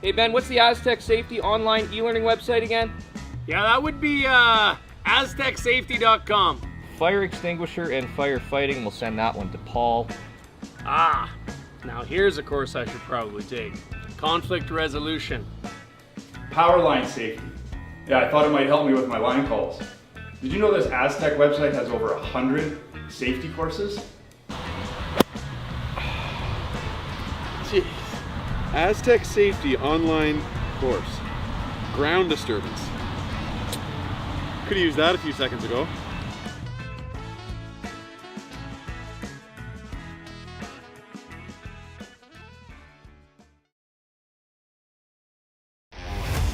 Hey Ben, what's the Aztec Safety online e-learning website again? Yeah, that would be aztecsafety.com. Fire extinguisher and firefighting, we'll send that one to Paul. Ah, now here's a course I should probably take. Conflict resolution. Power line safety. Yeah, I thought it might help me with my line calls. Did you know this Aztec website has over 100 safety courses? Jeez. Aztec Safety online course. Ground disturbance. Could have used that a few seconds ago.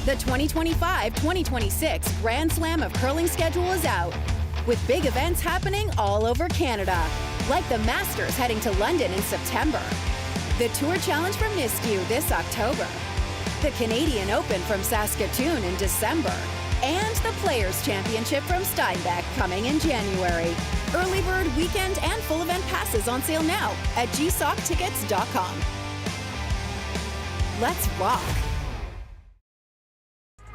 The 2025-2026 Grand Slam of Curling schedule is out, with big events happening all over Canada, like the Masters heading to London in September, the Tour Challenge from Nisku this October, the Canadian Open from Saskatchewan in December, and the Players' Championship from Steinbeck coming in January. Early bird weekend and full event passes on sale now at gsoctickets.com. Let's rock!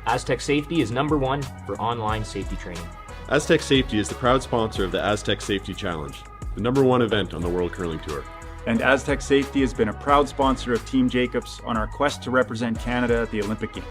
Aztec Safety is #1 for online safety training. Aztec Safety is the proud sponsor of the Aztec Safety Challenge, the #1 event on the World Curling Tour. And Aztec Safety has been a proud sponsor of Team Jacobs on our quest to represent Canada at the Olympic Games.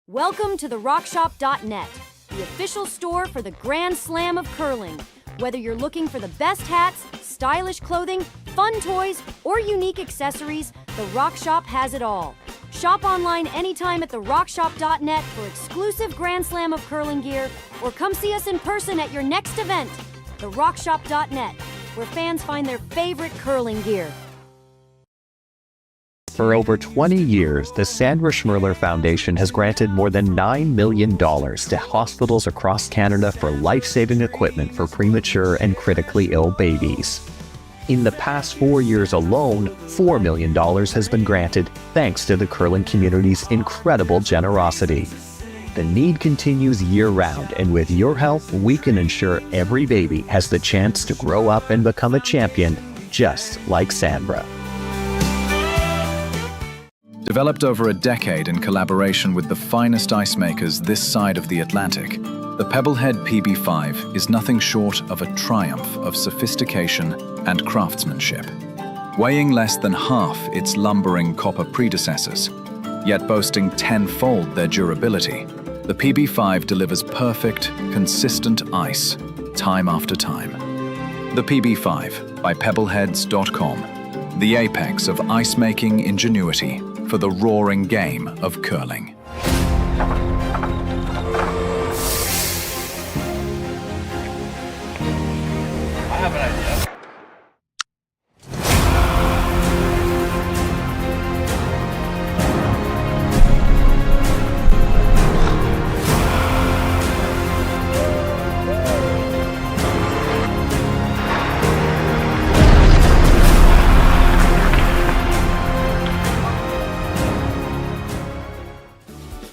Welcome to the rockshop.net, the official store for the Grand Slam of Curling. Whether you're looking for the best hats, stylish clothing, fun toys, or unique accessories, the Rock Shop has it all. Shop online anytime at therockshop.net for exclusive Grand Slam of Curling gear, or come see us in person at your next event. Therockshop.net, where fans find their favorite curling gear. For over 20 years, the Sandra Schmirler Foundation has granted more than $9 million to hospitals across Canada for life-saving equipment for premature and critically ill babies. In the past 4 years alone, $4 million has been granted thanks to the curling community's incredible generosity. The need continues year-round, and with your help, we can ensure every baby has the chance to grow up and become a champion, just like Sandra. Developed over a decade in collaboration with the finest ice makers this side of the Atlantic, the Pebblehead PB5 is nothing short of a triumph of sophistication and craftsmanship. Weighing less than half its lumbering copper predecessors, yet boasting tenfold their durability, the PB5 delivers perfect, consistent ice, time after time. The PB5 by Pebbleheads.com, the apex of ice-making ingenuity for the roaring game of curling. I have an idea.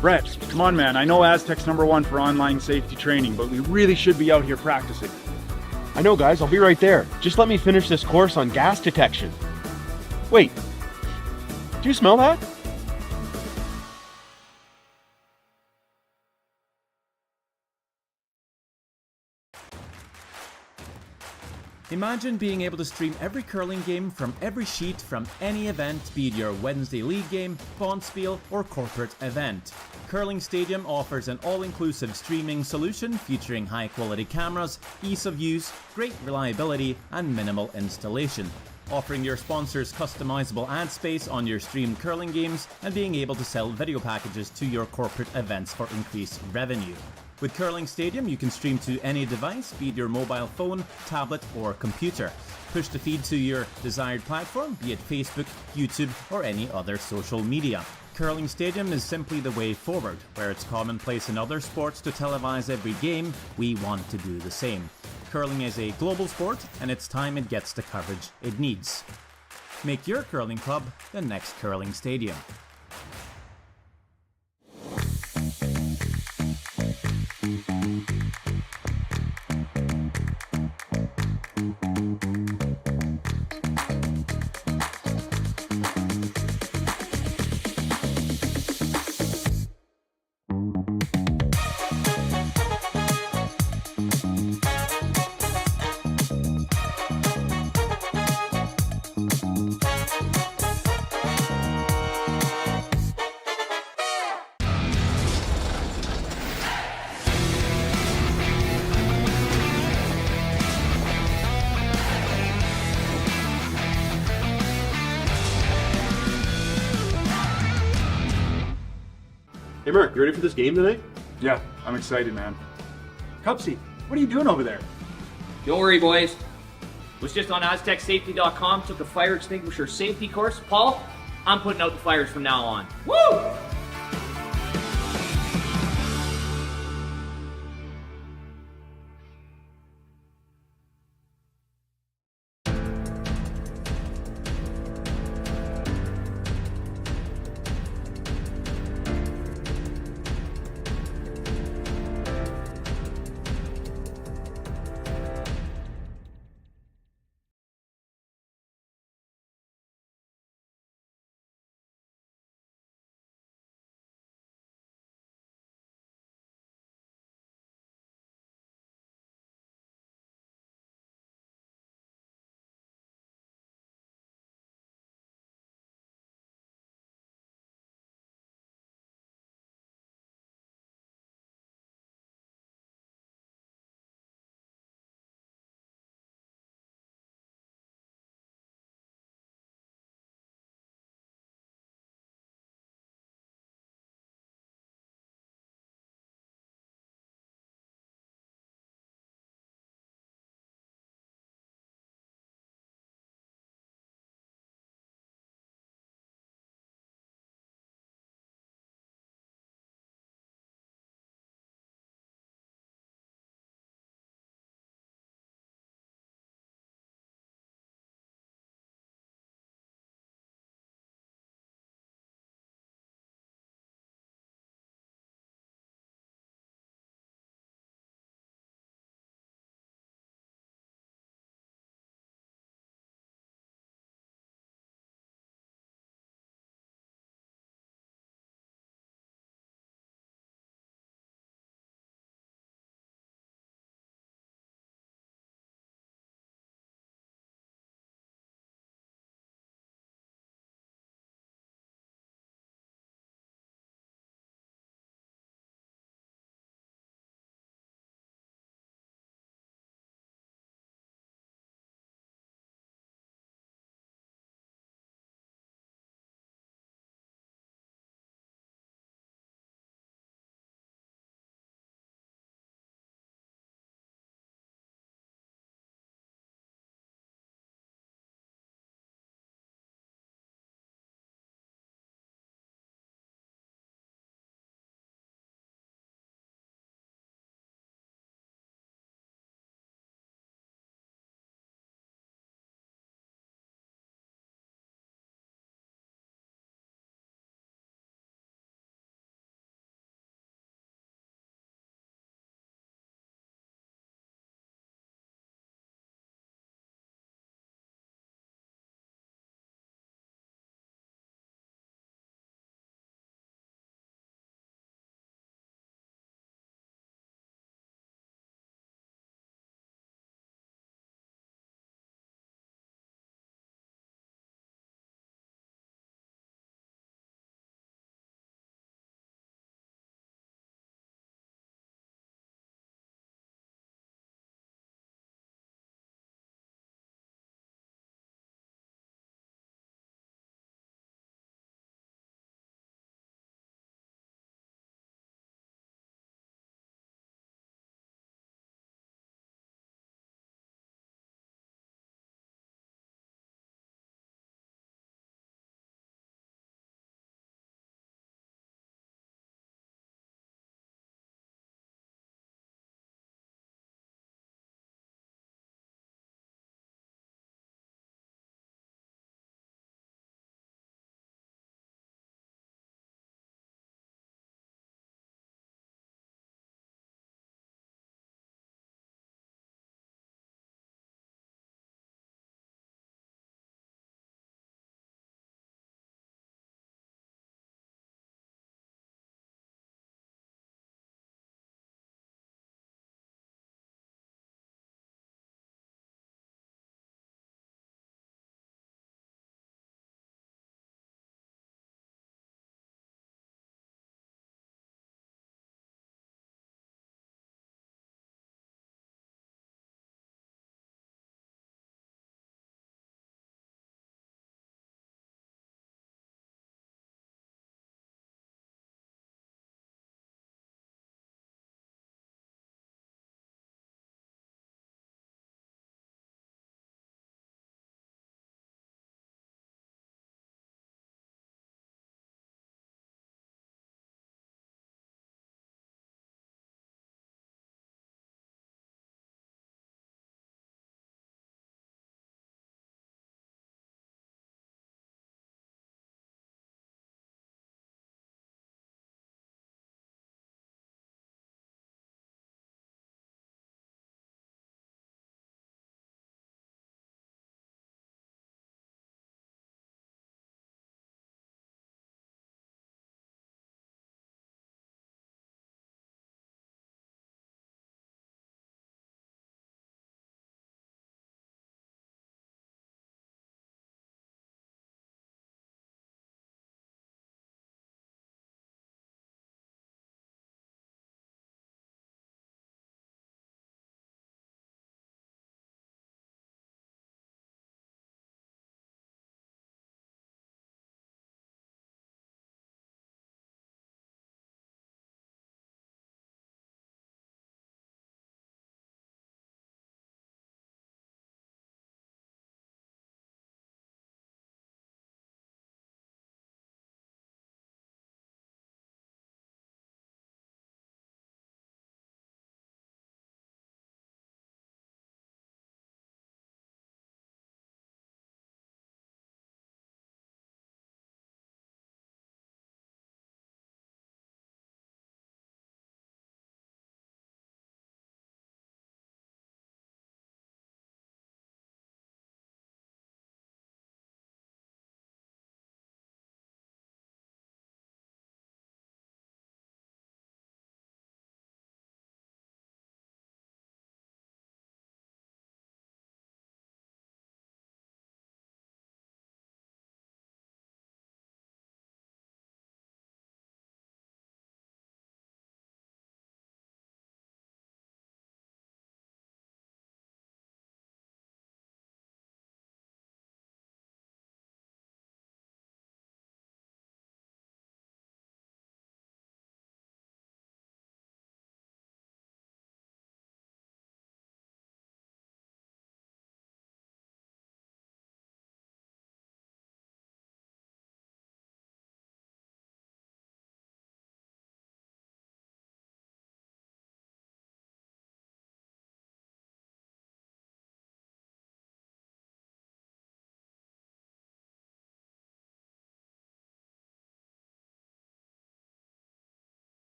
Brett, come on man, I know Aztec's #1 for online safety training, but we really should be out here practicing. I know guys, I'll be right there. Just let me finish this course on gas detection. Wait, do you smell that? Imagine being able to stream every curling game from every sheet from any event, be it your Wednesday league game, bonspiel, or corporate event. Curling Stadium offers an all-inclusive streaming solution featuring high-quality cameras, ease of use, great reliability, and minimal installation, offering your sponsors customizable ad space on your streamed curling games and being able to sell video packages to your corporate events for increased revenue. With Curling Stadium, you can stream to any device, be it your mobile phone, tablet, or computer. Push the feed to your desired platform, be it Facebook, YouTube, or any other social media. Curling Stadium is simply the way forward. Where it's commonplace in other sports to televise every game, we want to do the same. Curling is a global sport, and it's time it gets the coverage it needs. Make your curling club the next Curling Stadium. Hey Mark, you ready for this game tonight? Yeah, I'm excited, man. Cupsy, what are you doing over there? Don't worry, boys. Was just on AztecSafety.com, took a fire extinguisher safety course. Paul, I'm putting out the fires from now on. Woo!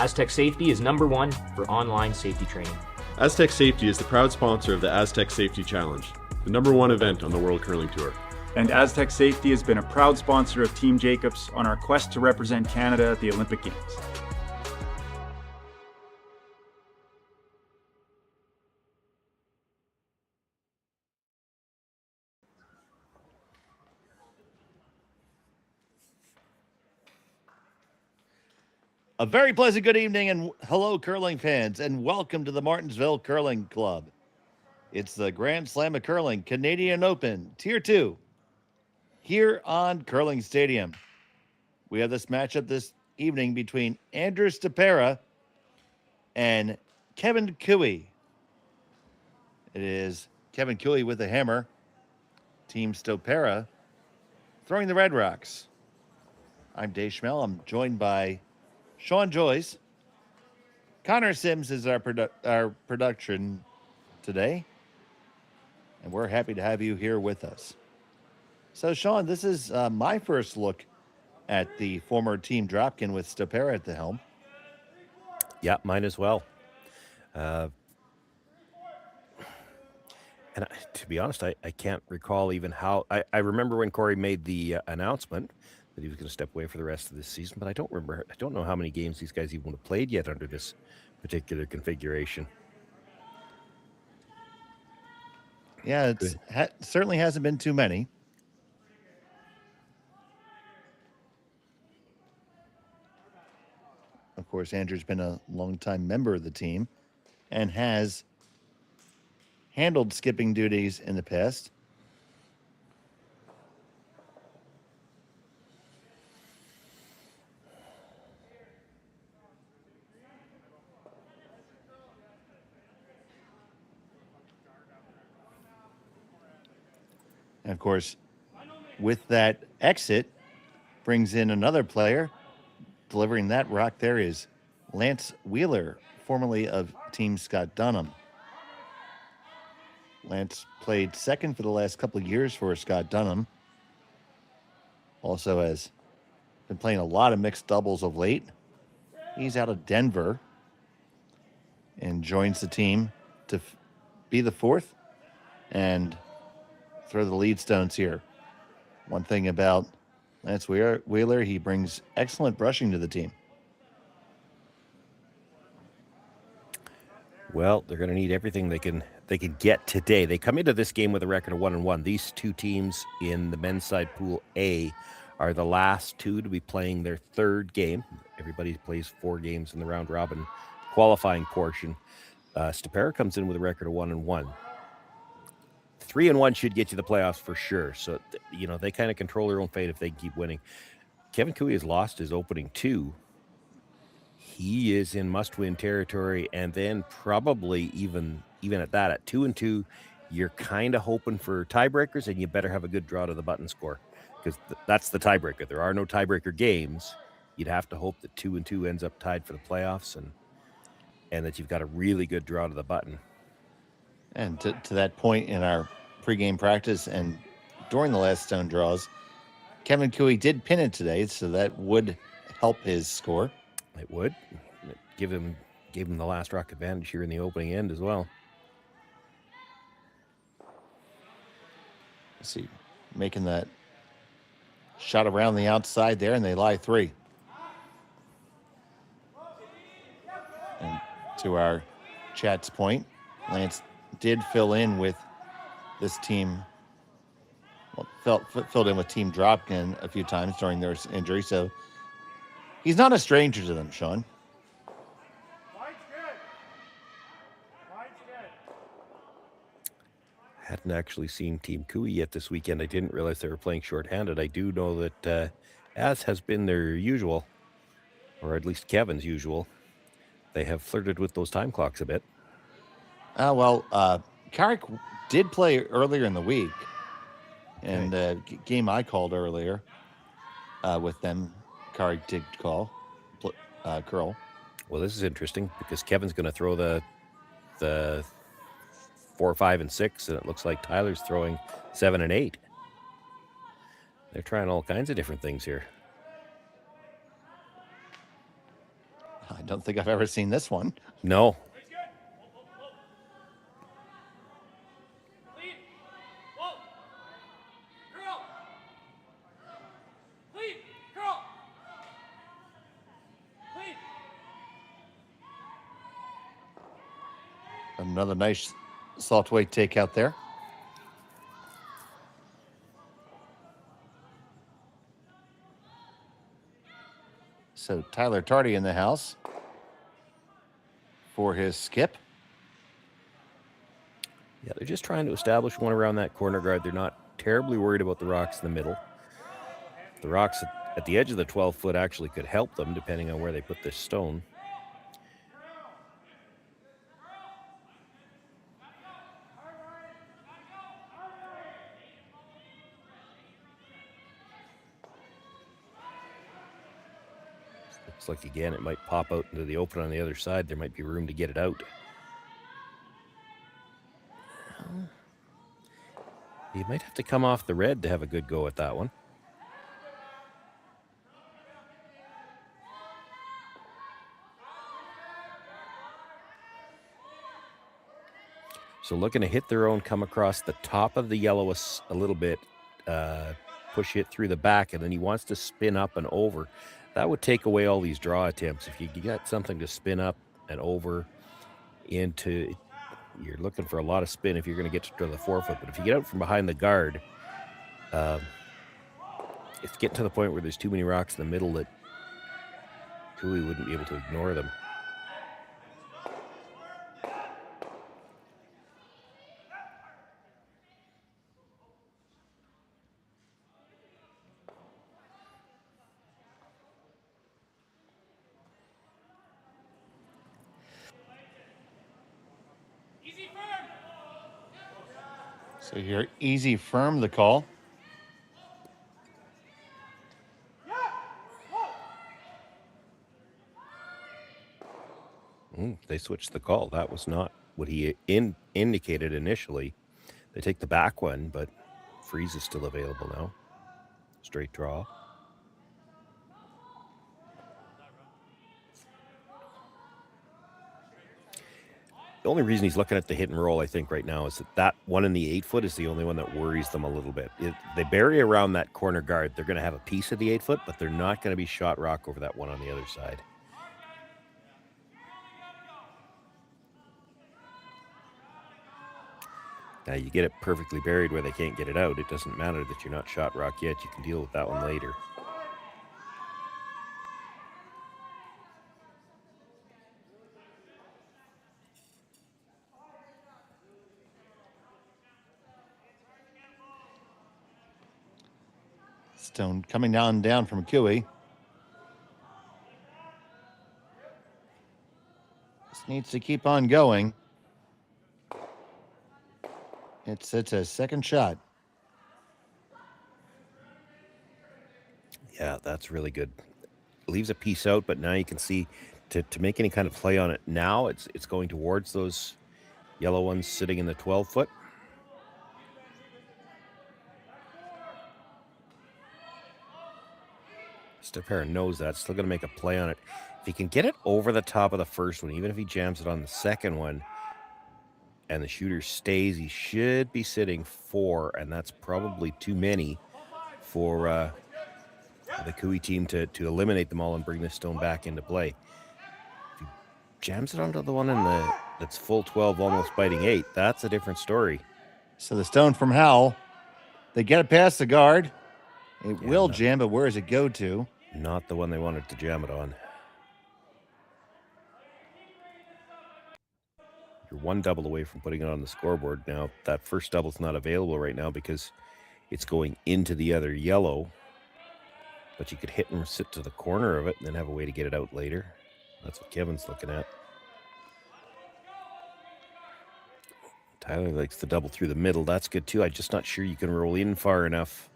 Aztec Safety is #1 for online safety training. Aztec Safety is the proud sponsor of the Aztec Safety Challenge, the #1 event on the World Curling Tour. And Aztec Safety has been a proud sponsor of Team Jacobs on our quest to represent Canada at the Olympic Games. A very pleasant good evening and hello, curling fans, and welcome to the Martensville Curling Club. It's the Grand Slam of Curling Canadian Open Tier 2 here on Curling Stadium. We have this matchup this evening between Andrew Stopera and Kevin Cooey. It is Kevin Cooey with the hammer, Team Stopera throwing the Red Rocks. I'm Dave Schmel. I'm joined by Sean Joyce. Connor Sims is our production today, and we're happy to have you here with us. So, Sean, this is my first look at the former Team Dropkin with Stopera at the helm. Yeah, mine as well. And to be honest, I can't recall even how. I remember when Corey made the announcement that he was going to step away for the rest of this season, but I don't remember. I don't know how many games these guys even have played yet under this particular configuration. Yeah, it certainly hasn't been too many. Of course, Andrew's been a longtime member of the team and has handled skipping duties in the past. And of course, with that exit, brings in another player. Delivering that rock there is Lance Wheeler, formerly of Team Scott Dunham. Lance played second for the last couple of years for Scott Dunham. Also has been playing a lot of mixed doubles of late. He's out of Denver and joins the team to be the fourth and throw the lead stones here. One thing about Lance Wheeler, he brings excellent brushing to the team. Well, they're going to need everything they can get today. They come into this game with a record of 1-1. These two teams in the men's side pool A are the last two to be playing their third game. Everybody plays 4 games in the round robin qualifying portion. Stopera comes in with a record of 1-1. 3-1 should get you the playoffs for sure. So, they kind of control their own fate if they keep winning. Kevin Cooey has lost his opening 2. He is in must-win territory, and then probably even at that, at 2-2, you're kind of hoping for tiebreakers, and you better have a good draw to the button score, because that's the tiebreaker. There are no tiebreaker games. You'd have to hope that 2-2 ends up tied for the playoffs, and that you've got a really good draw to the button. And to that point in our pregame practice and during the last stone draws, Kevin Cooey did pin it today, so that would help his score. It would give him the last rock advantage here in the opening end as well. Let's see, making that shot around the outside there, and they lie 3. And to our chat's point, Lance did fill in with this team. Well, filled in with Team Dropkin a few times during their injury, so he's not a stranger to them, Sean. Hadn't actually seen Team Cooey yet this weekend. I didn't realize they were playing shorthanded. I do know that, as has been their usual, or at least Kevin's usual, they have flirted with those time clocks a bit. Carrick did play earlier in the week, and the game I called earlier with them, Carrick did curl. Well, this is interesting because Kevin's going to throw the 4, 5, and 6, and it looks like Tyler's throwing 7 and 8. They're trying all kinds of different things here. I don't think I've ever seen this one. No. Another nice salt weight take out there. So Tyler Tardy in the house for his skip. Yeah, they're just trying to establish one around that corner guard. They're not terribly worried about the rocks in the middle. The rocks at the edge of the 12-foot actually could help them, depending on where they put this stone. Looks like, again, it might pop out into the open on the other side. There might be room to get it out. You might have to come off the red to have a good go at that one. So looking to hit their own, come across the top of the yellow a little bit, push it through the back, and then he wants to spin up and over. That would take away all these draw attempts. If you got something to spin up and over into, you're looking for a lot of spin if you're going to get to the 4-foot. But if you get out from behind the guard, it's getting to the point where there's too many rocks in the middle that Cooey wouldn't be able to ignore them. So here, easy firm, the call. They switched the call. That was not what he indicated initially. They take the back one, but freeze is still available now. Straight draw. The only reason he's looking at the hit and roll, I think, right now is that one in the 8-foot is the only one that worries them a little bit. If they bury around that corner guard, they're going to have a piece of the 8-foot, but they're not going to be shot rock over that one on the other side. Now, you get it perfectly buried where they can't get it out. It doesn't matter that you're not shot rock yet. You can deal with that one later. Stone coming down from Cooey. This needs to keep on going. It's a second shot. Yeah, that's really good. Leaves a piece out, but now you can see to make any kind of play on it now, it's going towards those yellow ones sitting in the 12-foot. Stopera knows that. Still going to make a play on it. If he can get it over the top of the first one, even if he jams it on the second one, and the shooter stays, he should be sitting 4, and that's probably too many for the Cooey team to eliminate them all and bring this stone back into play. If he jams it onto the one that's full 12, almost biting 8, that's a different story. So the stone from Howell, they get it past the guard. It will jam, but where does it go to? Not the one they wanted to jam it on. You're one double away from putting it on the scoreboard. Now, that first double's not available right now because it's going into the other yellow. But you could hit and sit to the corner of it and then have a way to get it out later. That's what Kevin's looking at. Tyler likes the double through the middle. That's good too. I'm just not sure you can roll in far enough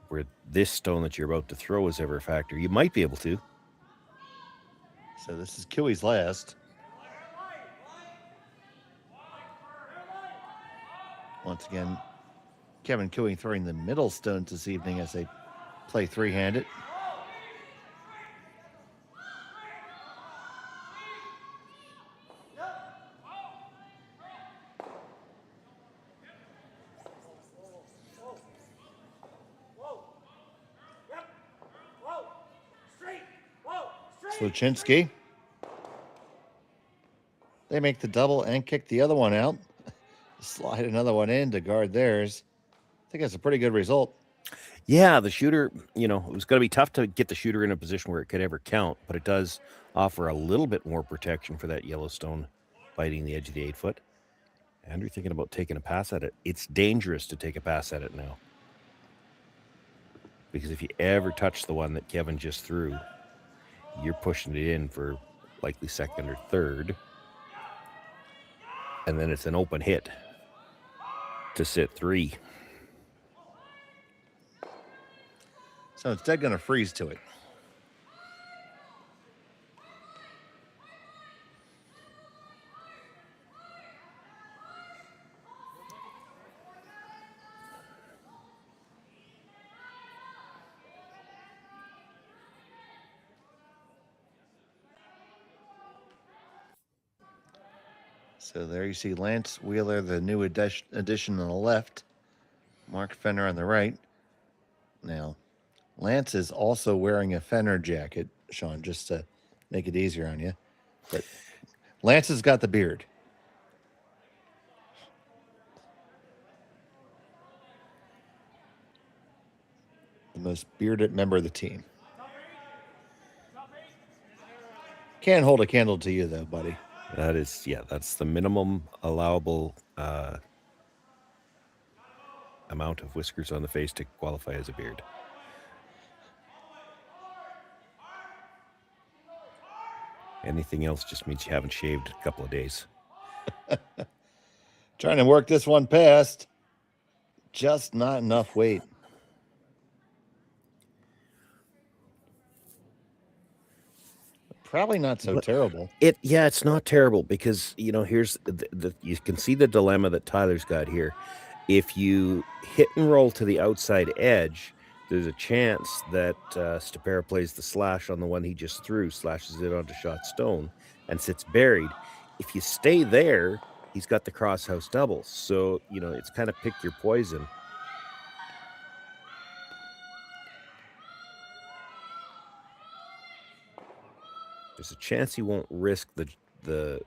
where this stone that you're about to throw is ever a factor. You might be able to. So this is Cooey's last. Once again, Kevin Cooey throwing the middle stones this evening as they play three-handed. Sluchinski. They make the double and kick the other one out. Slide another one in to guard theirs. I think that's a pretty good result. Yeah, the shooter, it was going to be tough to get the shooter in a position where it could ever count, but it does offer a little bit more protection for that Yellowstone biting the edge of the 8-foot. Andrew thinking about taking a pass at it. It's dangerous to take a pass at it now. Because if you ever touch the one that Kevin just threw, you're pushing it in for likely second or third. And then it's an open hit to sit 3. So it's dead going to freeze to it. So there you see Lance Wheeler, the new addition on the left. Mark Fenner on the right. Now, Lance is also wearing a Fenner jacket, Sean, just to make it easier on you. But Lance has got the beard. The most bearded member of the team. Can't hold a candle to you, though, buddy. That's the minimum allowable amount of whiskers on the face to qualify as a beard. Anything else just means you haven't shaved a couple of days. Trying to work this one past. Just not enough weight. Probably not so terrible. It's not terrible because, here's you can see the dilemma that Tyler's got here. If you hit and roll to the outside edge, there's a chance that Stopera plays the slash on the one he just threw, slashes it onto shot stone, and sits buried. If you stay there, he's got the crosshouse double. So, it's kind of pick your poison. There's a chance he won't risk the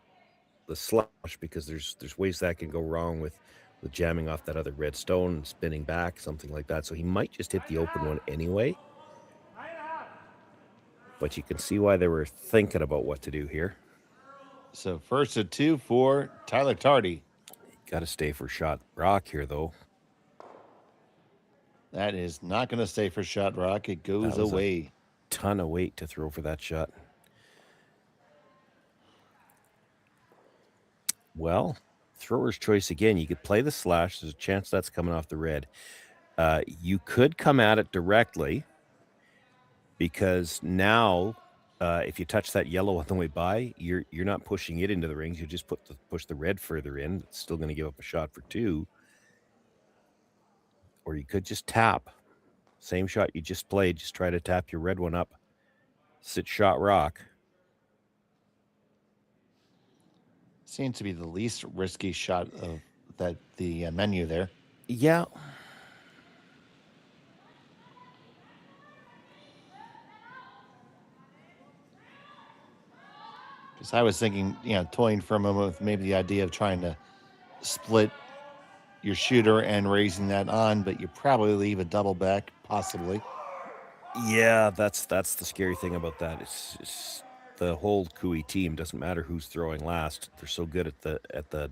slash because there's ways that can go wrong with jamming off that other red stone and spinning back, something like that. So he might just hit the open one anyway. But you can see why they were thinking about what to do here. So first at 2 for Tyler Tardy. Got to stay for shot rock here, though. That is not going to stay for shot rock. It goes away. Ton of weight to throw for that shot. Well, thrower's choice again. You could play the slash. There's a chance that's coming off the red. You could come at it directly because now if you touch that yellow on the way by, you're not pushing it into the rings. You just push the red further in. It's still going to give up a shot for 2. Or you could just tap. Same shot you just played. Just try to tap your red one up. Sit shot rock. Seems to be the least risky shot of the menu there. Yeah. Because I was thinking, toying for a moment with maybe the idea of trying to split your shooter and raising that on, but you probably leave a double back, possibly. Yeah, that's the scary thing about that. It's the whole Cooey team. Doesn't matter who's throwing last. They're so good at the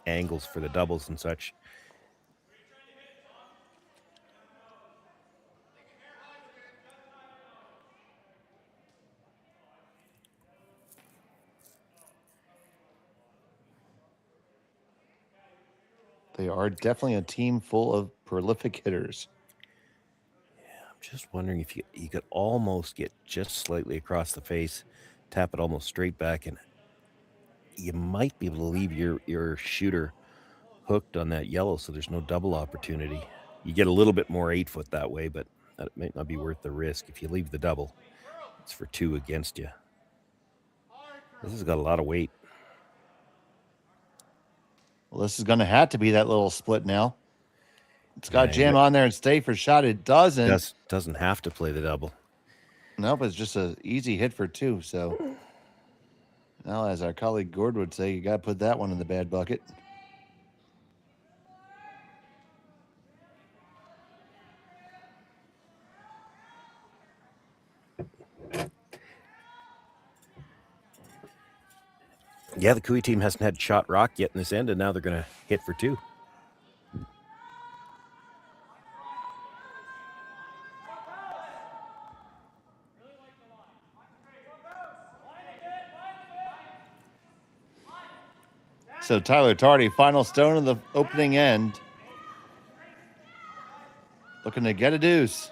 angles for the doubles and such. They are definitely a team full of prolific hitters. I'm just wondering if you could almost get just slightly across the face, tap it almost straight back, and you might be able to leave your shooter hooked on that yellow so there's no double opportunity. You get a little bit more 8-foot that way, but that might not be worth the risk. If you leave the double, it's for 2 against you. This has got a lot of weight. Well, this is going to have to be that little split now. It's got to jam on there and stay for shot. It doesn't. Doesn't have to play the double. Nope, it's just an easy hit for 2. So now, as our colleague Gord would say, you got to put that one in the bad bucket. Yeah, the Cooey team hasn't had shot rock yet in this end, and now they're going to hit for 2. So Tyler Tardy, final stone of the opening end. Looking to get a deuce.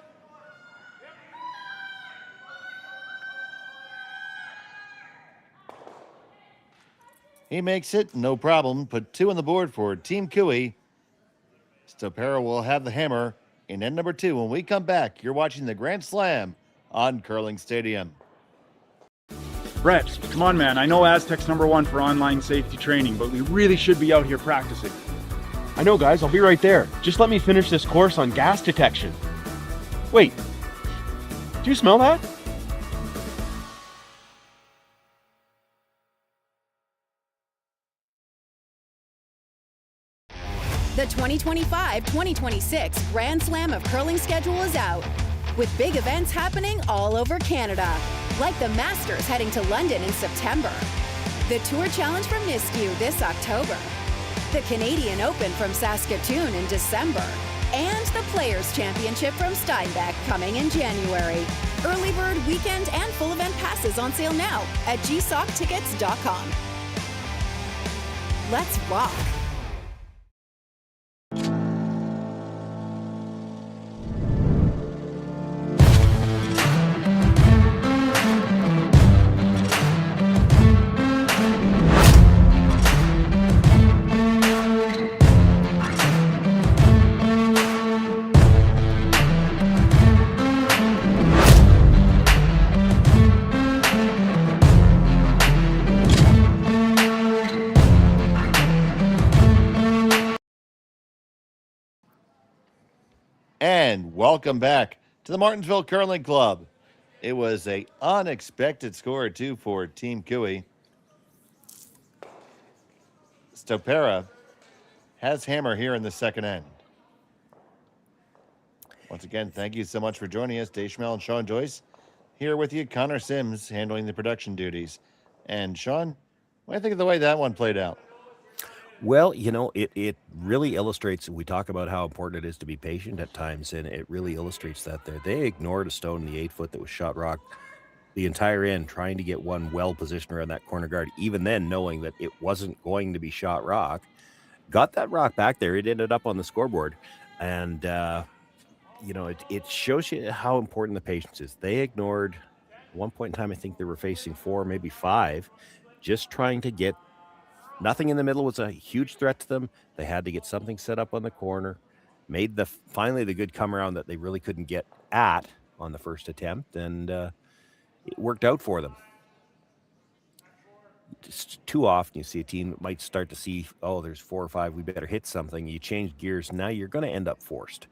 He makes it, no problem. Put 2 on the board for Team Cooey. Stopera will have the hammer in end number 2. When we come back, you're watching the Grand Slam on Curling Stadium. Brett, come on, man. I know Aztec's #1 for online safety training, but we really should be out here practicing. I know, guys. I'll be right there. Just let me finish this course on gas detection. Wait. Do you smell that? The 2025-2026 Grand Slam of Curling schedule is out, with big events happening all over Canada, like the Masters heading to London in September, the Tour Challenge from Nisku this October, the Canadian Open from Saskatchewan in December, and the Players' Championship from Steinbeck coming in January. Early bird weekend and full event passes on sale now at gsoctickets.com. Let's rock! And welcome back to the Martensville Curling Club. It was an unexpected score, too, for Team Cooey. Stopera has hammer here in the second end. Once again, thank you so much for joining us. Dave Schmel and Sean Joyce here with you. Connor Sims handling the production duties. And Sean, what do you think of the way that one played out? Well, you know, it really illustrates, we talk about how important it is to be patient at times, and it really illustrates that there. They ignored a stone in the 8-foot that was shot rock the entire end, trying to get one well positioned around that corner guard, even then knowing that it wasn't going to be shot rock. Got that rock back there. It ended up on the scoreboard. And, you know, it shows you how important the patience is. They ignored, at one point in time, I think they were facing 4, maybe 5, just trying to get. Nothing in the middle was a huge threat to them. They had to get something set up on the corner. Made finally the good come around that they really couldn't get at on the first attempt, and it worked out for them. Just too often you see a team that might start to see, oh, there's 4 or 5, we better hit something. You change gears, now you're going to end up forced.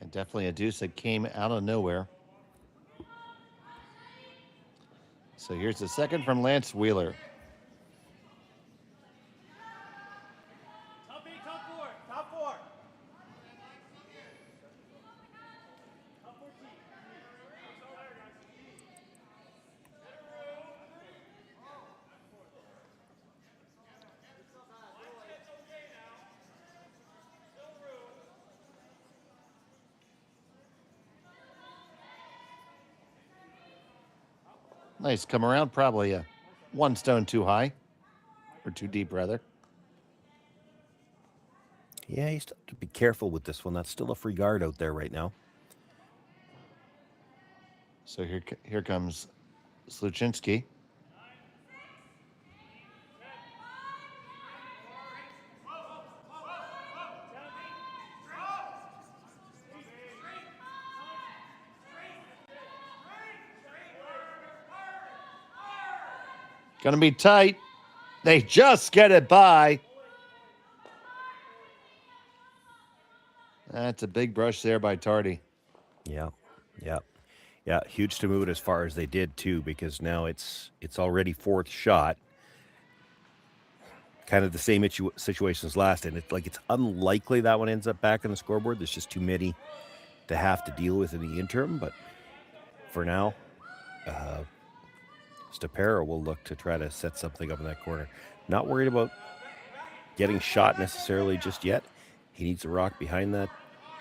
And definitely a deuce that came out of nowhere. So here's the second from Lance Wheeler. Top four. Nice come around, probably a 1 stone too high, or too deep rather. Yeah, you still have to be careful with this one. That's still a free guard out there right now. So here comes Sluchinski. Going to be tight. They just get it by. That's a big brush there by Tardy. Yeah. Huge to move it as far as they did too, because now it's already fourth shot. Kind of the same situation as last, and it's unlikely that one ends up back on the scoreboard. There's just too many to have to deal with in the interim. But for now, Stopera will look to try to set something up in that corner. Not worried about getting shot necessarily just yet. He needs a rock behind that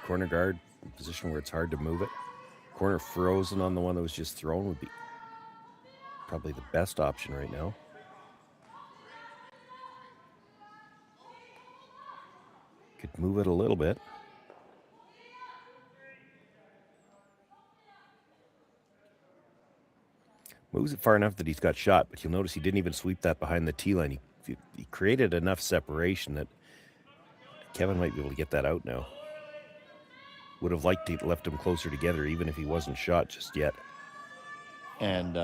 corner guard, in a position where it's hard to move it. Corner frozen on the one that was just thrown would be probably the best option right now. Could move it a little bit. Moves it far enough that he's got shot, but you'll notice he didn't even sweep that behind the tee line. He created enough separation that Kevin might be able to get that out now. Would have liked to left them closer together, even if he wasn't shot just yet. And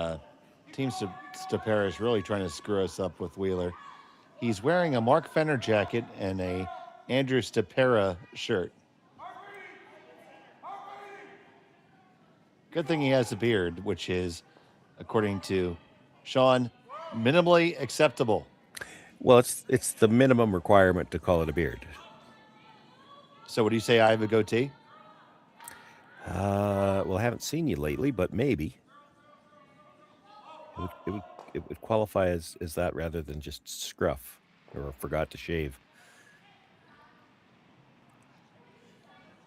Team Stopera is really trying to screw us up with Wheeler. He's wearing a Mark Fenner jacket and a Andrew Stopera shirt. Good thing he has a beard, which is, according to Sean, minimally acceptable. Well, it's the minimum requirement to call it a beard. So would you say I have a goatee? Well, I haven't seen you lately, but maybe. It would qualify as that rather than just scruff or forgot to shave.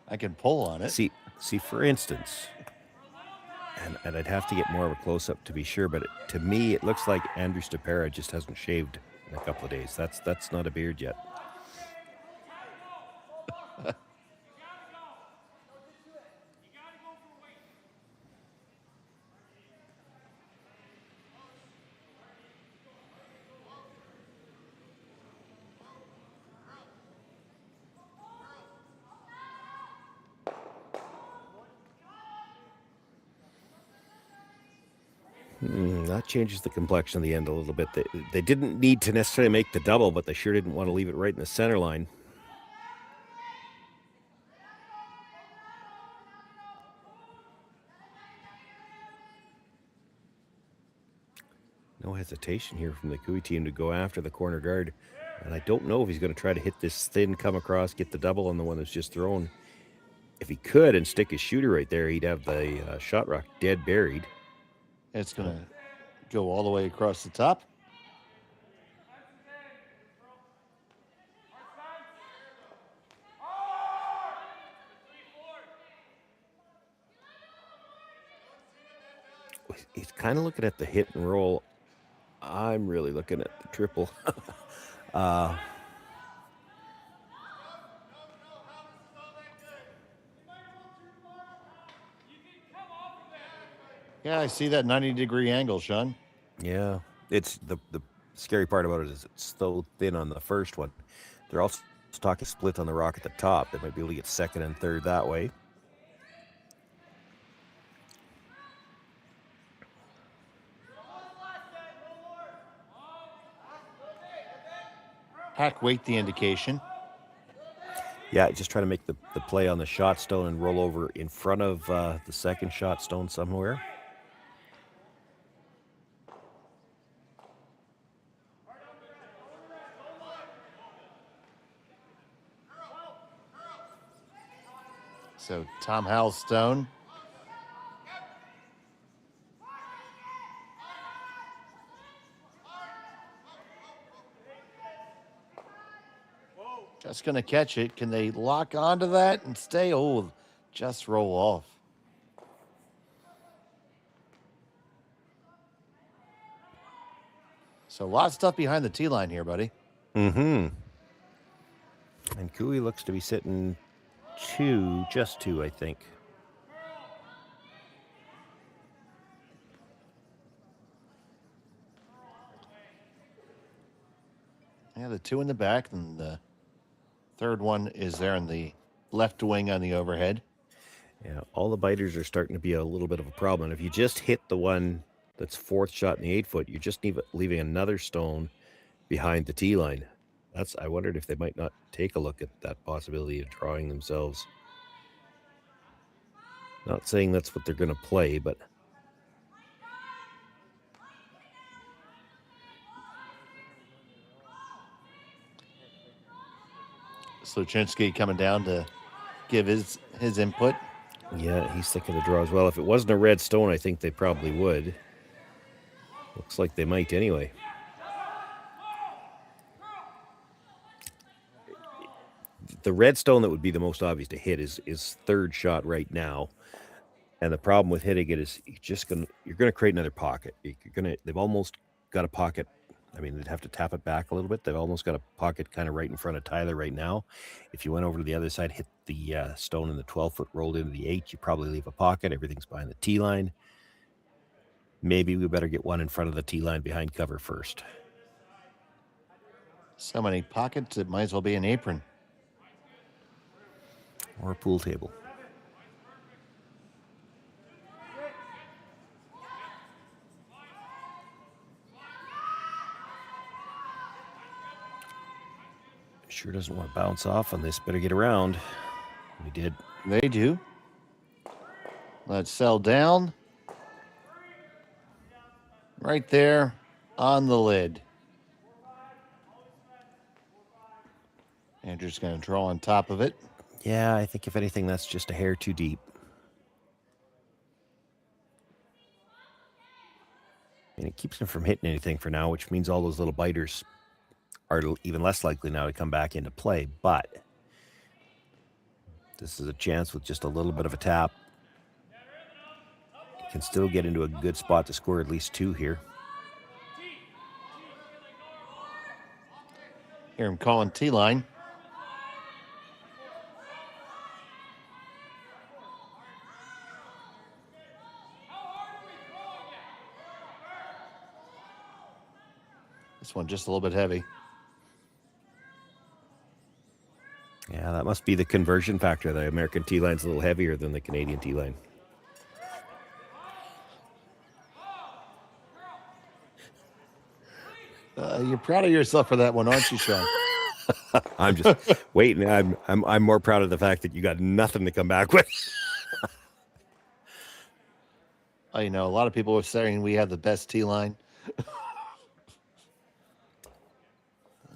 I can pull on it. See, for instance, and I'd have to get more of a close-up to be sure, but to me, it looks like Andrew Stopera just hasn't shaved in a couple of days. That's not a beard yet. That changes the complexion of the end a little bit. They didn't need to necessarily make the double, but they sure didn't want to leave it right in the center line. No hesitation here from the Cooey team to go after the corner guard. And I don't know if he's going to try to hit this thin, come across, get the double on the one that's just thrown. If he could and stick his shooter right there, he'd have the shot rock dead buried. It's going to go all the way across the top. He's kind of looking at the hit and roll. I'm really looking at the triple. Yeah, I see that 90-degree angle, Sean. Yeah, it's the scary part about it is it's so thin on the first one. They're also talking split on the rock at the top. They might be able to get second and third that way. Hack weight the indication. Yeah, just try to make the play on the shot stone and roll over in front of the second shot stone somewhere. So Tom Howell's stone. Just going to catch it. Can they lock onto that and stay? Oh, just roll off. So a lot of stuff behind the tee line here, buddy. Mm-hmm. And Cooey looks to be sitting just two, I think. Yeah, the two in the back, and the third one is there in the left wing on the overhead. Yeah, all the biters are starting to be a little bit of a problem. If you just hit the one that's fourth shot in the 8-foot, you're just leaving another stone behind the tee line. I wondered if they might not take a look at that possibility of drawing themselves Not saying that's what they're going to play, but Sluchinsky coming down to give his input. yeah, he's thinking the draw as well. If it wasn't a red stone, I think they probably would. Looks like they might anyway. The red stone that would be the most obvious to hit is third shot right now. And the problem with hitting it is you're gonna create another pocket. They've almost got a pocket. I mean, they'd have to tap it back a little bit. They've almost got a pocket kind of right in front of Tyler right now. If you went over to the other side, hit the stone in the 12-foot, rolled into the 8, you probably leave a pocket. Everything's behind the tee line. Maybe we better get one in front of the tee line behind cover first. So many pockets, it might as well be an apron. Or a pool table. Sure doesn't want to bounce off on this. Better get around. We did. They do. Let's sell down. Right there on the lid. Andrew's going to draw on top of it. Yeah, I think if anything, that's just a hair too deep. And it keeps him from hitting anything for now, which means all those little biters are even less likely now to come back into play. But this is a chance with just a little bit of a tap. Can still get into a good spot to score at least 2 here. Hear him calling T-line. This one just a little bit heavy. Yeah, that must be the conversion factor. The American tee line's a little heavier than the Canadian tee line. You're proud of yourself for that one, aren't you, Sean? I'm just waiting. I'm more proud of the fact that you got nothing to come back with. I know a lot of people are saying we have the best tee line.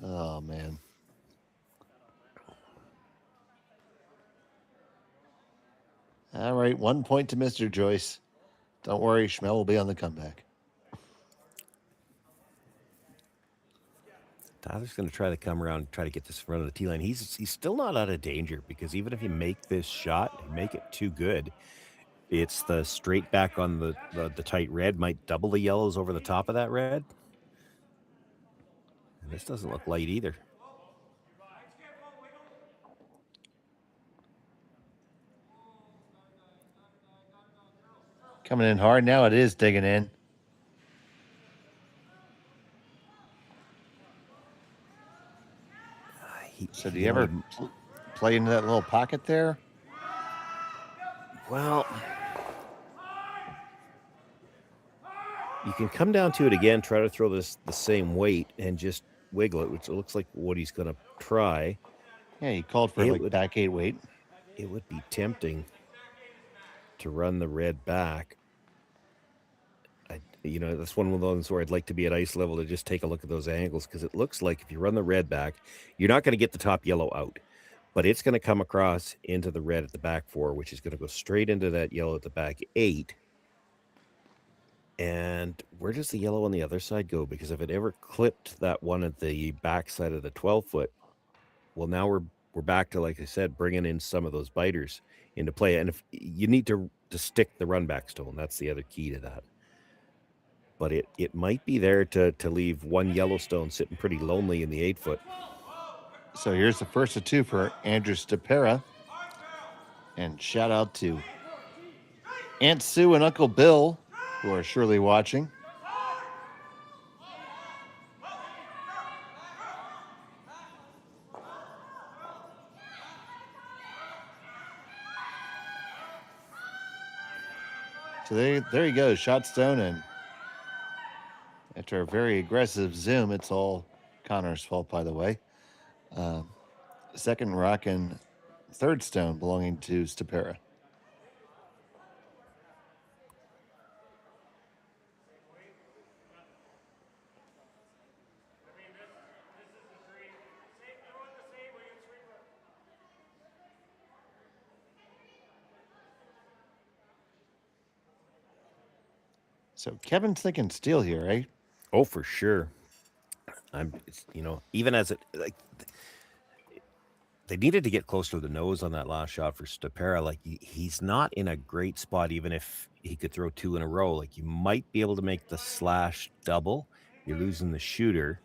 Oh man. All right, 1 point to Mr. Joyce. Don't worry, Schmel will be on the comeback. Tyler's going to try to come around and try to get this in front of the tee line. He's still not out of danger because even if you make this shot, make it too good, it's the straight back on the tight red might double the yellows over the top of that red. And this doesn't look light either. Coming in hard now, it is digging in. So do you ever play into that little pocket there? Well, you can come down to it again, try to throw this the same weight and just wiggle it, which looks like what he's going to try. Yeah, he called for like back 8 weight. It would be tempting to run the red back. That's one of those where I'd like to be at ice level to just take a look at those angles, because it looks like if you run the red back, you're not going to get the top yellow out, but it's going to come across into the red at the back 4, which is going to go straight into that yellow at the back 8. And where does the yellow on the other side go? Because if it ever clipped that one at the back side of the 12-foot, well, now we're back to, like I said, bringing in some of those biters into play. And if you need to stick the run back stone, that's the other key to that. But it might be there to leave one Yellowstone sitting pretty lonely in the 8-foot. So here's the first of 2 for Andrew Stopera. And shout out to Aunt Sue and Uncle Bill, who are surely watching. So there you go, shot stone, and after a very aggressive zoom, it's all Connor's fault, by the way. Second rock and third stone belonging to Stopera. So Kevin's thinking steal here, right? Oh, for sure. Even as they needed to get close to the nose on that last shot for Stopera. Like he's not in a great spot, even if he could throw 2 in a row. Like you might be able to make the slash double. You're losing the shooter.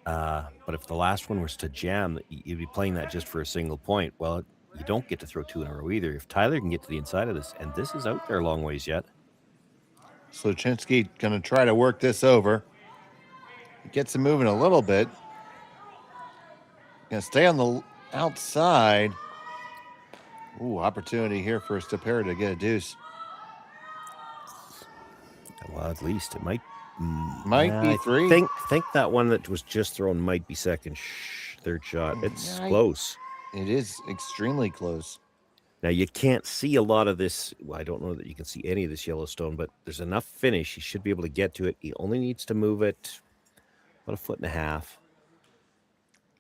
But if the last one was to jam, you'd be playing that just for a single point. Well, you don't get to throw 2 in a row either. If Tyler can get to the inside of this, and this is out there a long ways yet. Sluchinski going to try to work this over. Gets him moving a little bit. Going to stay on the outside. Ooh, opportunity here for Stopera to get a deuce. Well, at least it might be 3. I think that one that was just thrown might be third shot. It's close. It is extremely close. Now, you can't see a lot of this. Well, I don't know that you can see any of this Yellowstone, but there's enough finish. He should be able to get to it. He only needs to move it about 1.5 feet.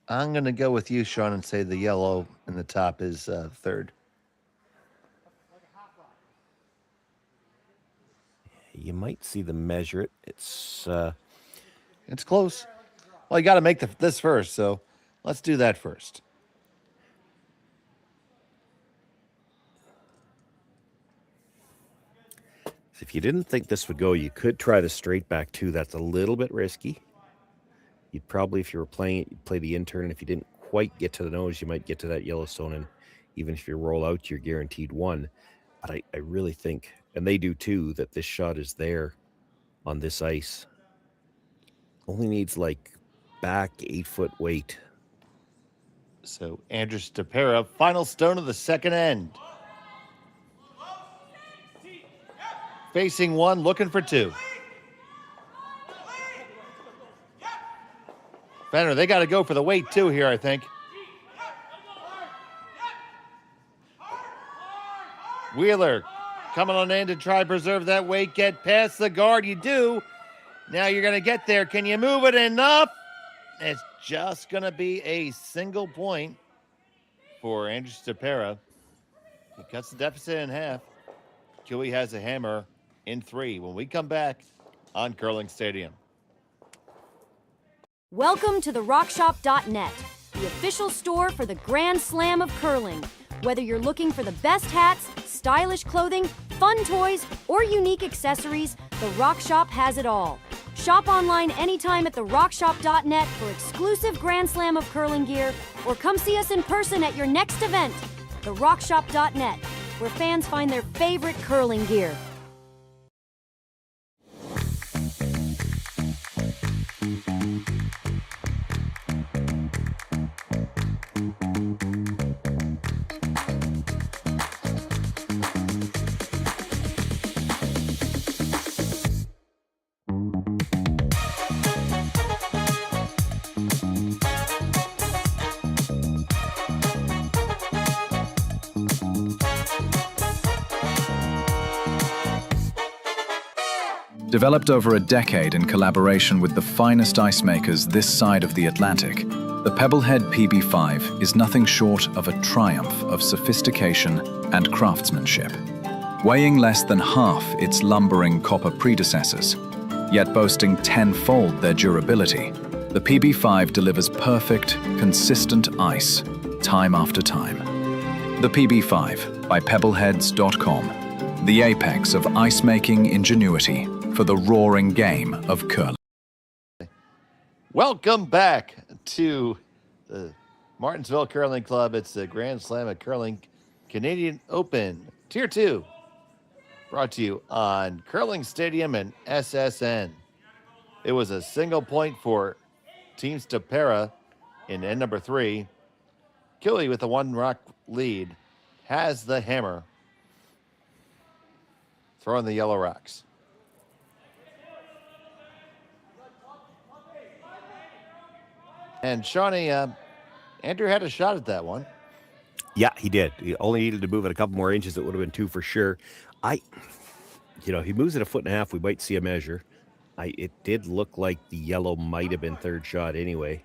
I'm going to go with you, Sean, and say the yellow in the top is third. You might see them measure it. It's close. Well, you got to make this first, so let's do that first. If you didn't think this would go, you could try the straight back too. That's a little bit risky. You'd probably, if you were playing it, you'd play the intern. If you didn't quite get to the nose, you might get to that Yellowstone. And even if you roll out, you're guaranteed 1. But I really think, and they do too, that this shot is there on this ice. Only needs like back 8-foot weight. So Andrew Stopera, final stone of the second end. Facing 1, looking for 2. Fenner, they got to go for the weight too here, I think. Wheeler coming on in to try to preserve that weight, get past the guard. You do. Now you're going to get there. Can you move it enough? It's just going to be a single point for Andrew Stopera. He cuts the deficit in half. Kiwi has a hammer in 3 when we come back on Curling Stadium. Welcome to the RockShop.net, the official store for the Grand Slam of curling. Whether you're looking for the best hats, stylish clothing, fun toys, or unique accessories, the Rock Shop has it all. Shop online anytime at therockshop.net for exclusive Grand Slam of curling gear, or come see us in person at your next event. TheRockShop.net, where fans find their favorite curling gear. Developed over a decade in collaboration with the finest ice makers this side of the Atlantic, the Pebblehead PB5 is nothing short of a triumph of sophistication and craftsmanship. Weighing less than half its lumbering copper predecessors, yet boasting tenfold their durability, the PB5 delivers perfect, consistent ice, time after time. The PB5 by Pebbleheads.com, the apex of ice-making ingenuity for the roaring game of curling. Welcome back to the Martensville Curling Club. It's the Grand Slam of Curling Canadian Open Tier 2, brought to you on Curling Stadium and SSN. It was a single point for Team Stopera in end number 3. Killy with a 1-rock lead has the hammer, throwing the yellow rocks. And Shawnee, Andrew had a shot at that one. Yeah, he did. He only needed to move it a couple more inches. It would have been 2 for sure. He moves it 1.5 feet, we might see a measure. It did look like the yellow might have been third shot anyway.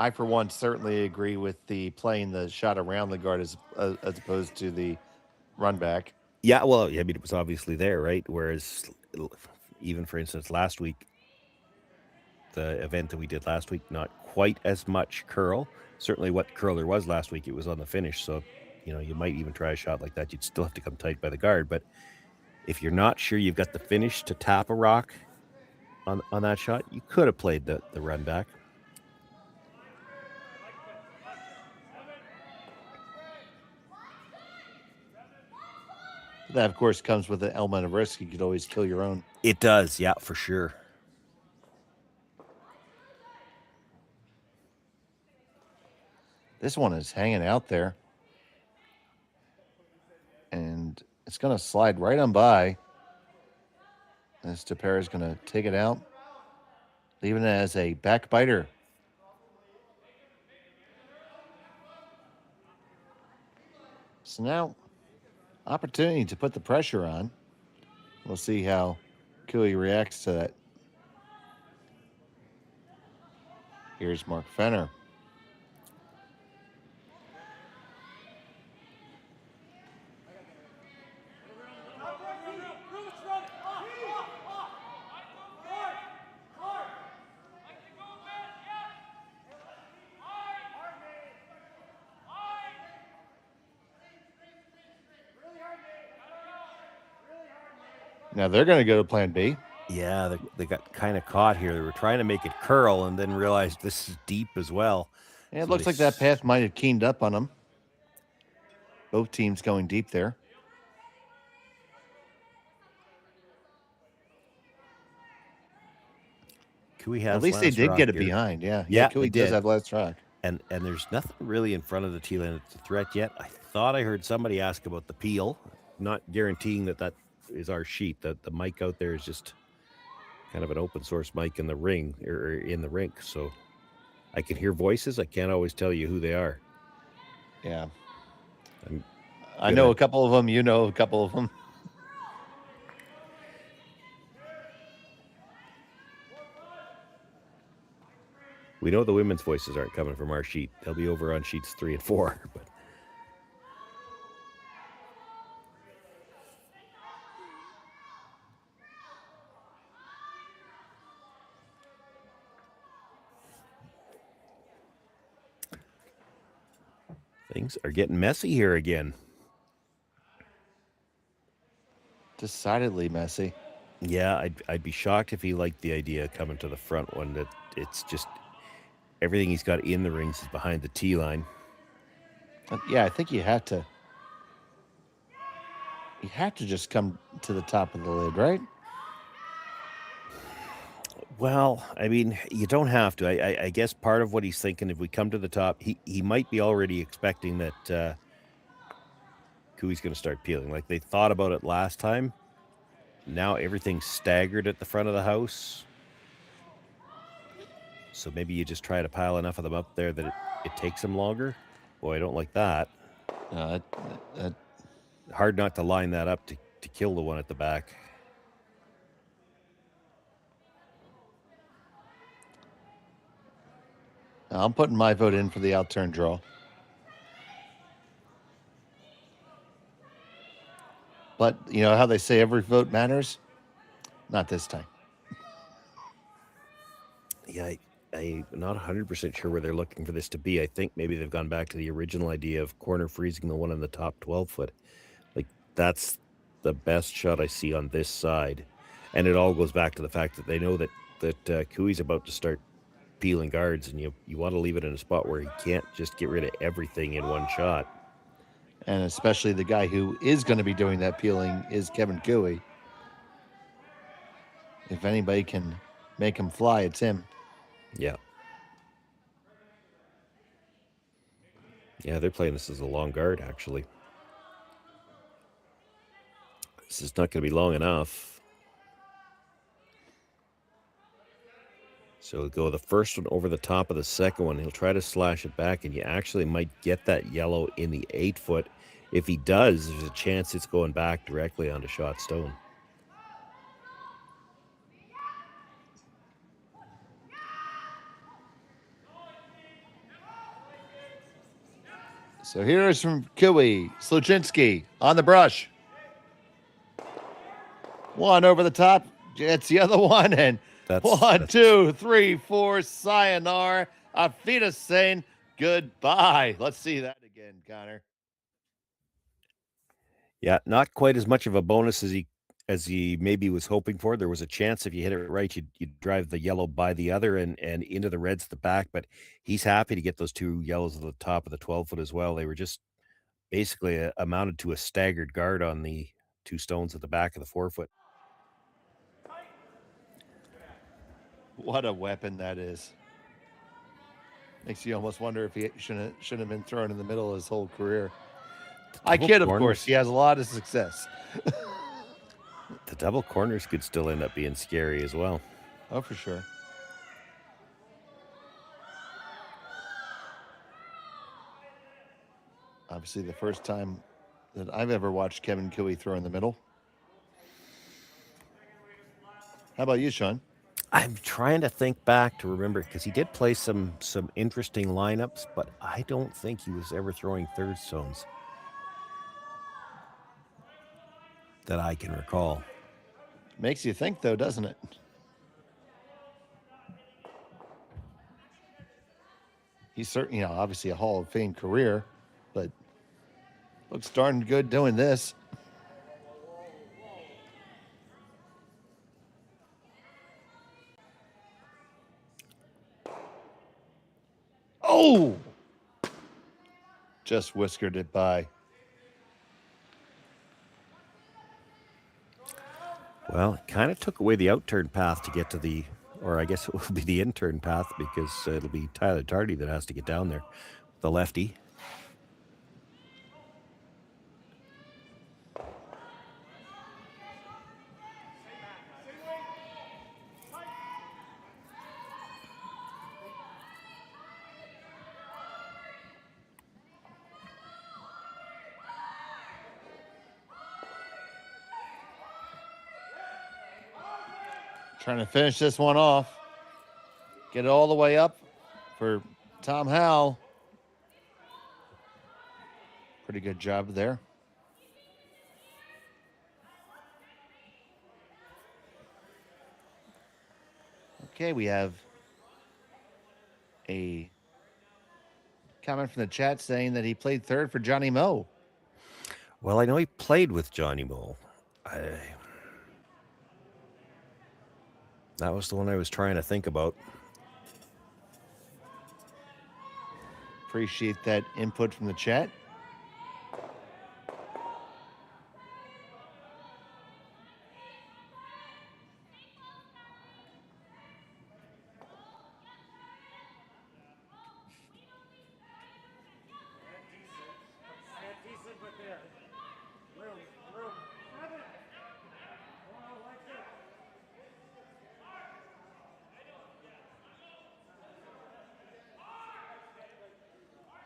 I, for one, certainly agree with the playing the shot around the guard as opposed to the run back. Yeah, well, I mean, it was obviously there, right? Whereas, even for instance, last week, the event that we did last week, not quite as much curl. Certainly what curl there was last week, it was on the finish. So, you might even try a shot like that. You'd still have to come tight by the guard. But if you're not sure you've got the finish to tap a rock on that shot, you could have played the run back. That, of course, comes with the element of risk. You could always kill your own. It does, yeah, for sure. This one is hanging out there. And it's going to slide right on by. And Stopera is going to take it out, leaving it as a backbiter. So now, opportunity to put the pressure on. We'll see how Cooey reacts to that. Here's Mark Fenner. Now they're going to go to plan B. Yeah, they got kind of caught here. They were trying to make it curl and then realized this is deep as well. Yeah, it looks like that path might have keened up on them. Both teams going deep there. Cooey has At least they did get it behind. Yeah, Cooey does have last track. And there's nothing really in front of the T line that's a threat yet. I thought I heard somebody ask about the peel. Not guaranteeing that is our sheet. The mic out there is just kind of an open source mic in the ring or in the rink. So I can hear voices. I can't always tell you who they are. Yeah. I know a couple of them. You know a couple of them. We know the women's voices aren't coming from our sheet. They'll be over on sheets 3 and 4. But things are getting messy here again. Decidedly messy. Yeah, I'd be shocked if he liked the idea of coming to the front one. That it's just everything he's got in the rings is behind the tee line. Yeah, I think you have to just come to the top of the lid, right? Well, I mean, you don't have to. I guess part of what he's thinking, if we come to the top, he might be already expecting that Cooey's going to start peeling. Like they thought about it last time. Now everything's staggered at the front of the house. So maybe you just try to pile enough of them up there that it takes them longer. Boy, I don't like that. Hard not to line that up to kill the one at the back. I'm putting my vote in for the outturn draw. But you know how they say every vote matters? Not this time. Yeah, I'm not 100% sure where they're looking for this to be. I think maybe they've gone back to the original idea of corner freezing the one in the top 12 foot. Like, that's the best shot I see on this side. And it all goes back to the fact that they know that Cooey's about to start peeling guards, and you want to leave it in a spot where he can't just get rid of everything in one shot. And especially the guy who is going to be doing that peeling is Kevin Cooey. If anybody can make him fly, it's him. Yeah. Yeah, they're playing this as a long guard, actually. This is not going to be long enough. So he'll go the first one over the top of the second one. He'll try to slash it back, and you actually might get that yellow in the 8 foot. If he does, there's a chance it's going back directly onto shot stone. So here's from Kiwi. Sluchinski on the brush. One over the top. It's the other one. And one, two, three, four. Sayonara. Auf Wiedersehen. Goodbye. Let's see that again, Connor. Yeah, not quite as much of a bonus as he maybe was hoping for. There was a chance if you hit it right, you'd drive the yellow by the other and into the reds at the back. But he's happy to get those two yellows at the top of the 12-foot as well. They were just basically amounted to a staggered guard on the two stones at the back of the 4-foot. What a weapon that is. Makes you almost wonder if he shouldn't have been thrown in the middle of his whole career. I kid, of course. He has a lot of success. The double corners could still end up being scary as well. Oh, for sure. Obviously, the first time that I've ever watched Kevin Cooey throw in the middle. How about you, Sean? I'm trying to think back to remember because he did play some interesting lineups, but I don't think he was ever throwing third stones that I can recall. Makes you think, though, doesn't it? He's certainly, obviously a Hall of Fame career, but looks darn good doing this. Oh! Just whiskered it by. Well, it kind of took away the outturn path to get to the, or I guess it will be the in-turn path because it'll be Tyler Tardy that has to get down there, the lefty. Trying to finish this one off. Get it all the way up for Tom Howell. Pretty good job there. Okay, we have a comment from the chat saying that he played third for Johnny Moe. Well, I know he played with Johnny Moe. That was the one I was trying to think about. Appreciate that input from the chat.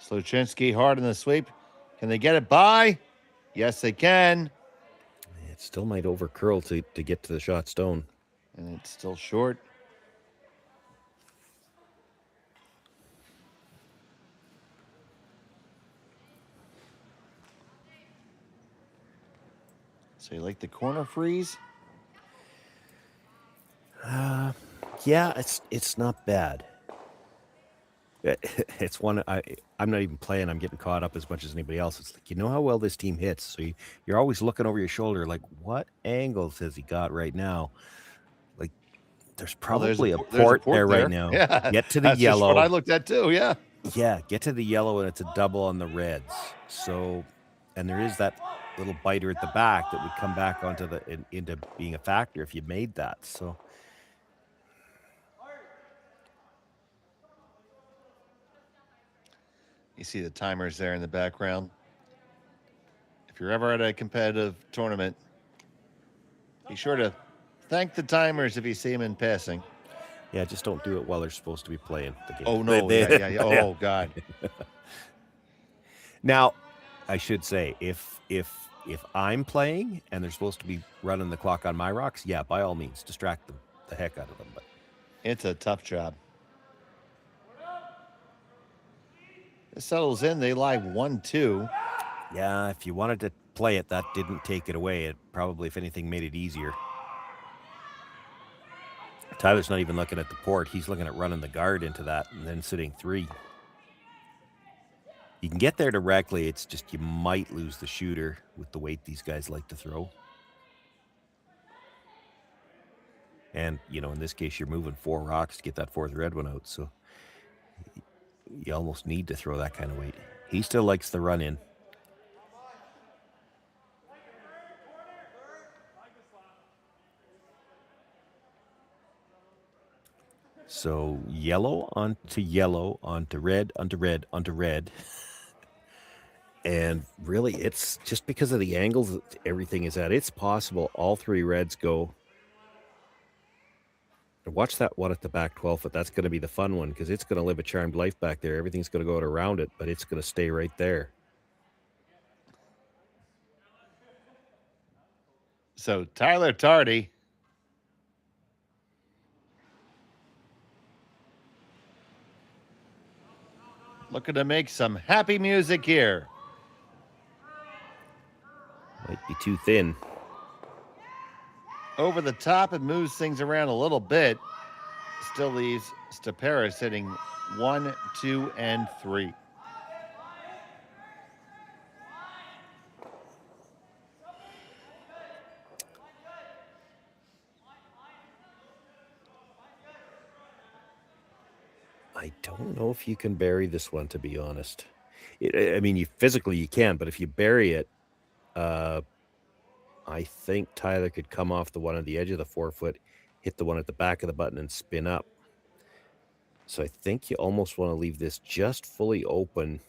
Sluchinski hard in the sweep. Can they get it by? Yes, they can. It still might overcurl to get to the shot stone. And it's still short. So you like the corner freeze? Yeah, it's not bad. It's one I'm not even playing. I'm getting caught up as much as anybody else. It's like, you know how well this team hits. So you're always looking over your shoulder like, what angles has he got right now? Like, there's probably a port there right now. Yeah, get to the that's yellow. Just what I looked at too, yeah. Yeah, get to the yellow and it's a double on the reds. So, and there is that little biter at the back that would come back onto into being a factor if you made that. So. You see the timers there in the background. If you're ever at a competitive tournament, be sure to thank the timers if you see them in passing. Yeah, just don't do it while they're supposed to be playing the game. Oh, no. Yeah. Oh, God. Now, I should say, if I'm playing and they're supposed to be running the clock on my rocks, yeah, by all means, distract them the heck out of them. But it's a tough job. settles in. They lie 1-2. Yeah, if you wanted to play it, that didn't take it away. It probably, if anything, made it easier. Tyler's not even looking at the port. He's looking at running the guard into that and then sitting 3. You can get there directly. It's just you might lose the shooter with the weight these guys like to throw. And, you know, in this case, you're moving 4 rocks to get that 4th red one out. So you almost need to throw that kind of weight. He still likes the run in. So yellow onto red, onto red, onto red. And really, it's just because of the angles that everything is at. It's possible all 3 reds go. Watch that one at the back 12 foot. That's going to be the fun one because it's going to live a charmed life back there. Everything's going to go out around it, but it's going to stay right there. So Tyler Tardy looking to make some happy music here. Might be too thin. Over the top and moves things around a little bit. Still leaves Stopera sitting 1, 2, and 3. I don't know if you can bury this one, to be honest. I mean, you physically you can, but if you bury it, I think Tyler could come off the one on the edge of the 4 foot, hit the one at the back of the button, and spin up. So I think you almost want to leave this just fully open,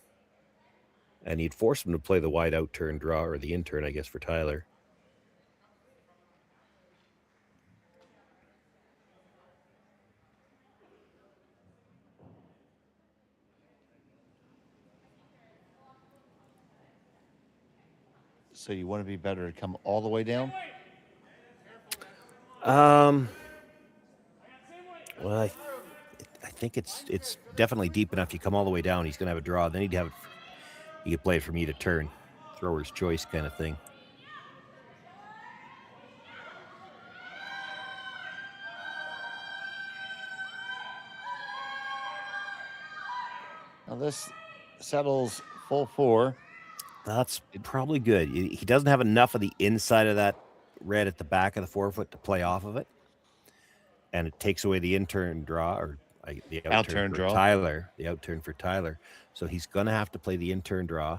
and you'd force him to play the wide out turn draw, or the in turn, I guess, for Tyler. So you want to be better to come all the way down? Well, I think it's definitely deep enough. You come all the way down, he's going to have a draw. Then he could play it for me to turn. Thrower's choice kind of thing. Now this settles full 4. That's probably good. He doesn't have enough of the inside of that red at the back of the 4 foot to play off of it. And it takes away the in-turn draw, or the out-turn draw. Tyler, the out-turn for Tyler. So he's going to have to play the in-turn draw.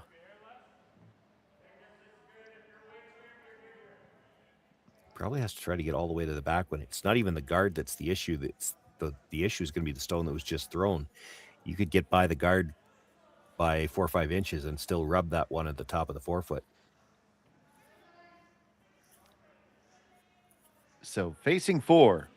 Probably has to try to get all the way to the back when it's not even the guard that's the issue. That's the issue is going to be the stone that was just thrown. You could get by the guard by 4 or 5 inches and still rub that one at the top of the 4 foot. So facing 4.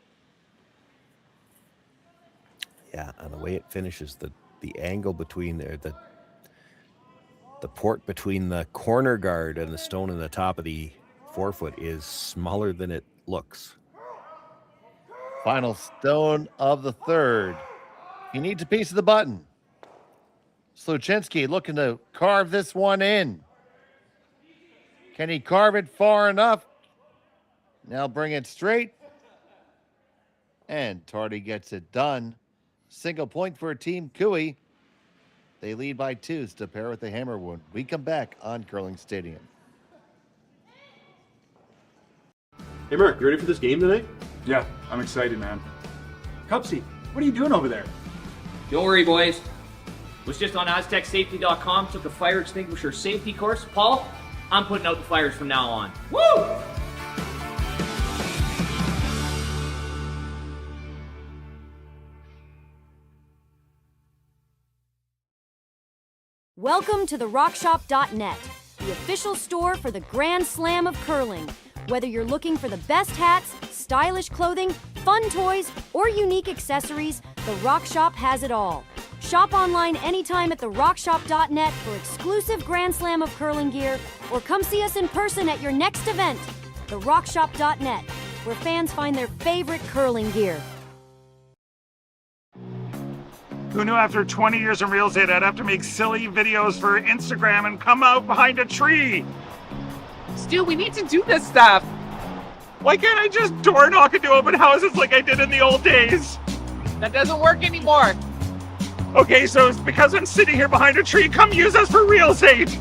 Yeah, and the way it finishes, the angle between there, the port between the corner guard and the stone in the top of the 4 foot is smaller than it looks. Final stone of the 3rd. He needs a piece of the button. Sluchinski looking to carve this one in. Can he carve it far enough? Now bring it straight. And Tardy gets it done. Single point for Team Cooey. They lead by 2 to pair with the hammer wound. We come back on Curling Stadium. Hey, Mark, you ready for this game tonight? Yeah, I'm excited, man. Cupsy, what are you doing over there? Don't worry, boys. Was just on AztecSafety.com, took a fire extinguisher safety course. Paul, I'm putting out the fires from now on. Woo! Welcome to the RockShop.net, the official store for the Grand Slam of curling. Whether you're looking for the best hats, stylish clothing, fun toys, or unique accessories, the Rock Shop has it all. Shop online anytime at therockshop.net for exclusive Grand Slam of curling gear, or come see us in person at your next event. Therockshop.net, where fans find their favorite curling gear. Who knew after 20 years in real estate I'd have to make silly videos for Instagram and come out behind a tree? Stu, we need to do this stuff. Why can't I just door knock into open houses like I did in the old days? That doesn't work anymore. Okay, so it's because I'm sitting here behind a tree. Come use us for real estate.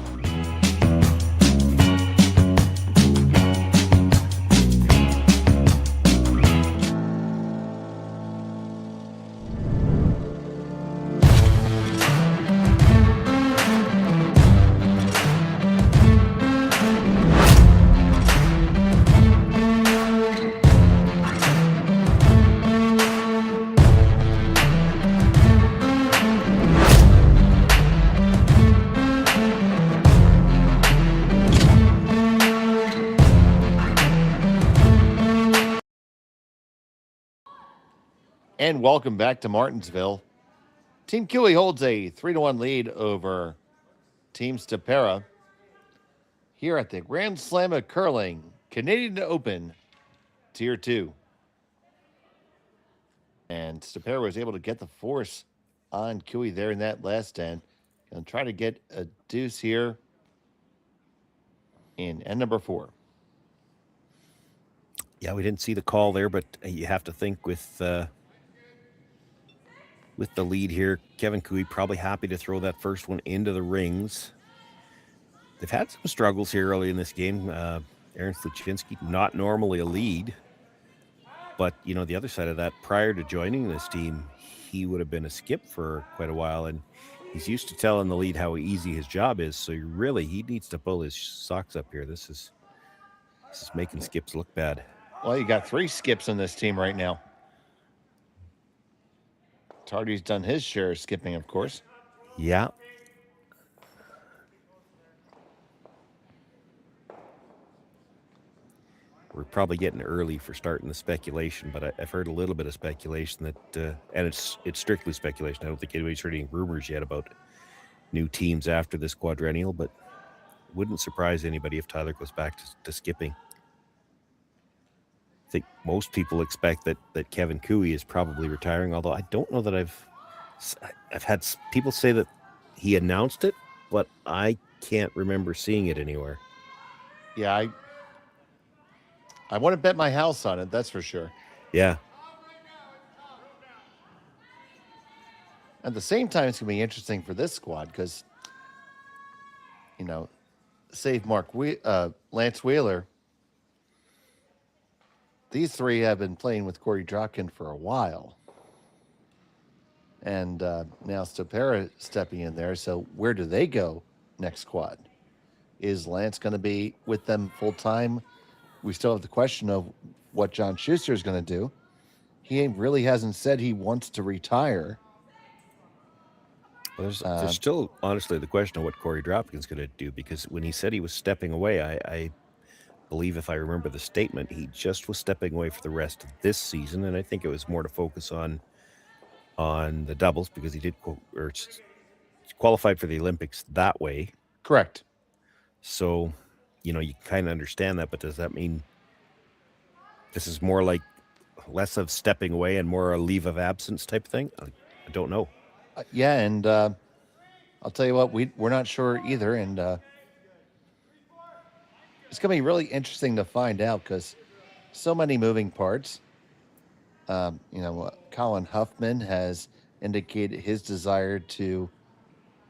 And welcome back to Martensville. Team Kiwi holds a 3-1 lead over Team Stopera here at the Grand Slam of Curling Canadian Open Tier 2. And Stopera was able to get the force on Kiwi there in that last end. And try to get a deuce here in end number 4. Yeah, we didn't see the call there, but you have to think with the lead here, Kevin Cooey probably happy to throw that first one into the rings. They've had some struggles here early in this game. Aaron Sluchinski, not normally a lead, but you know, the other side of that, prior to joining this team, he would have been a skip for quite a while, and he's used to telling the lead how easy his job is. So really, he needs to pull his socks up here. This is making skips look bad. Well, you got 3 skips on this team right now. Tardy's done his share of skipping, of course. Yeah. We're probably getting early for starting the speculation, but I've heard a little bit of speculation that, and it's strictly speculation. I don't think anybody's heard any rumors yet about new teams after this quadrennial, but wouldn't surprise anybody if Tyler goes back to skipping. I think most people expect that Kevin Cooey is probably retiring, although I don't know that I've had people say that he announced it, but I can't remember seeing it anywhere. Yeah, I want to bet my house on it, that's for sure. Yeah. At the same time, it's going to be interesting for this squad because, you know, save Lance Wheeler, these 3 have been playing with Corey Dropkin for a while. And now Stopera stepping in there. So where do they go next quad? Is Lance going to be with them full time? We still have the question of what John Schuster is going to do. He really hasn't said he wants to retire. Well, there's still, honestly, the question of what Corey Dropkin's going to do, because when he said he was stepping away, I believe, if I remember the statement, he just was stepping away for the rest of this season, and I think it was more to focus on the doubles because he did qualified for the Olympics that way. Correct. So, you know, you kind of understand that, but does that mean this is more like less of stepping away and more a leave of absence type thing? I don't know. Yeah, and I'll tell you what, we're not sure either, and it's going to be really interesting to find out because so many moving parts. You know, Colin Huffman has indicated his desire to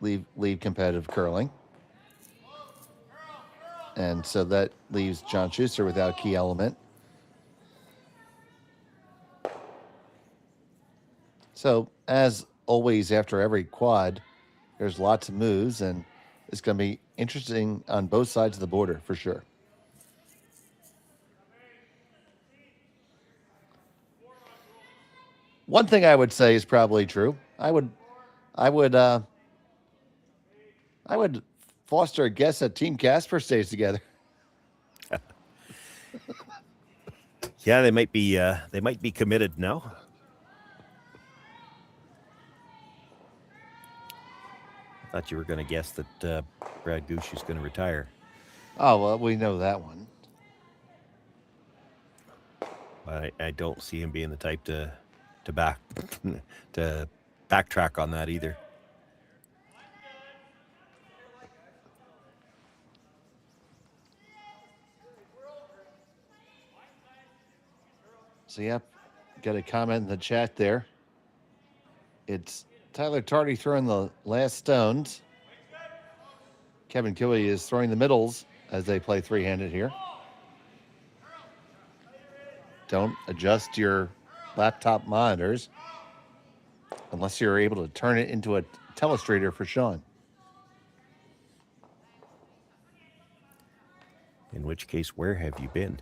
leave competitive curling. And so that leaves John Schuster without a key element. So, as always, after every quad, there's lots of moves, and it's going to be interesting on both sides of the border for sure. One thing I would say is probably true. I would foster a guess that Team Casper stays together. Yeah, they might be committed now. I thought you were going to guess that Brad Gushue is going to retire. Oh, well, we know that one. But I don't see him being the type to back backtrack on that either. So, yep, got a comment in the chat there. It's Tyler Tardy throwing the last stones. Kevin Kiley is throwing the middles as they play three-handed here. Don't adjust your laptop monitors unless you're able to turn it into a telestrator for Sean. In which case, where have you been?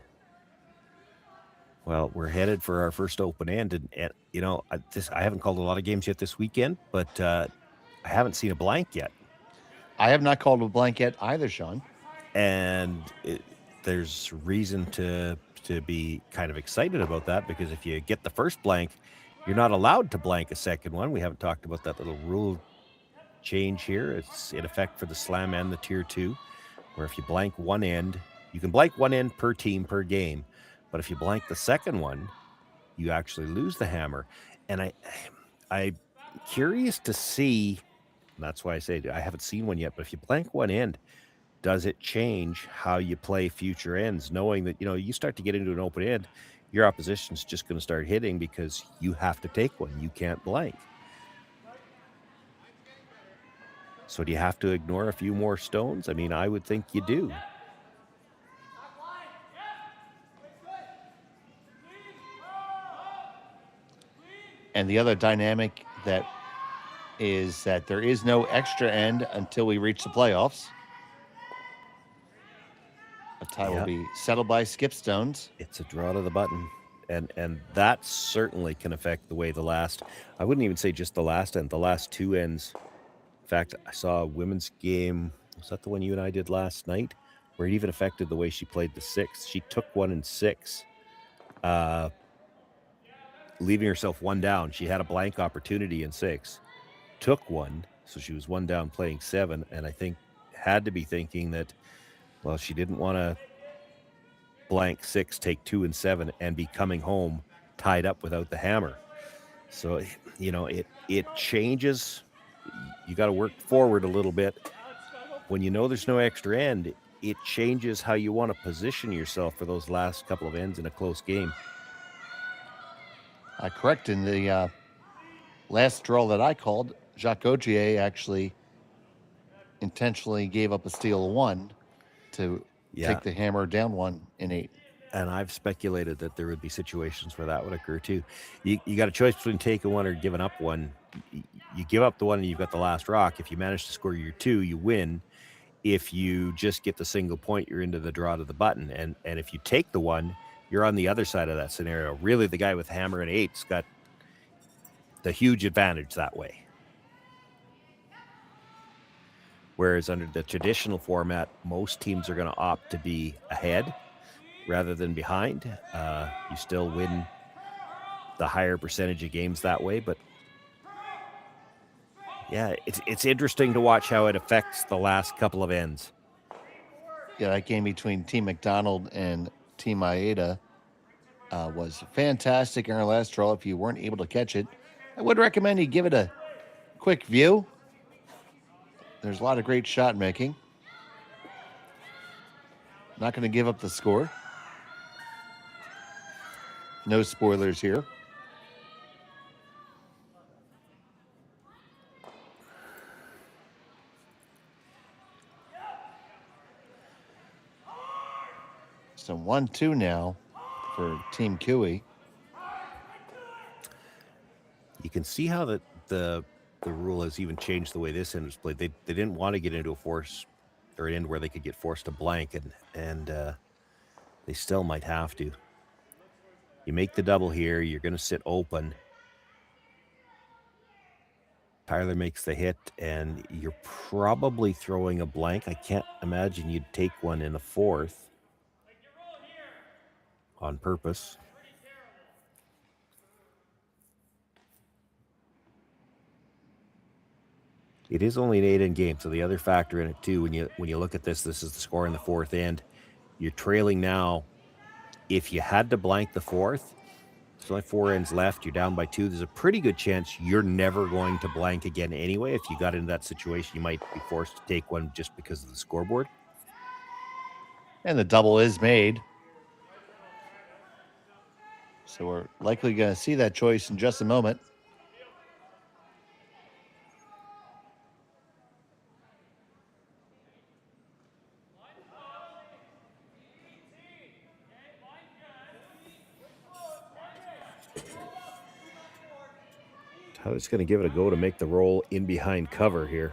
Well, we're headed for our first open end, and you know, I haven't called a lot of games yet this weekend, but I haven't seen a blank yet. I have not called a blank yet either, Sean. And there's reason to be kind of excited about that, because if you get the first blank, you're not allowed to blank a second one. We haven't talked about that little rule change here. It's in effect for the slam and the tier 2, where if you blank one end, you can blank one end per team per game. But if you blank the second one, you actually lose the hammer. And I'm curious to see, and that's why I say I haven't seen one yet, but if you blank one end, does it change how you play future ends, knowing that, you know, you start to get into an open end, your opposition's just going to start hitting because you have to take one. You can't blank. So do you have to ignore a few more stones? I mean, I would think you do. And the other dynamic that is that there is no extra end until we reach the playoffs. A tie will be settled by skip stones. It's a draw to the button. And that certainly can affect the way the last, I wouldn't even say just the last end, the last two ends. In fact, I saw a women's game, was that the one you and I did last night? Where it even affected the way she played the sixth. She took one in six, leaving herself one down. She had a blank opportunity in six, took one, so she was one down playing seven, and I think had to be thinking that, well, she didn't want to blank six, take 2 and 7, and be coming home tied up without the hammer. So, you know, it changes. You got to work forward a little bit. When you know there's no extra end, it changes how you want to position yourself for those last couple of ends in a close game. Correct. In the last draw that I called, Jacques Augier actually intentionally gave up a steal of 1 to take the hammer down 1 in 8. And I've speculated that there would be situations where that would occur too. You got a choice between taking one or giving up one. You give up the one and you've got the last rock. If you manage to score your 2, you win. If you just get the single point, you're into the draw to the button. And if you take the one, you're on the other side of that scenario. Really, the guy with hammer and 8's got the huge advantage that way. Whereas under the traditional format, most teams are going to opt to be ahead rather than behind. You still win the higher percentage of games that way. But yeah, it's interesting to watch how it affects the last couple of ends. Yeah, that game between Team McDonald and Team Maeda was fantastic in our last draw. If you weren't able to catch it, I would recommend you give it a quick view. There's a lot of great shot making. Not going to give up the score. No spoilers here. So 1-2 now for Team Cooey. You can see how the rule has even changed the way this end was played. They didn't want to get into a force or an end where they could get forced to blank, and they still might have to. You make the double here, you're going to sit open. Tyler makes the hit, and you're probably throwing a blank. I can't imagine you'd take one in a fourth on purpose. It is only an 8-end game, so the other factor in it too, when you look at this is the score in the fourth end. You're trailing now. If you had to blank the fourth, There's only 4 ends left. You're down by 2. There's a pretty good chance you're never going to blank again anyway. If you got into that situation, you might be forced to take one just because of the scoreboard. And the double is made. So we're likely going to see that choice in just a moment. Tyler's going to give it a go to make the roll in behind cover here.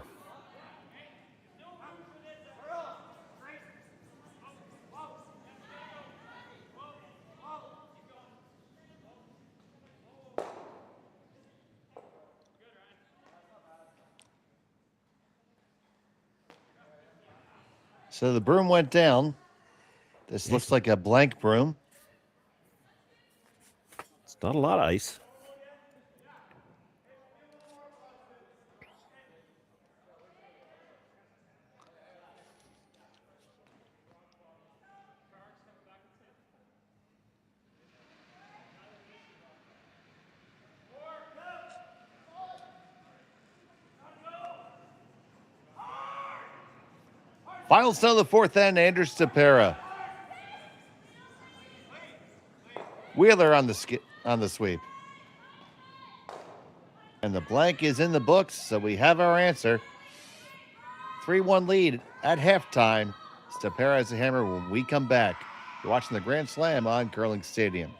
So the broom went down. This looks like a blank broom. It's not a lot of ice. Final stone of the fourth end, Andrew Stopera. Wheeler on the sweep. And the blank is in the books, so we have our answer. 3-1 lead at halftime. Stopera has a hammer when we come back. You're watching the Grand Slam on Curling Stadium.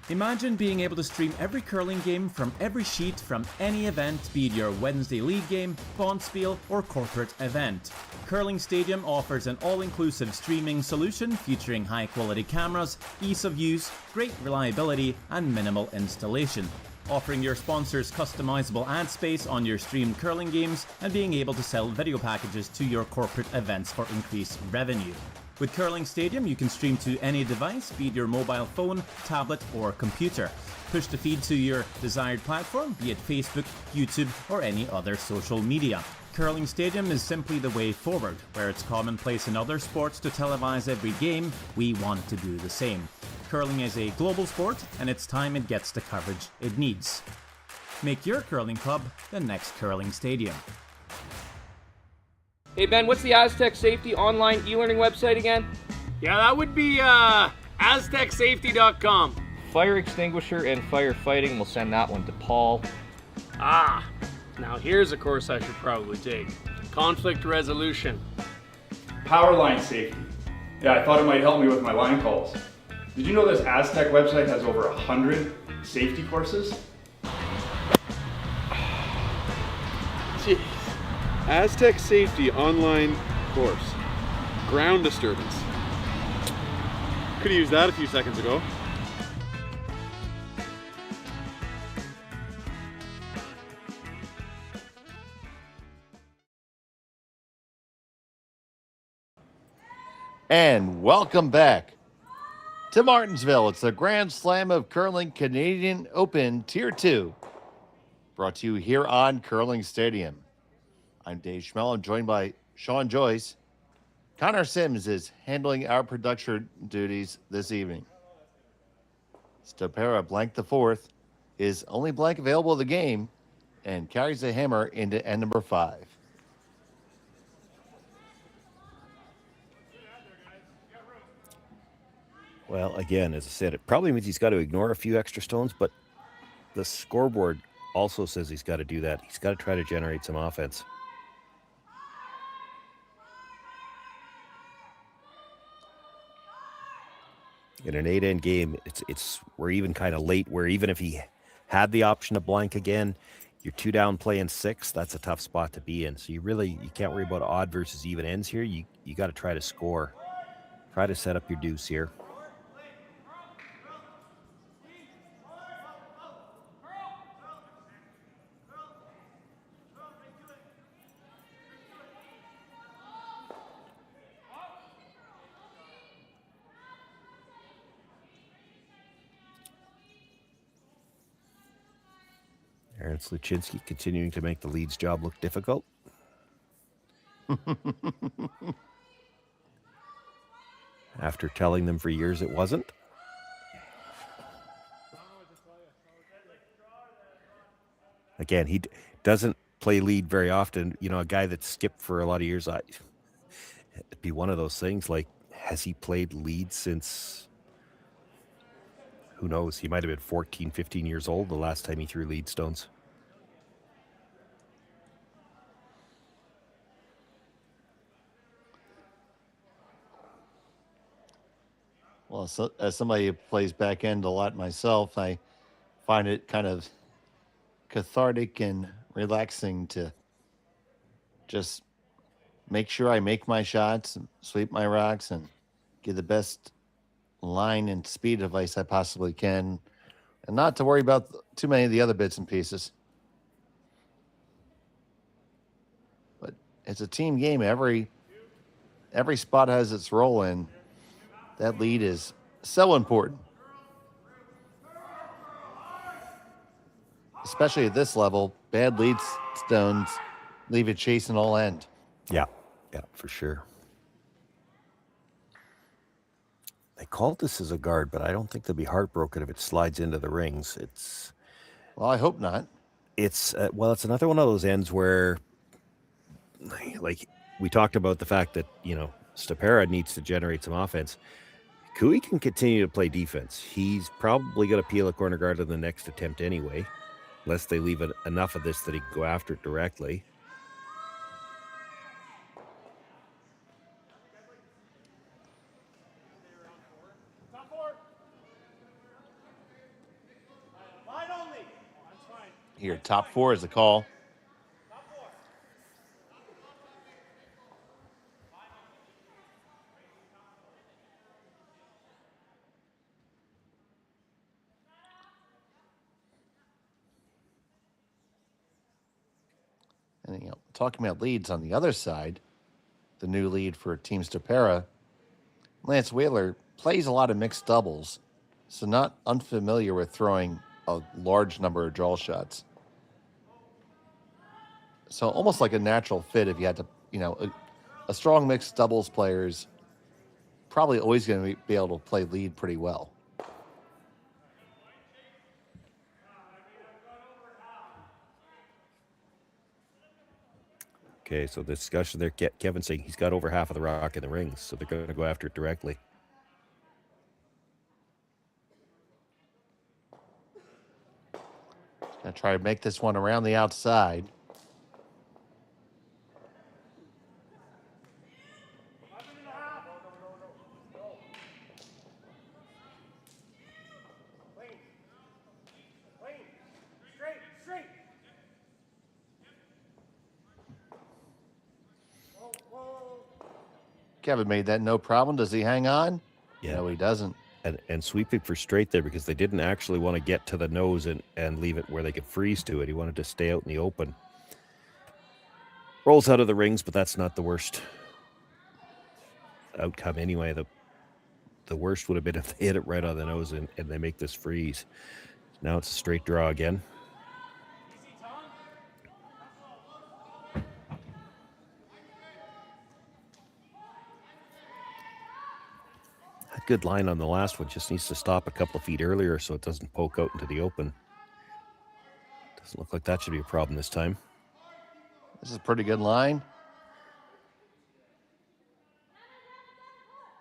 Imagine being able to stream every curling game from every sheet from any event, be it your Wednesday league game, bonspiel, or corporate event. Curling Stadium offers an all-inclusive streaming solution featuring high-quality cameras, ease of use, great reliability, and minimal installation. Offering your sponsors customizable ad space on your streamed curling games and being able to sell video packages to your corporate events for increased revenue. With Curling Stadium, you can stream to any device, be it your mobile phone, tablet, or computer. Push the feed to your desired platform, be it Facebook, YouTube, or any other social media. Curling Stadium is simply the way forward. Where it's commonplace in other sports to televise every game, we want to do the same. Curling is a global sport, and it's time it gets the coverage it needs. Make your curling club the next Curling Stadium. Hey Ben, what's the Aztec Safety online e-learning website again? Yeah, that would be aztecsafety.com. Fire extinguisher and firefighting, we'll send that one to Paul. Now here's a course I should probably take. Conflict resolution. Power line safety. Yeah, I thought it might help me with my line calls. Did you know this Aztec website has over 100 safety courses? Jeez. Aztec Safety online course. Ground disturbance. Could have used that a few seconds ago. And welcome back to Martensville. It's the Grand Slam of Curling Canadian Open Tier 2. Brought to you here on Curling Stadium. I'm Dave Schmel. I'm joined by Sean Joyce. Connor Sims is handling our production duties this evening. Stopera blank the fourth is only blank available in the game and carries the hammer into end number 5. Well, again, as I said, it probably means he's got to ignore a few extra stones, but the scoreboard also says he's got to do that. He's got to try to generate some offense. In an 8-end game, we're even kind of late, where even if he had the option to blank again, you're 2 down playing 6. That's a tough spot to be in. So you can't worry about odd versus even ends here. You got to try to score. Try to set up your deuce here. Aaron Sluchinski continuing to make the lead's job look difficult. after telling them for years it wasn't. Again, he doesn't play lead very often. You know, a guy that skipped for a lot of years, it'd be one of those things like, has he played lead since, who knows? He might have been 14, 15 years old the last time he threw lead stones. Well, so, as somebody who plays back end a lot myself, I find it kind of cathartic and relaxing to just make sure I make my shots, sweep my rocks, and get the best line and speed of ice I possibly can, and not to worry about too many of the other bits and pieces. But it's a team game. Every spot has its role, and that lead is so important, especially at this level. Bad lead stones leave you chasing all end. Yeah, for sure. They called this as a guard, but I don't think they'll be heartbroken if it slides into the rings. Well, I hope not. It's another one of those ends where, like, we talked about the fact that, you know, Stopera needs to generate some offense. Cooey can continue to play defense. He's probably going to peel a corner guard in the next attempt anyway, unless they leave enough of this that he can go after it directly. Here, top four is the call. And, you know, talking about leads on the other side, the new lead for Team Stopera, Lance Whaler plays a lot of mixed doubles, so not unfamiliar with throwing a large number of draw shots. So almost like a natural fit if you had to, you know, a strong mixed doubles player is probably always going to be able to play lead pretty well. Okay, so the discussion there, Kevin saying he's got over half of the rock in the rings, so they're going to go after it directly. Going to try to make this one around the outside. Kevin made that no problem. Does he hang on? Yeah. No, he doesn't. And sweeping for straight there because they didn't actually want to get to the nose and leave it where they could freeze to it. He wanted to stay out in the open. Rolls out of the rings, but that's not the worst outcome anyway. The worst would have been if they hit it right on the nose and they make this freeze. Now it's a straight draw again. Good line on the last one, just needs to stop a couple of feet earlier so it doesn't poke out into the open. Doesn't look like that should be a problem this time. This is a pretty good line.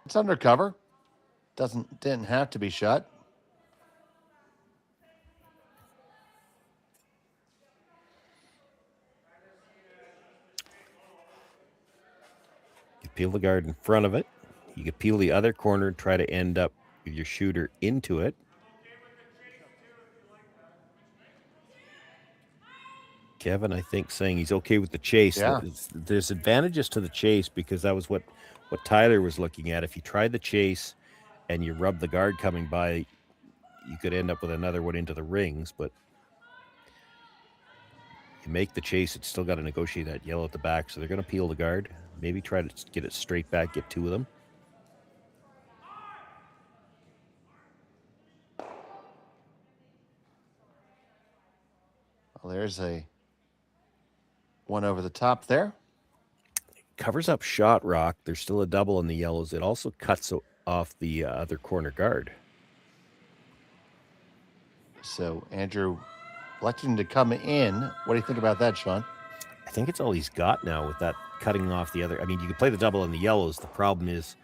It's under cover. Didn't have to be shut. You peel the guard in front of it. You could peel the other corner and try to end up with your shooter into it. Kevin, I think, saying he's okay with the chase. Yeah. There's advantages to the chase because that was what Tyler was looking at. If you tried the chase and you rub the guard coming by, you could end up with another one into the rings. But you make the chase, it's still got to negotiate that yellow at the back. So they're going to peel the guard. Maybe try to get it straight back, get two of them. Well, there's a one over the top there. Covers up shot rock. There's still a double in the yellows. It also cuts off the other corner guard. So Andrew electing to come in. What do you think about that, Sean? I think it's all he's got now with that cutting off the other. I mean, you can play the double in the yellows. The problem is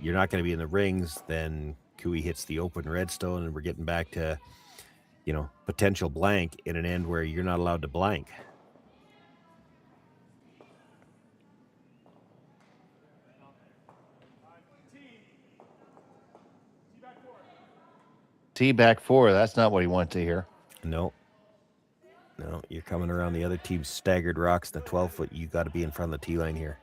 you're not going to be in the rings. Then Cooey hits the open redstone, and we're getting back to, potential blank in an end where you're not allowed to blank. Tee back 4. That's not what he wanted to hear. No, you're coming around the other team's staggered rocks in the 12-foot. You got to be in front of the tee line here.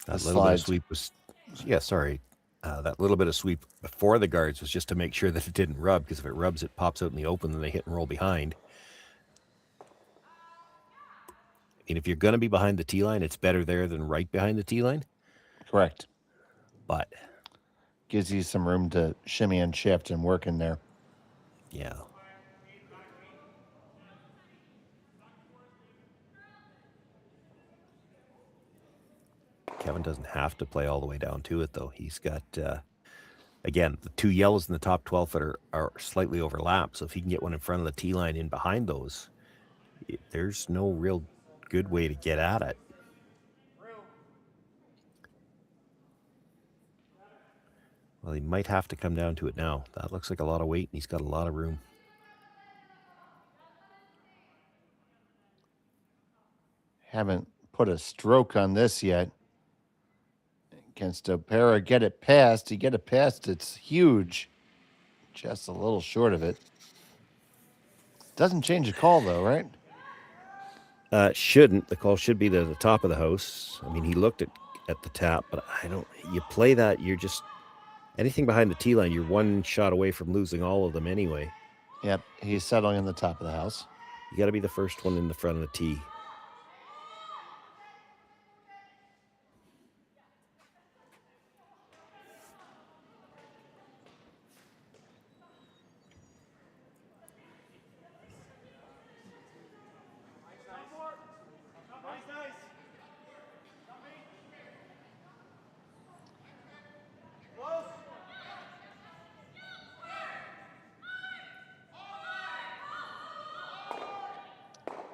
That little bit of sweep was, that little bit of sweep before the guards was just to make sure that it didn't rub, because if it rubs, it pops out in the open, then they hit and roll behind. And if you're going to be behind the tee line, it's better there than right behind the tee line. Correct. But gives you some room to shimmy and shift and work in there. Yeah. Kevin doesn't have to play all the way down to it, though. He's got, again, the two yellows in the top 12-foot are slightly overlapped. So if he can get one in front of the tee line in behind those, there's no real good way to get at it. Well, he might have to come down to it now. That looks like a lot of weight, and he's got a lot of room. Haven't put a stroke on this yet. Can Stopera get it past? He get it past, it's huge. Just a little short of it. Doesn't change the call, though, right? Shouldn't. The call should be to the top of the house. I mean, he looked at the tap, but you play that, you're just, anything behind the tee line, you're one shot away from losing all of them anyway. Yep, he's settling in the top of the house. You got to be the first one in the front of the tee.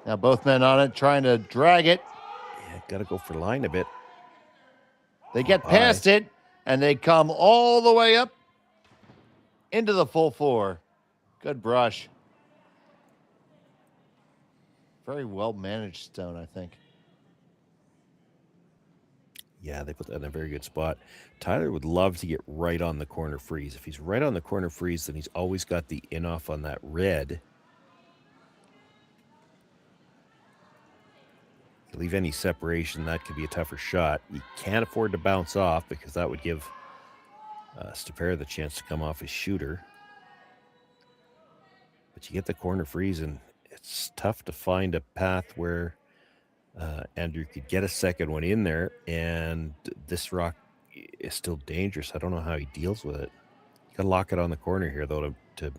Now both men on it, trying to drag it. Yeah, got to go for line a bit. They get past it, and they come all the way up into the full 4. Good brush. Very well managed stone, I think. Yeah, they put that in a very good spot. Tyler would love to get right on the corner freeze. If he's right on the corner freeze, then he's always got the in-off on that red. Leave any separation, that could be a tougher shot. You can't afford to bounce off, because that would give Stopera the chance to come off his shooter. But you get the corner freeze, and it's tough to find a path where Andrew could get a second one in there, and this rock is still dangerous. I don't know how he deals with it. You got to lock it on the corner here, though, to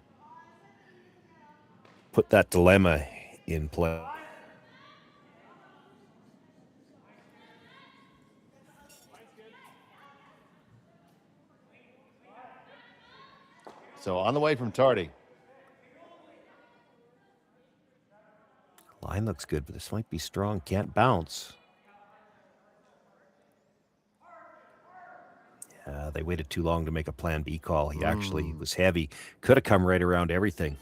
put that dilemma in play. So on the way from Tardy. Line looks good, but this might be strong. Can't bounce. Yeah, they waited too long to make a plan B call. He actually was heavy. Could have come right around everything.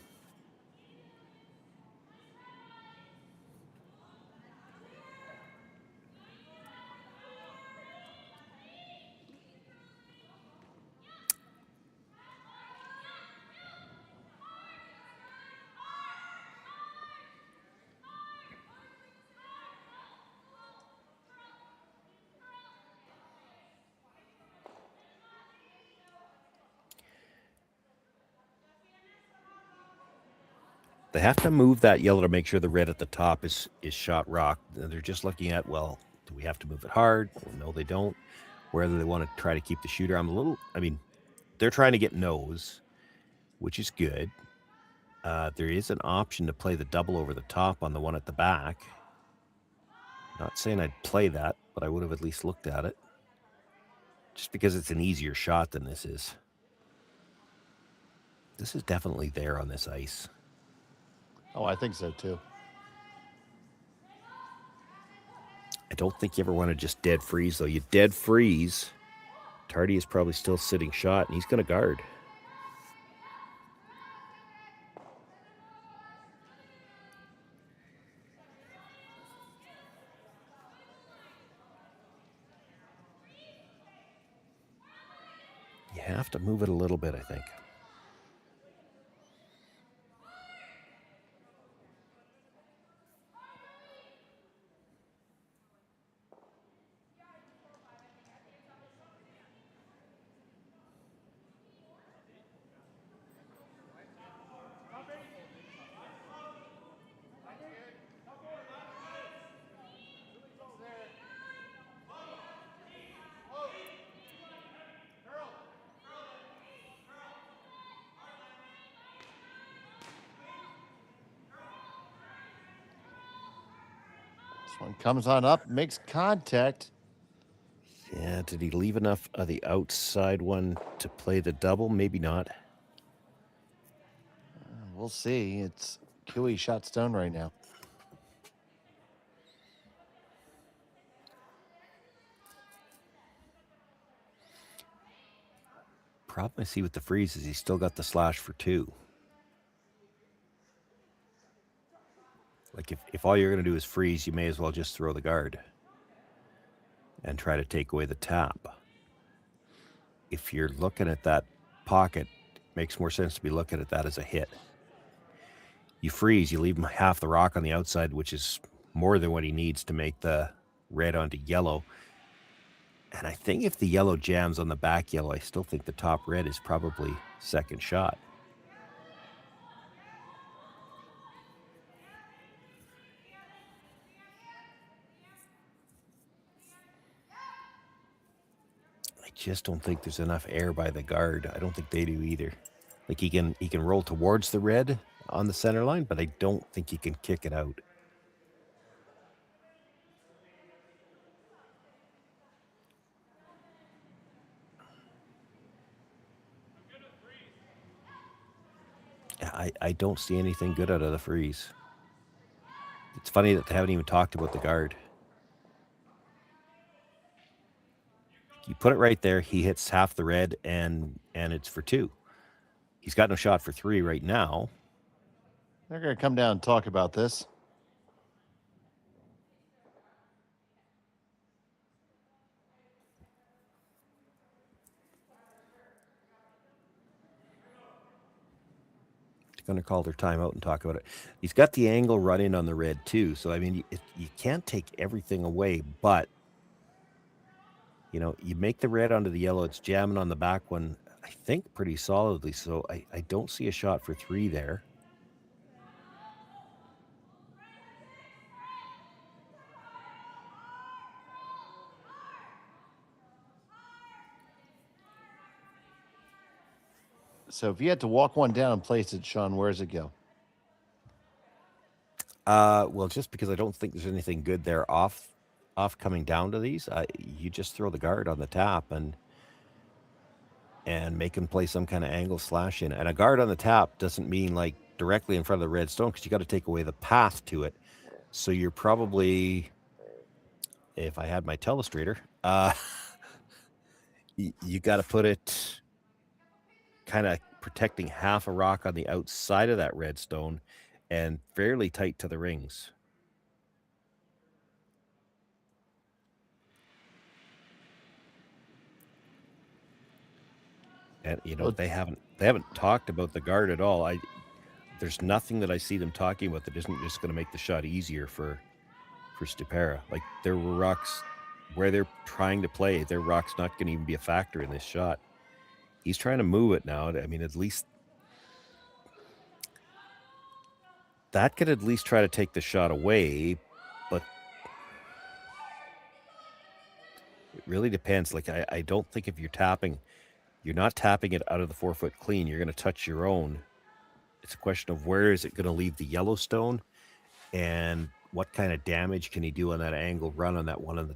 They have to move that yellow to make sure the red at the top is shot rock. They're just looking at, well, do we have to move it hard? Well, no, they don't. Whether they want to try to keep the shooter. They're trying to get nose. which is good. There is an option to play the double over the top on the one at the back. Not saying I'd play that, but I would have at least looked at it. Just because it's an easier shot than this is. This is definitely there on this ice. Oh, I think so too. I don't think you ever want to just dead freeze, though. You dead freeze, Tardy is probably still sitting shot, and he's going to guard. You have to move it a little bit, I think. This one comes on up, makes contact. Yeah, did he leave enough of the outside one to play the double? Maybe not. We'll see. It's Cooey shot stone right now. Problem I see with the freeze is he's still got the slash for 2. Like if all you're going to do is freeze, you may as well just throw the guard and try to take away the tap. If you're looking at that pocket, it makes more sense to be looking at that as a hit. You freeze, you leave him half the rock on the outside, which is more than what he needs to make the red onto yellow. And I think if the yellow jams on the back yellow, I still think the top red is probably second shot. I just don't think there's enough air by the guard. I don't think they do either. Like he can roll towards the red on the center line, but I don't think he can kick it out. I don't see anything good out of the freeze. It's funny that they haven't even talked about the guard. You put it right there, he hits half the red, and it's for 2. He's got no shot for 3 right now. They're going to come down and talk about this. Going to call their timeout and talk about it. He's got the angle running on the red too, so I mean you can't take everything away, but you know, you make the red onto the yellow, it's jamming on the back one, I think pretty solidly, so I don't see a shot for 3 there. So if you had to walk one down and place it, Sean, where does it go? Well, just because I don't think there's anything good there off coming down to these, you just throw the guard on the tap and make him play some kind of angle slash in. And a guard on the tap doesn't mean like directly in front of the red stone, because you got to take away the path to it. So you're probably, if I had my telestrator, you got to put it kind of protecting half a rock on the outside of that red stone and fairly tight to the rings. And you know, they haven't talked about the guard at all. There's nothing that I see them talking about that isn't just going to make the shot easier for Stopera. Like there were rocks where they're trying to play, their rock's not going to even be a factor in this shot. He's trying to move it now. I mean, at least that could at least try to take the shot away, but it really depends. Like, I don't think if you're tapping, You're not tapping it out of the 4-foot clean. You're going to touch your own. It's a question of where is it going to leave the Yellowstone and what kind of damage can he do on that angle run on that one in the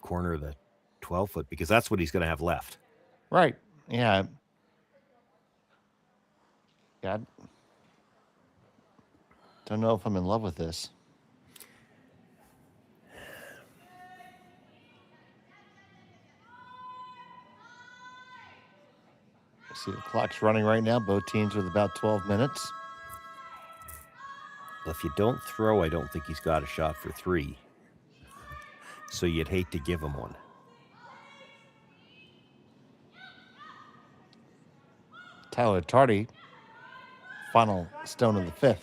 corner of the 12-foot, because that's what he's going to have left. Right. Yeah. Yeah. Don't know if I'm in love with this. See, the clock's running right now. Both teams with about 12 minutes. Well, if you don't throw, I don't think he's got a shot for 3. So you'd hate to give him one. Tyler Tardy, final stone of the 5th.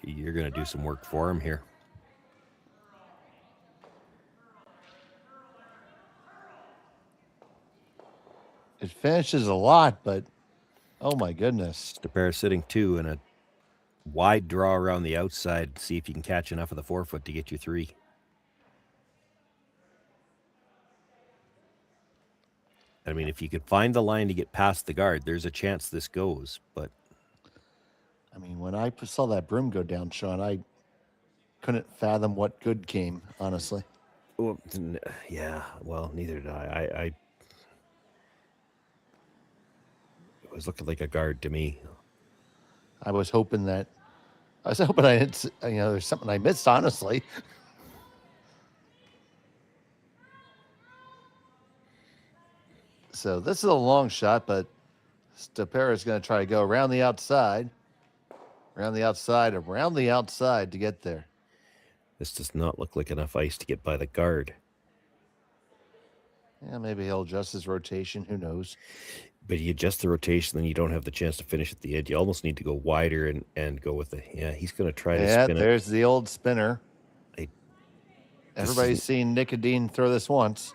You're going to do some work for him here. It finishes a lot, but oh my goodness. Stopera sitting 2 and a wide draw around the outside. See if you can catch enough of the 4-foot to get you 3. I mean, if you could find the line to get past the guard, there's a chance this goes, but I mean, when I saw that broom go down, Sean, I couldn't fathom what good came, honestly. Well, yeah, well, neither did I. It was looking like a guard to me. I was hoping I didn't, there's something I missed, honestly. So this is a long shot, but Stopera is going to try to go around the outside to get there. This does not look like enough ice to get by the guard. Yeah, maybe he'll adjust his rotation. Who knows? But you adjust the rotation, then you don't have the chance to finish at the edge. You almost need to go wider and go with he's going to try to spin it. There's the old spinner. Everybody's seen Nicodine throw this once.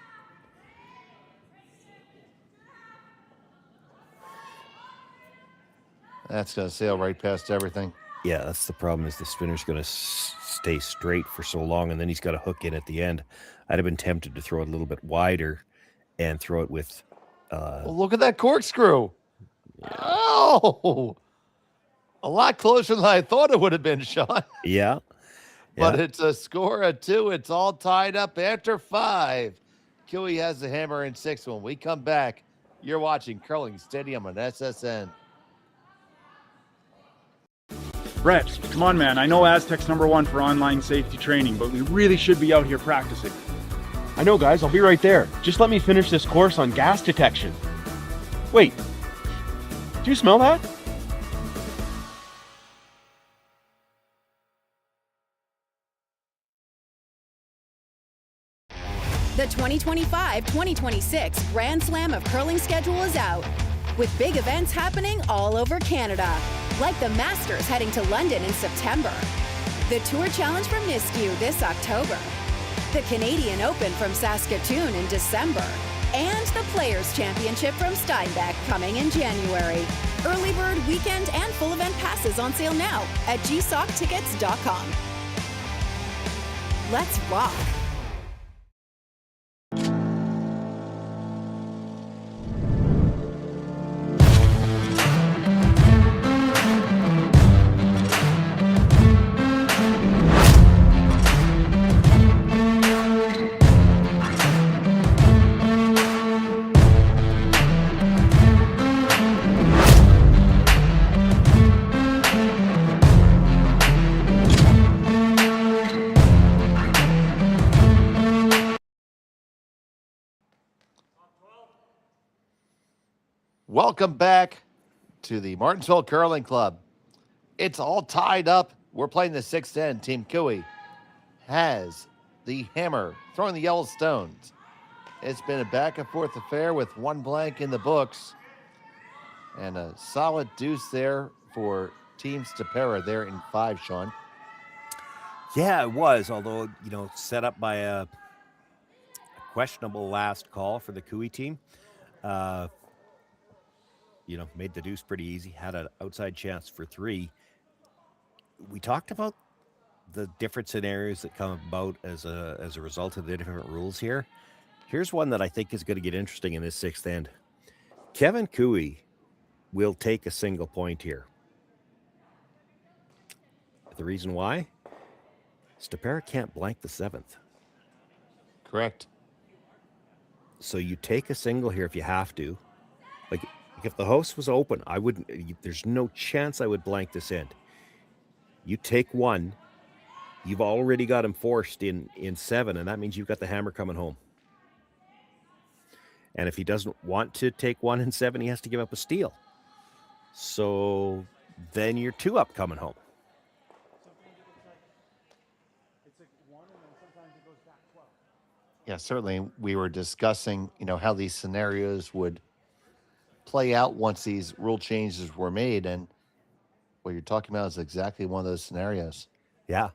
That's going to sail right past everything. Yeah, that's the problem, is the spinner's going to stay straight for so long, and then he's got to hook in at the end. I'd have been tempted to throw it a little bit wider and throw it with... well, look at that corkscrew. Yeah. Oh! A lot closer than I thought it would have been, Sean. Yeah. But it's a score of 2. It's all tied up after 5. Kiwi has the hammer in 6. When we come back, you're watching Curling Stadium on SSN. Brett, come on, man. I know Aztec's #1 for online safety training, but we really should be out here practicing. I know, guys. I'll be right there. Just let me finish this course on gas detection. Wait. Do you smell that? The 2025-2026 Grand Slam of Curling schedule is out, with big events happening all over Canada, like the Masters heading to London in September, the Tour Challenge from Nisku this October, the Canadian Open from Saskatchewan in December, and the Players' Championship from Steinbeck coming in January. Early bird weekend and full event passes on sale now at gsocktickets.com. Let's rock! Welcome back to the Martensville Curling Club. It's all tied up. We're playing the 6th end. Team Kiwi has the hammer, throwing the yellow stones. It's been a back and forth affair with 1 blank in the books. And a solid deuce there for Team Stopera there in 5, Sean. Yeah, it was, although, set up by a questionable last call for the Kiwi team. Made the deuce pretty easy, had an outside chance for 3. We talked about the different scenarios that come about as a result of the different rules here. Here's one that I think is going to get interesting in this sixth end. Kevin Cooey will take a single point here. The reason why? Stopera can't blank the seventh. Correct. So you take a single here if you have to. Like if the house was open, I wouldn't. There's no chance I would blank this end. You take one. You've already got him forced in 7, and that means you've got the hammer coming home. And if he doesn't want to take 1 in 7, he has to give up a steal. So then you're 2 up coming home. Yeah, certainly we were discussing, how these scenarios would play out once these rule changes were made. And what you're talking about is exactly one of those scenarios. Yeah.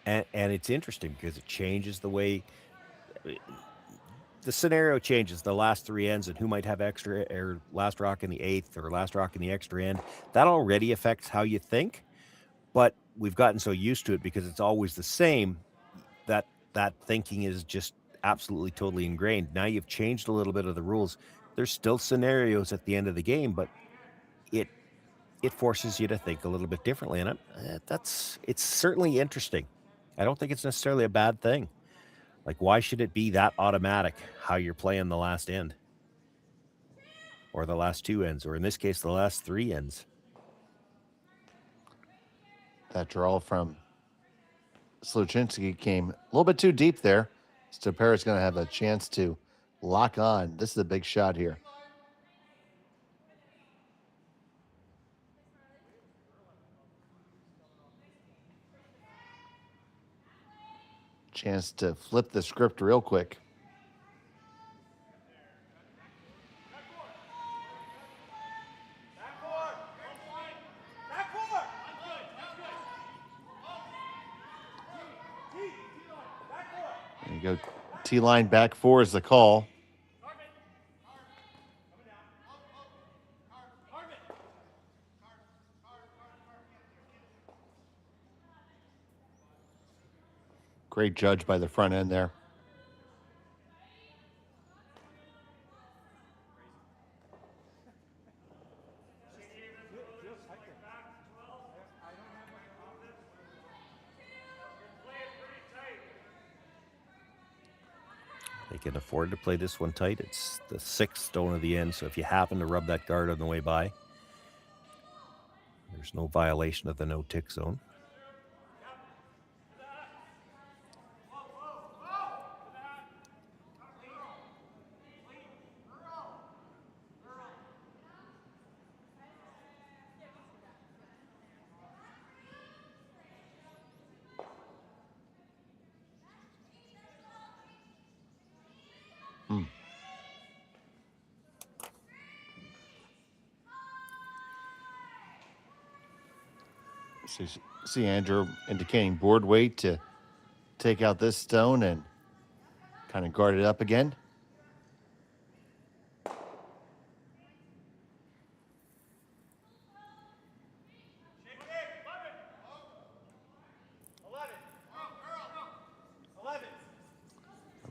And it's interesting because it changes the way the scenario changes the last 3 ends and who might have extra or last rock in the 8th or last rock in the extra end. That already affects how you think, but we've gotten so used to it because it's always the same that thinking is just absolutely totally ingrained. Now you've changed a little bit of the rules. There's still scenarios at the end of the game, but it forces you to think a little bit differently, and it's certainly interesting. I don't think it's necessarily a bad thing. Like, why should it be that automatic how you're playing the last end? Or the last 2 ends, or in this case, the last 3 ends. That draw from Sluchinski came a little bit too deep there. Stopera's going to have a chance to lock on. This is a big shot here. Chance to flip the script real quick. There you go. T-line back 4 is the call. Great judge by the front end there. They can afford to play this one tight. It's the 6th stone of the end, so if you happen to rub that guard on the way by, there's no violation of the no-tick zone. See Andrew indicating board weight to take out this stone and kind of guard it up again.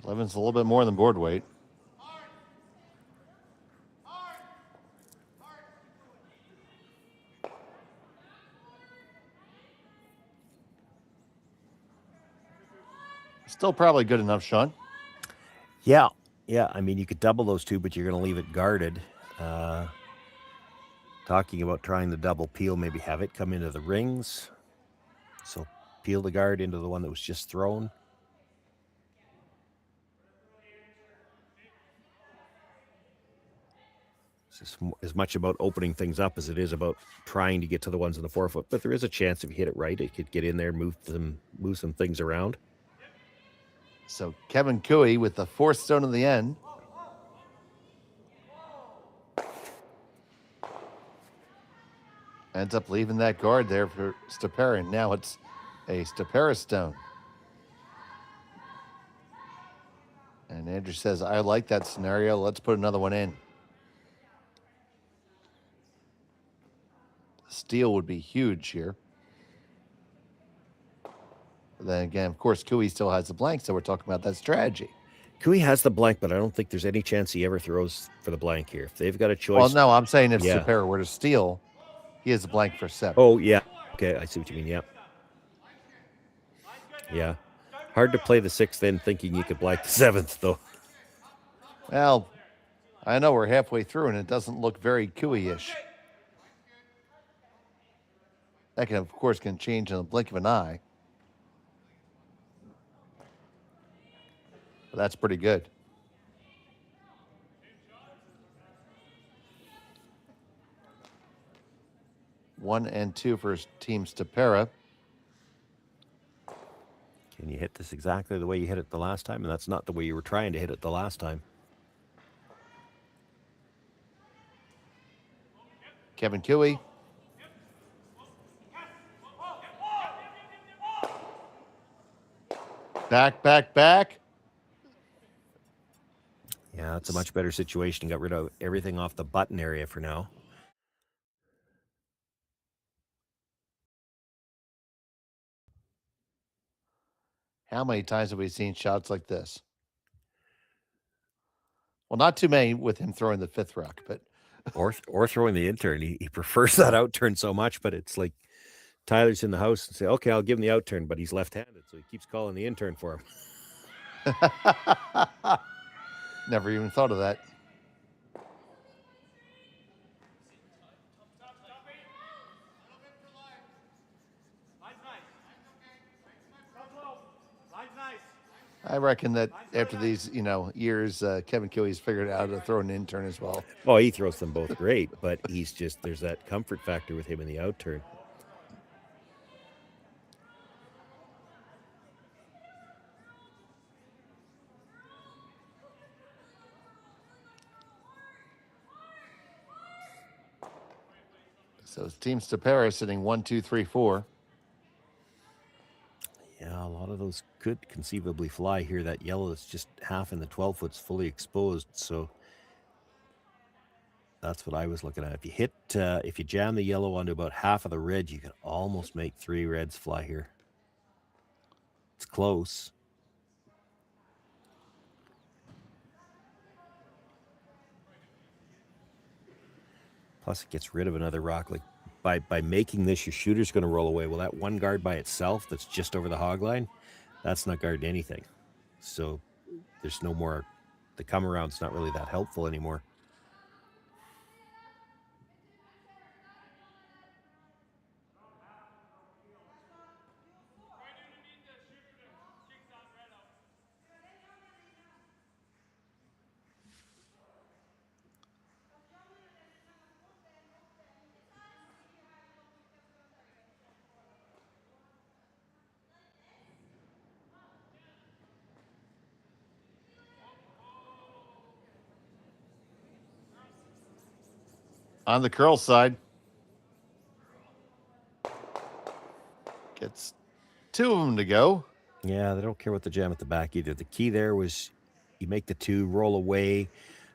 Eleven's a little bit more than board weight. Still probably good enough, Sean. Yeah. I mean, you could double those 2, but you're going to leave it guarded. Talking about trying the double peel, maybe have it come into the rings. So peel the guard into the one that was just thrown. It's as much about opening things up as it is about trying to get to the ones in the 4-foot. But there is a chance if you hit it right, it could get in there, move some things around. So Kevin Cooey with the 4th stone of the end. Ends up leaving that guard there for Stopera, and now it's a Stopera stone. And Andrew says, I like that scenario. Let's put another one in. Steal would be huge here. Then again, of course, Cooey still has the blank, so we're talking about that strategy. Cooey has the blank, but I don't think there's any chance he ever throws for the blank here. If they've got a choice. Well, no, I'm saying if yeah. Stopera were to steal, he has a blank for 7. Oh, yeah. Okay, I see what you mean. Yeah. Yeah. Hard to play the 6th then thinking you could blank the 7th, though. Well, I know we're halfway through, and it doesn't look very Cooey-ish. That can, of course, can change in the blink of an eye. But that's pretty good. One and 2 for Team Stopera. Can you hit this exactly the way you hit it the last time? And that's not the way you were trying to hit it the last time. Kevin Cooey. Back, back, back. Yeah, it's a much better situation. Got rid of everything off the button area for now. How many times have we seen shots like this? Well, not too many with him throwing the 5th rock, but or throwing the intern. He prefers that out turn so much, but it's like Tyler's in the house and say, okay, I'll give him the out turn, but he's left-handed, so he keeps calling the intern for him. Never even thought of that. I reckon that after these, years, Kevin Cooey's figured out how to throw an intern as well. Oh, he throws them both great, but he's just, there's that comfort factor with him in the out turn. So Team Stopera sitting 1, 2, 3, 4. Yeah, a lot of those could conceivably fly here. That yellow is just half in the 12 foot's fully exposed, so that's what I was looking at. If you jam the yellow onto about half of the red, you can almost make 3 reds fly here. It's close. Plus, it gets rid of another rock. Like by making this, your shooter's going to roll away. Well, that one guard by itself that's just over the hog line, that's not guarding anything. So there's no more. The come around's not really that helpful anymore. On the curl side, gets 2 of them to go. Yeah, they don't care what the jam at the back either. The key there was you make the 2 roll away.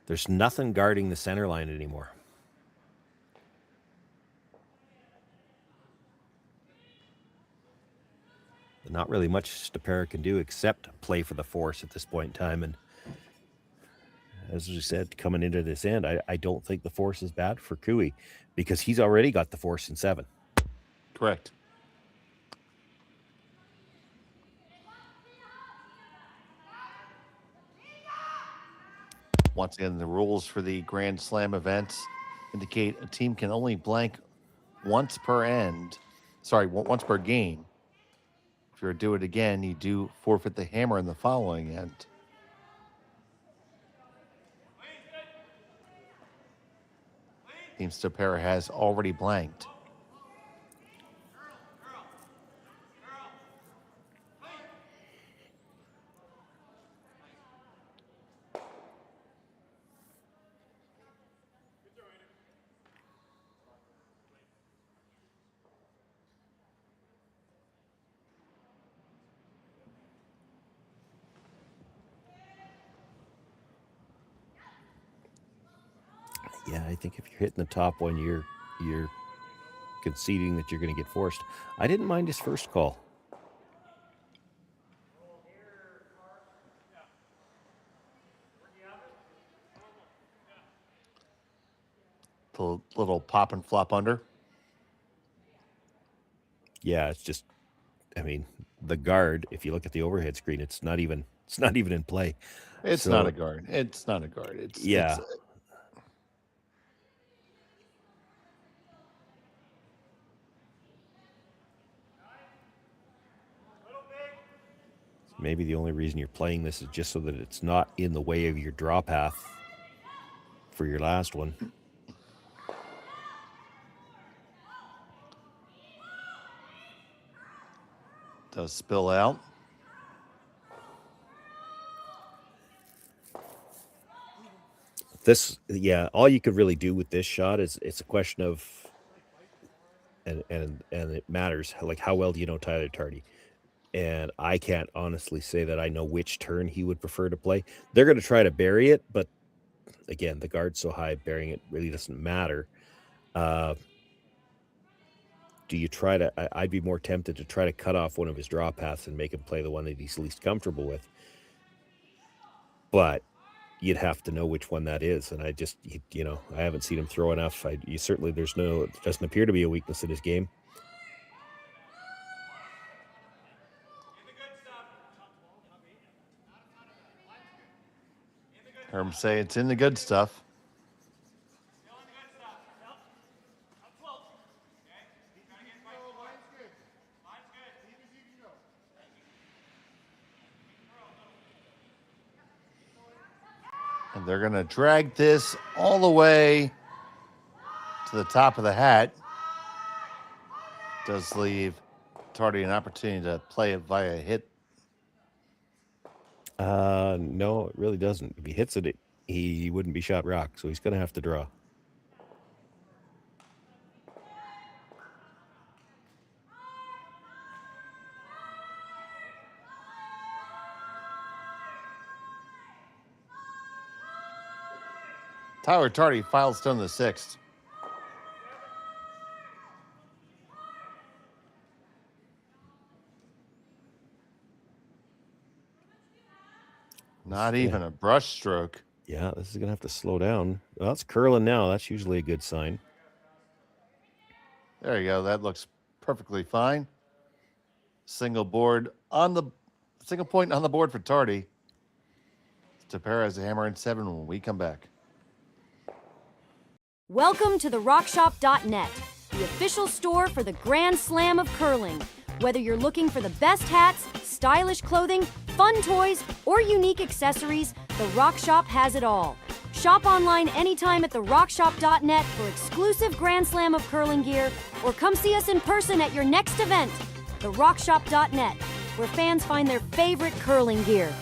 There's nothing guarding the center line anymore. Not really much Stopera can do except play for the force at this point in time. And as we said, coming into this end, I don't think the force is bad for Cooey because he's already got the force in 7. Correct. Once again, the rules for the Grand Slam events indicate a team can only blank once per end. Sorry, once per game. If you're to do it again, you do forfeit the hammer in the following end. Team Stopera has already blanked. Yeah, I think if you're hitting the top one, you're conceding that you're going to get forced. I didn't mind his first call. little pop and flop under. Yeah, it's just, I mean, the guard, if you look at the overhead screen, it's not even in play. It's not a guard. It's not a guard. Yeah. Maybe the only reason you're playing this is just so that it's not in the way of your draw path for your last one. Does spill out. This, yeah, all you could really do with this shot is it's a question of, and it matters, like how well do you know Tyler Tardy? And I can't honestly say that I know which turn he would prefer to play. They're going to try to bury it, but again, the guard's so high, burying it really doesn't matter. Do you try to, I'd be more tempted to try to cut off one of his draw paths and make him play the one that he's least comfortable with. But you'd have to know which one that is. And I just, you know, I haven't seen him throw enough. It doesn't appear to be a weakness in his game. Heard him say it's in the good stuff. And they're going to drag this all the way to the top of the hat. Does leave Tardy an opportunity to play it via hit. No, it really doesn't. If he hits it, he wouldn't be shot rock, so he's going to have to draw. Tyler Tardy files down the sixth. Not even a brush stroke. Yeah, this is going to have to slow down. Well, it's curling now. That's usually a good sign. There you go. That looks perfectly fine. Single point on the board for Tardy. Stopera has a hammer and 7 when we come back. Welcome to the RockShop.net, the official store for the Grand Slam of curling. Whether you're looking for the best hats, stylish clothing, fun toys, or unique accessories, the Rock Shop has it all. Shop online anytime at therockshop.net for exclusive Grand Slam of curling gear, or come see us in person at your next event. Therockshop.net, where fans find their favorite curling gear.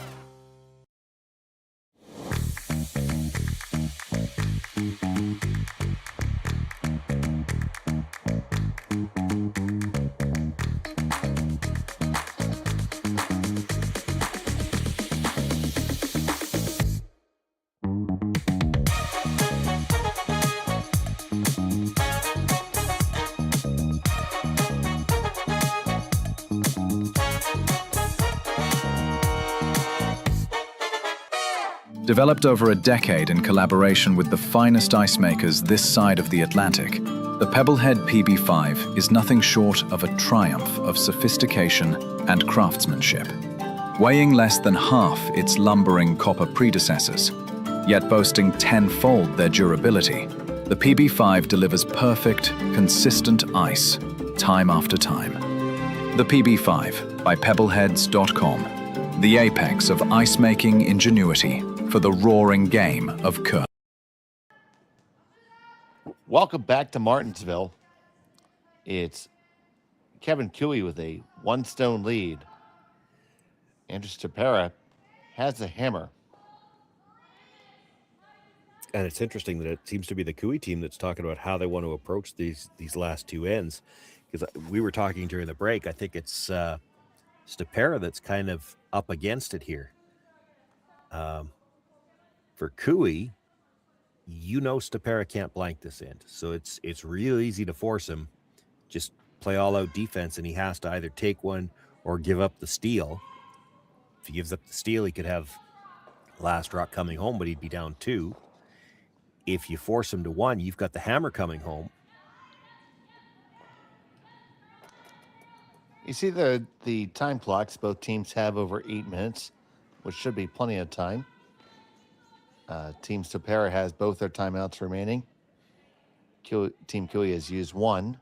Developed over a decade in collaboration with the finest ice makers this side of the Atlantic, the Pebblehead PB5 is nothing short of a triumph of sophistication and craftsmanship. Weighing less than half its lumbering copper predecessors, yet boasting tenfold their durability, the PB5 delivers perfect, consistent ice, time after time. The PB5 by Pebbleheads.com, the apex of ice-making ingenuity for the roaring game of curling. Welcome back to Martensville. It's Kevin Cooey with a 1-stone lead. Andrew Stopera has a hammer. And it's interesting that it seems to be the Cooey team that's talking about how they want to approach these last two ends. Because we were talking during the break, I think it's Stopera that's kind of up against it here. For Cooey, you know Stopera can't blank this end. So it's real easy to force him. Just play all-out defense, and he has to either take one or give up the steal. If he gives up the steal, he could have last rock coming home, but he'd be down 2. if you force him to one, you've got the hammer coming home. You see the time clocks. Both teams have over 8 minutes, which should be plenty of time. Team Stopera has both their timeouts remaining. Team Kui has used one.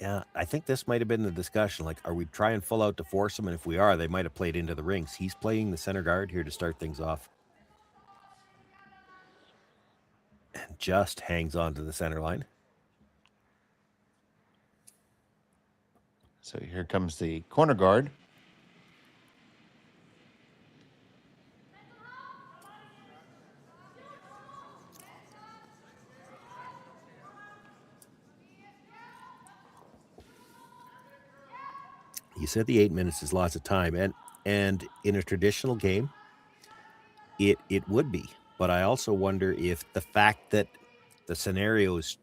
Yeah, I think this might have been the discussion. Like, are we trying full out to force him? And if we are, they might have played into the rings. He's playing the center guard here to start things off. And just hangs on to the center line. So here comes the corner guard. You said the 8 minutes is lots of time, and in a traditional game, it would be. But I also wonder if the fact that the scenarios,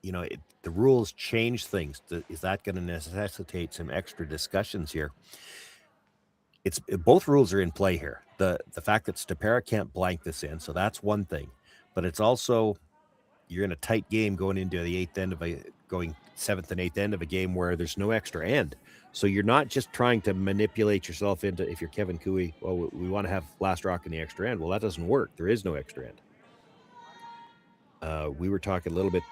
the rules change things. Is that going to necessitate some extra discussions here? Both rules are in play here. The fact that Stopera can't blank this in, so that's one thing. But it's also, you're in a tight game going into the going 7th and 8th end of a game where there's no extra end. So you're not just trying to manipulate yourself into, if you're Kevin Kui, well, we want to have last rock in the extra end. Well, that doesn't work. There is no extra end. We were talking a little bit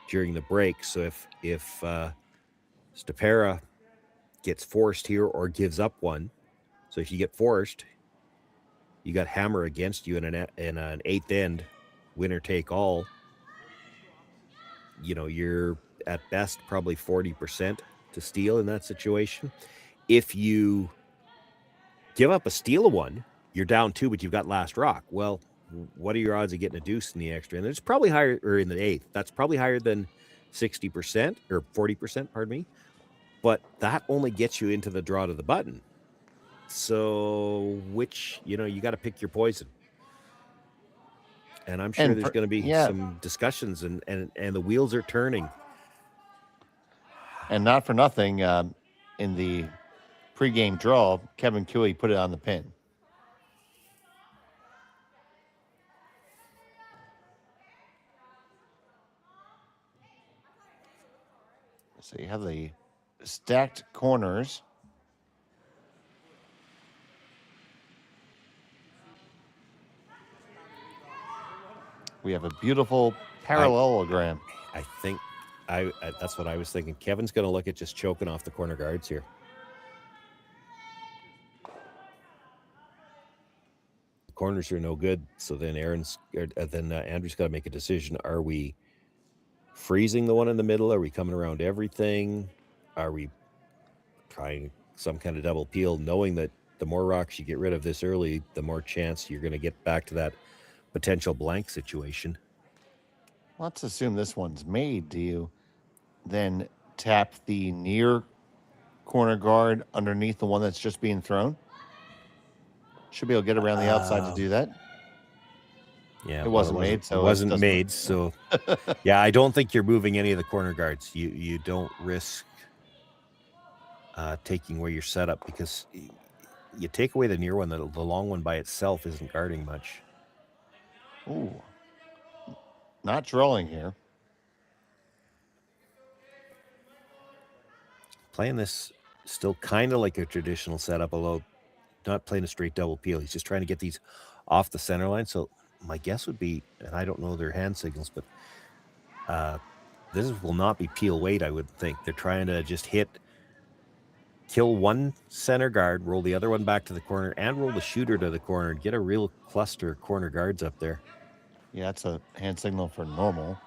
during the break. So if Stopera gets forced here or gives up one, so if you get forced, you got hammer against you in an 8th end, winner take all. You're at best probably 40% to steal in that situation. If you give up a steal of one, you're down 2, but you've got last rock. Well, what are your odds of getting a deuce in the extra? And it's probably higher, or in the 8th. That's probably higher than 60% or 40%, pardon me. But that only gets you into the draw to the button. So you got to pick your poison. And I'm sure there's going to be some discussions, and the wheels are turning. And not for nothing, in the pregame draw, Kevin Kui put it on the pin. So you have the stacked corners. We have a beautiful parallelogram. I think I that's what I was thinking. Kevin's going to look at just choking off the corner guards here. The corners are no good, so then Andrew's got to make a decision. Are we freezing the one in the middle? Are we coming around everything? Are we trying some kind of double peel, knowing that the more rocks you get rid of this early, the more chance you're going to get back to that potential blank situation? Let's assume this one's made. Do you then tap the near corner guard underneath the one that's just being thrown? Should be able to get around the outside to do that. Yeah, it wasn't made, so it wasn't made. So, yeah, I don't think you're moving any of the corner guards. You don't risk taking away your setup, because you take away the near one, the long one by itself isn't guarding much. Ooh, not drawing here. Playing this still kind of like a traditional setup, although not playing a straight double peel. He's just trying to get these off the center line. So my guess would be, and I don't know their hand signals, but this will not be peel weight, I would think. They're trying to just kill one center guard, roll the other one back to the corner, and roll the shooter to the corner and get a real cluster of corner guards up there. Yeah, that's a hand signal for normal.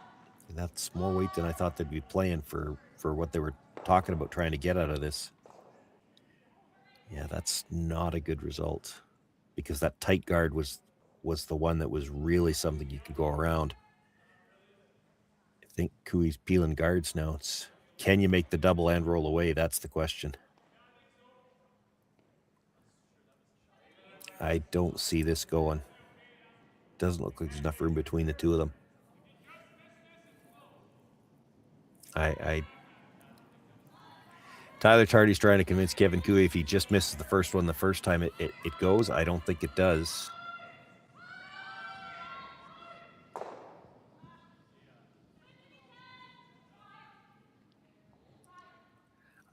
And that's more weight than I thought they'd be playing for what they were talking about trying to get out of this. Yeah, that's not a good result, because that tight guard was the one that was really something you could go around. I think Kui's peeling guards now. Can you make the double and roll away? That's the question. I don't see this going. Doesn't look like there's enough room between the two of them. Tyler Tardy's trying to convince Kevin Kui if he just misses the first one the first time it goes. I don't think it does.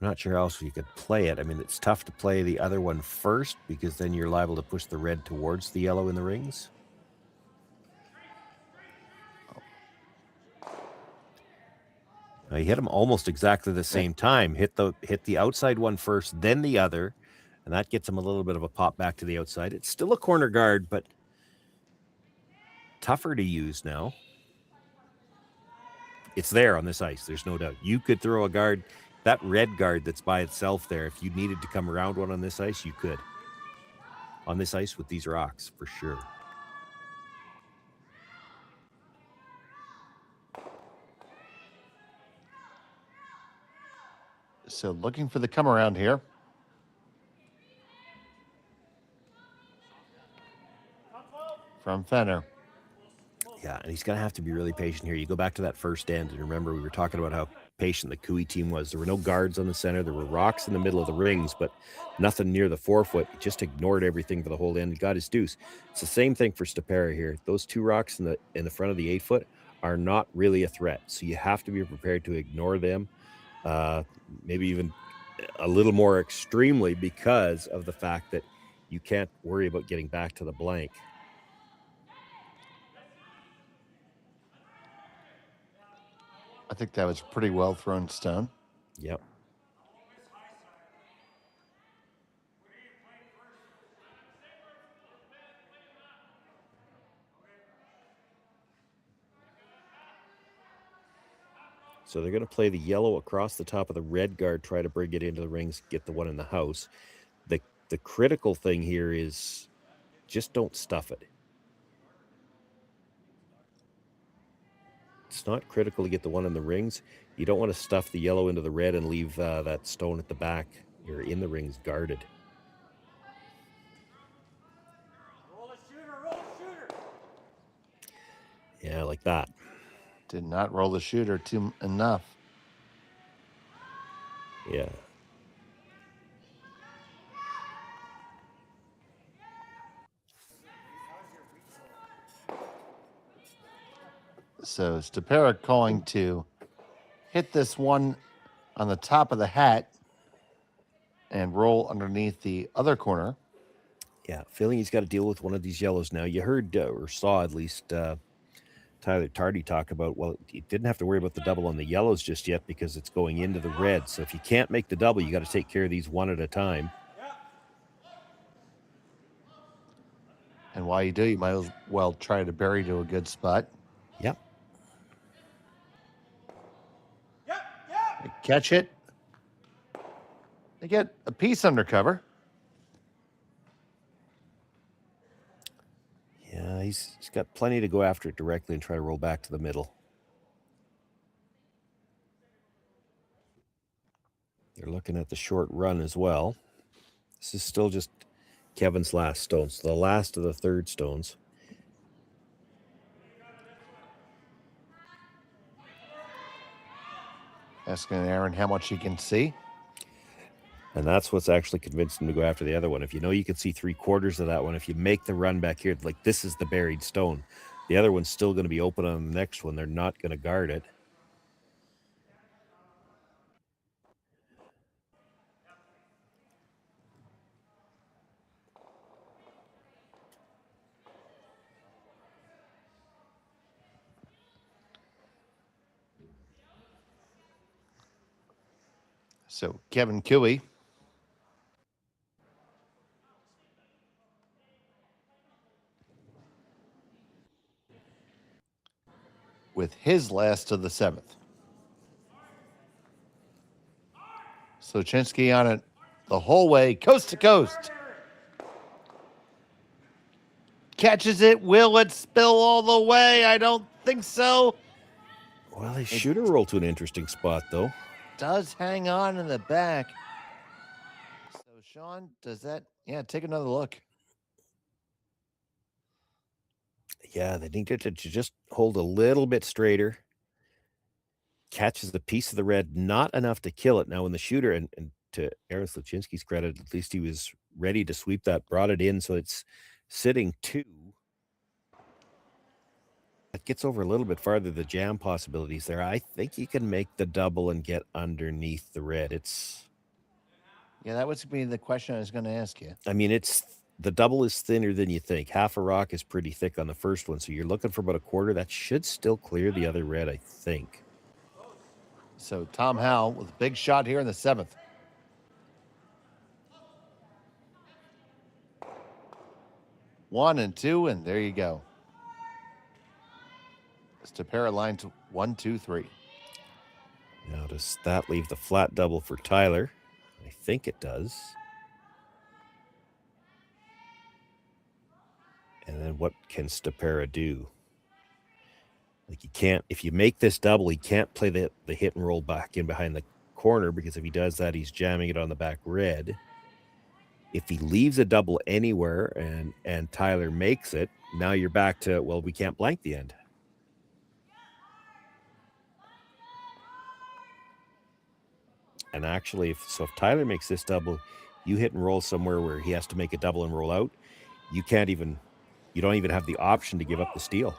I'm not sure how else you could play it. I mean, it's tough to play the other one first because then you're liable to push the red towards the yellow in the rings. You hit them almost exactly the same time. Hit the outside one first, then the other, and that gets them a little bit of a pop back to the outside. It's still a corner guard, but tougher to use now. It's there on this ice. There's no doubt. You could throw a guard, that red guard that's by itself there. If you needed to come around one on this ice, you could. On this ice with these rocks, for sure. So looking for the come around here. From Fenner. Yeah, and he's going to have to be really patient here. You go back to that first end, and remember we were talking about how patient the Cooey team was. There were no guards on the center. There were rocks in the middle of the rings, but nothing near the forefoot. He just ignored everything for the whole end. He got his deuce. It's the same thing for Stopera here. Those two rocks in the front of the 8-foot are not really a threat, so you have to be prepared to ignore them, maybe even a little more extremely because of the fact that you can't worry about getting back to the blank. I think that was pretty well thrown stone. Yep. So they're going to play the yellow across the top of the red guard, try to bring it into the rings, get the one in the house. The critical thing here is just don't stuff it. It's not critical to get the one in the rings. You don't want to stuff the yellow into the red and leave that stone at the back or in the rings guarded. Roll a shooter. Yeah, like that. Did not roll the shooter enough. Yeah. So Stopera calling to hit this one on the top of the hat and roll underneath the other corner. Yeah, feeling he's got to deal with one of these yellows now. You heard or saw at least Tyler Tardy talk about, well, he didn't have to worry about the double on the yellows just yet because it's going into the red. So if you can't make the double, you got to take care of these one at a time. And while you do, you might as well try to bury to a good spot. Yep. They catch it. They get a piece under cover. Yeah, he's got plenty to go after it directly and try to roll back to the middle. They're looking at the short run as well. This is still just Kevin's last stone. So the last of the third stones. Asking Aaron how much he can see. And that's what's actually convinced him to go after the other one. If you know you can see 3/4 of that one, if you make the run back here, like this is the buried stone. The other one's still going to be open on the next one. They're not going to guard it. So Kevin Cooey with his last of the 7th. So Chinsky on it the whole way, coast to coast. Catches it. Will it spill all the way? I don't think so. Well, they should have rolled to an interesting spot, though. Does hang on in the back. So Sean, does that? Yeah, take another look. Yeah, they need to just hold a little bit straighter. Catches the piece of the red, not enough to kill it. Now, when the shooter, and to Aaron Sluchinski's credit, at least he was ready to sweep that, brought it in, so it's sitting 2. It gets over a little bit farther, the jam possibilities there. I think you can make the double and get underneath the red. Yeah, that was be the question I was going to ask you. I mean, the double is thinner than you think. Half a rock is pretty thick on the first one, so you're looking for about a quarter. That should still clear the other red, I think. So Tom Howell with a big shot here in the 7th. One and two, and there you go. Stopera line to 1, 2, 3. Now, does that leave the flat double for Tyler? I think it does. And then what can Stopera do? Like, you can't, if you make this double, he can't play the hit and roll back in behind the corner, because if he does that, he's jamming it on the back red. If he leaves a double anywhere and Tyler makes it, now you're back to, well, we can't blank the end. And actually, if Tyler makes this double, you hit and roll somewhere where he has to make a double and roll out, you don't even have the option to give up the steal.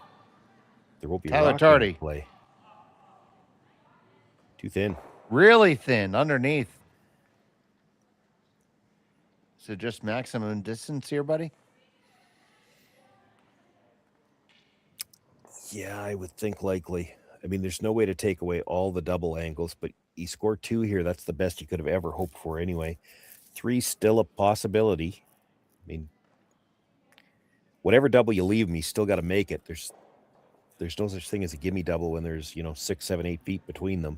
There won't be Tyler a Tardy play. Too thin. Really thin underneath. So just maximum distance here, buddy? Yeah, I would think likely. I mean, there's no way to take away all the double angles, but he scored 2 here. That's the best you could have ever hoped for anyway. 3 still a possibility. I mean, whatever double you leave him, he's still got to make it. There's no such thing as a gimme double when there's, 6, 7, 8 feet between them.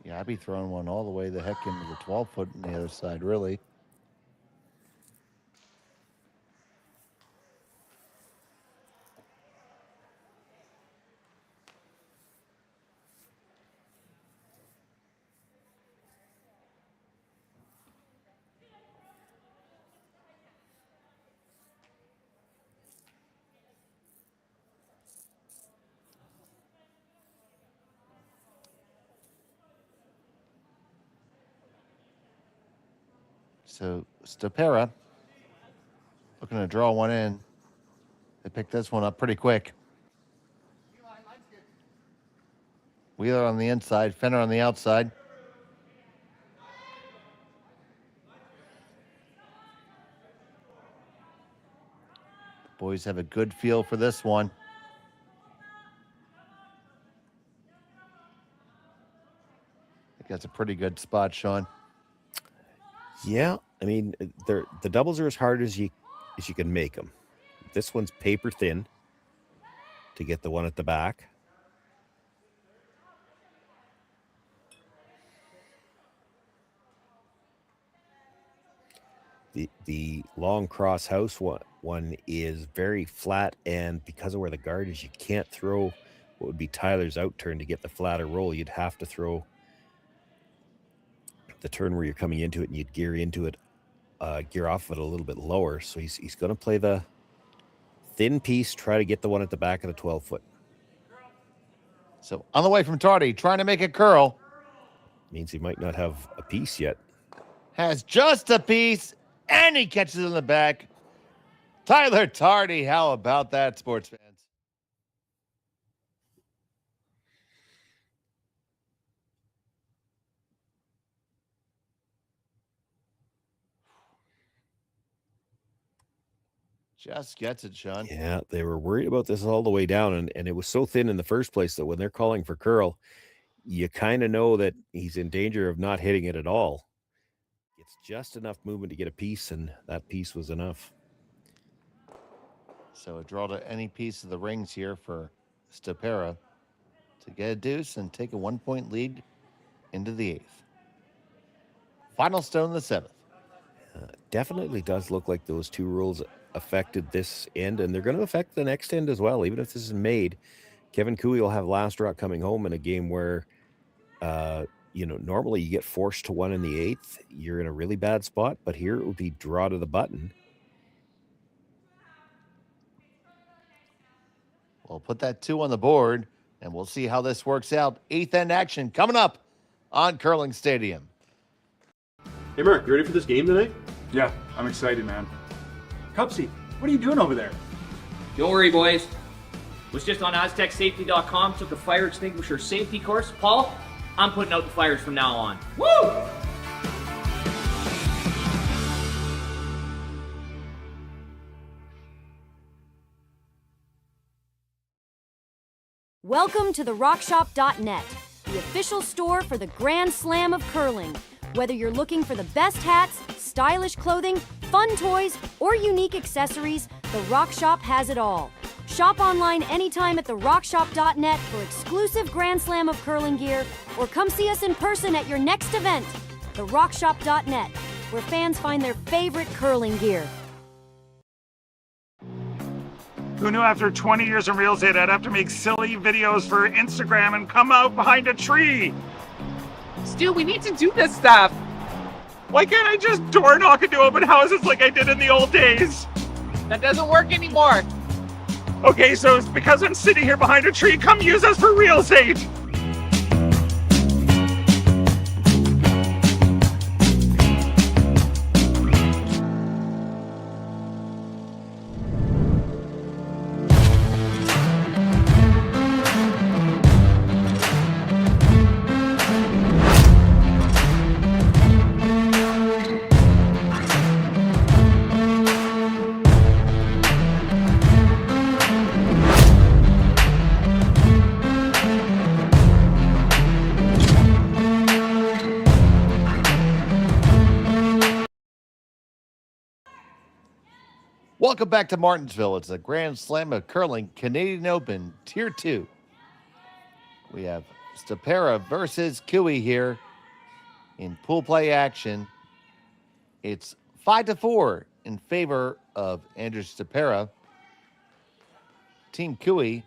Yeah, I'd be throwing one all the way the heck into the 12-foot on the other side, really. So Stopera looking to draw one in. They picked this one up pretty quick. Wheeler on the inside, Fenner on the outside. The boys have a good feel for this one. I think that's a pretty good spot, Sean. Yeah, I mean, the doubles are as hard as you can make them. This one's paper thin to get the one at the back. The long cross house one is very flat, and because of where the guard is, you can't throw what would be Tyler's out turn to get the flatter roll. You'd have to throw the turn where you're coming into it, and you'd gear into it, gear off of it a little bit lower. So he's going to play the thin piece, try to get the one at the back of the 12-foot. So on the way from Tardy, trying to make a curl. Means he might not have a piece yet. Has just a piece, and he catches it in the back. Tyler Tardy, how about that, sports fans? Just gets it, Sean. Yeah, they were worried about this all the way down, and it was so thin in the first place that when they're calling for curl, you kind of know that he's in danger of not hitting it at all. It's just enough movement to get a piece, and that piece was enough. So a draw to any piece of the rings here for Stopera to get a deuce and take a 1-point lead into the 8th. Final stone in the 7th. Definitely does look like those 2 rules affected this end, and they're going to affect the next end as well. Even if this is made, Kevin Cooey will have last draw coming home in a game where normally you get forced to 1 in the 8th. You're in a really bad spot, but here it would be draw to the button. We'll put that 2 on the board, and we'll see how this works out. 8th end action coming up on Curling Stadium. Hey, Mark, you ready for this game tonight? Yeah, I'm excited, man. Cupsy, what are you doing over there? Don't worry, boys. Was just on AztecSafety.com, took a fire extinguisher safety course. Paul, I'm putting out the fires from now on. Woo! Welcome to the RockShop.net, the official store for the Grand Slam of curling. Whether you're looking for the best hats, stylish clothing, fun toys, or unique accessories, the Rock Shop has it all. Shop online anytime at therockshop.net for exclusive Grand Slam of curling gear, or come see us in person at your next event. Therockshop.net, where fans find their favorite curling gear. Who knew after 20 years in real estate I'd have to make silly videos for Instagram and come out behind a tree? Stu, we need to do this stuff. Why can't I just door knock into open houses like I did in the old days? That doesn't work anymore. Okay, so it's because I'm sitting here behind a tree. Come use us for real estate. Welcome back to Martensville. It's the Grand Slam of Curling Canadian Open Tier 2. We have Stopera versus Cooey here in pool play action. It's 5-4 in favor of Andrew Stopera. Team Cooey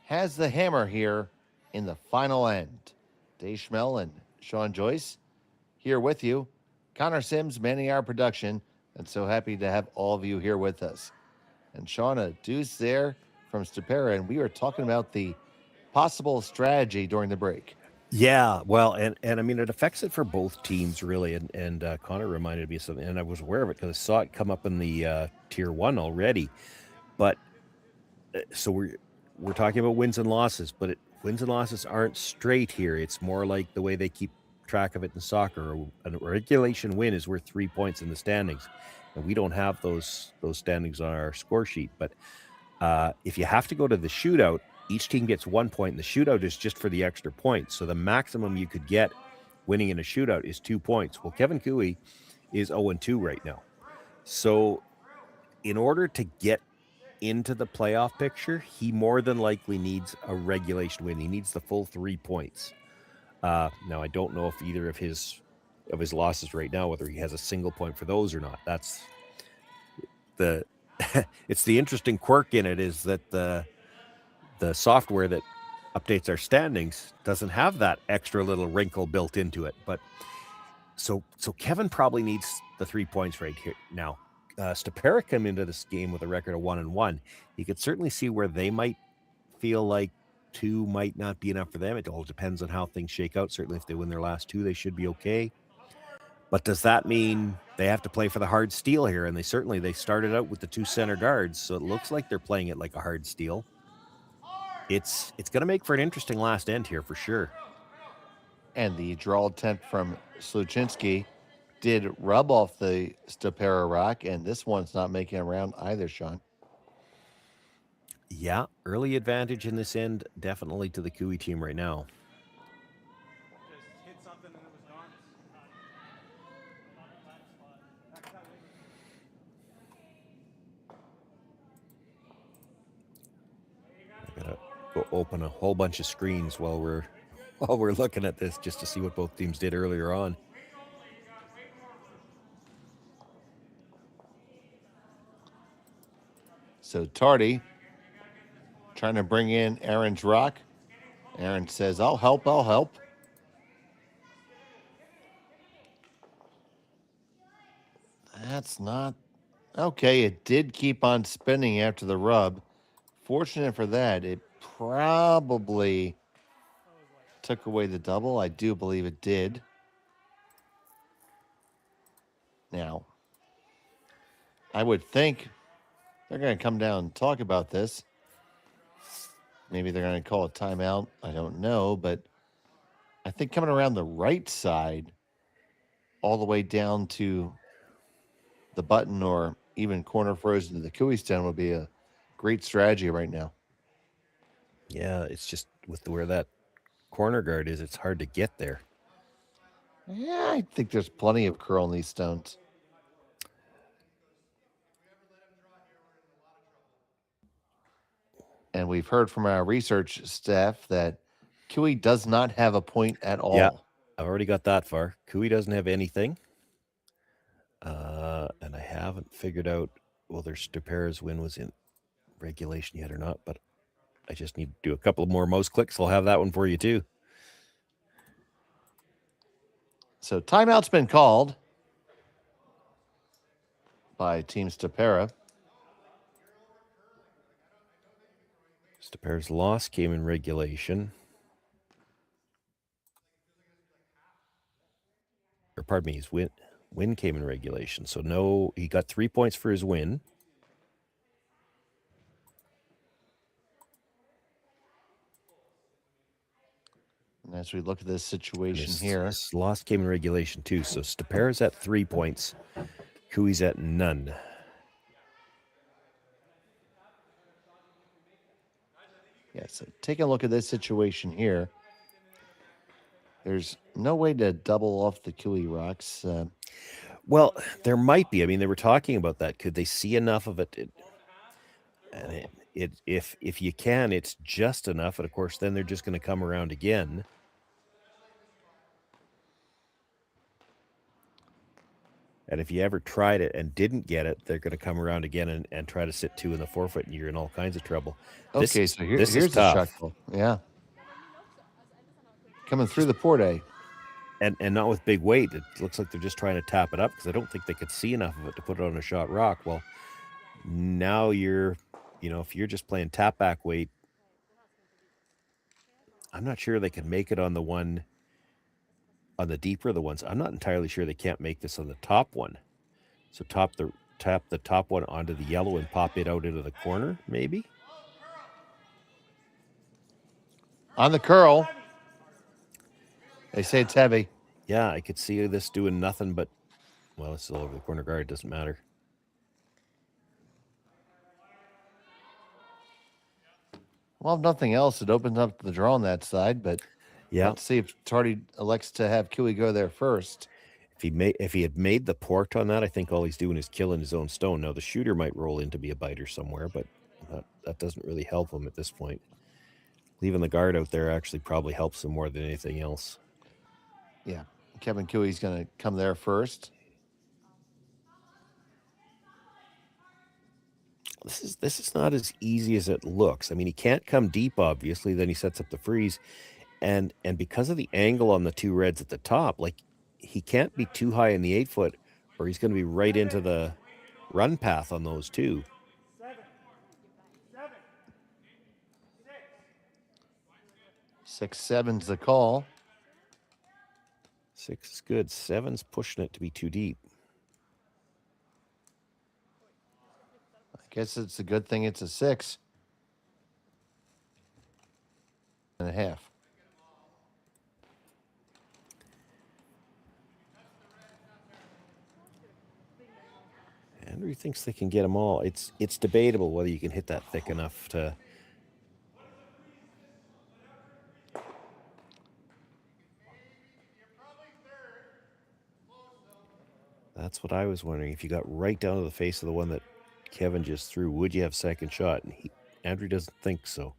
has the hammer here in the final end. Dave Schmel and Sean Joyce here with you. Connor Sims manning our production. And so happy to have all of you here with us. And Shauna Deuce there from Stopera, and we were talking about the possible strategy during the break. Yeah, well, and I mean, it affects it for both teams, really. And Connor reminded me of something, and I was aware of it because I saw it come up in the Tier 1 already. But so we're talking about wins and losses, but wins and losses aren't straight here. It's more like the way they keep track of it in soccer. A regulation win is worth 3 points in the standings, and we don't have those standings on our score sheet. But if you have to go to the shootout, each team gets 1 point, and the shootout is just for the extra points. So the maximum you could get winning in a shootout is 2 points. Well, Kevin Cooey is 0-2 right now. So in order to get into the playoff picture, he more than likely needs a regulation win. He needs the full 3 points. Now, I don't know if either of his losses right now, whether he has a single point for those or not. That's the it's the interesting quirk in it, is that the software that updates our standings doesn't have that extra little wrinkle built into it. But so Kevin probably needs the 3 points right here now. Stopera come into this game with a record of 1-1. You could certainly see where they might feel like 2 might not be enough for them. It all depends on how things shake out. Certainly if they win their last 2, they should be okay. But does that mean they have to play for the hard steal here? And they started out with the 2 center guards, so it looks like they're playing it like a hard steal. It's going to make for an interesting last end here for sure. And the draw attempt from Sluchinski did rub off the Stopera rock, and this one's not making it around either, Sean. Yeah, early advantage in this end, definitely to the Cooey team right now. Just hit something and it was gone. I gotta go open a whole bunch of screens while we're looking at this, just to see what both teams did earlier on. So Tardy trying to bring in Aaron's rock. Aaron says, I'll help. That's not... Okay, it did keep on spinning after the rub. Fortunate for that, it probably took away the double. I do believe it did. Now, I would think they're going to come down and talk about this. Maybe they're going to call a timeout. I don't know, but I think coming around the right side all the way down to the button or even corner frozen to the Cooey stand would be a great strategy right now. Yeah, it's just with where that corner guard is, it's hard to get there. Yeah, I think there's plenty of curl in these stones. And we've heard from our research staff that Cooey does not have a point at all. Yeah, I've already got that far. Cooey doesn't have anything. And I haven't figured out whether Stopera's win was in regulation yet or not, but I just need to do a couple of more mouse clicks. I'll have that one for you too. So timeout's been called by Team Stopera. Stopera's loss came in regulation. Or pardon me, his win came in regulation. So no, he got 3 points for his win. And as we look at this situation here. His loss came in regulation too. So Stopera's at 3 points. Cooey's at none. Yeah, so taking a look at this situation here. There's no way to double off the Cooey rocks. Well, there might be. I mean, they were talking about that. Could they see enough of it? And if you can, it's just enough. And of course, then they're just going to come around again. And if you ever tried it and didn't get it, they're going to come around again and try to sit 2 in the forefoot, and you're in all kinds of trouble. Okay, so here's the shot call. Yeah. Coming through the port A. And not with big weight. It looks like they're just trying to tap it up because I don't think they could see enough of it to put it on a shot rock. Well, now if you're just playing tap back weight, I'm not sure they can make it on the one, on the deeper of the ones. I'm not entirely sure they can't make this on the top one. So tap the top one onto the yellow and pop it out into the corner, maybe? On the curl. They say it's heavy. Yeah, I could see this doing nothing but, well, it's still over the corner guard. It doesn't matter. Well, if nothing else, it opens up the draw on that side, but yeah, let's see if Tardy elects to have Cooey go there first. If he had made the port on that, I think all he's doing is killing his own stone. Now, the shooter might roll in to be a biter somewhere, but that doesn't really help him at this point. Leaving the guard out there actually probably helps him more than anything else. Yeah, Kevin Cooey's going to come there first. This is not as easy as it looks. I mean, he can't come deep, obviously. Then he sets up the freeze. And because of the angle on the 2 reds at the top, like, he can't be too high in the 8-foot or he's going to be right into the run path on those 2. 6-7's the call. 6 is good. 7's pushing it to be too deep. I guess it's a good thing it's a 6.5. Andrew thinks they can get them all. It's debatable whether you can hit that thick enough to. That's what I was wondering. If you got right down to the face of the one that Kevin just threw, would you have second shot? And Andrew doesn't think so.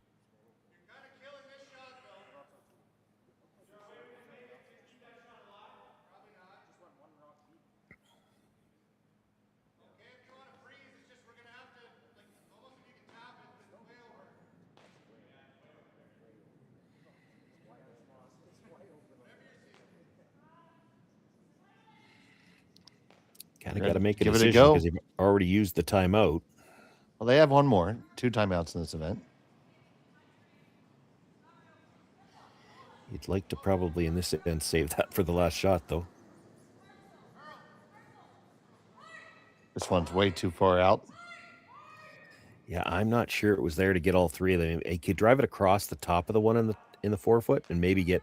Kind of got to make a decision because they've already used the timeout. Well, they have one more. 2 timeouts in this event. You'd like to probably, in this event, save that for the last shot, though. This one's way too far out. Yeah, I'm not sure it was there to get all three of them. He could drive it across the top of the one in the 4-foot and maybe get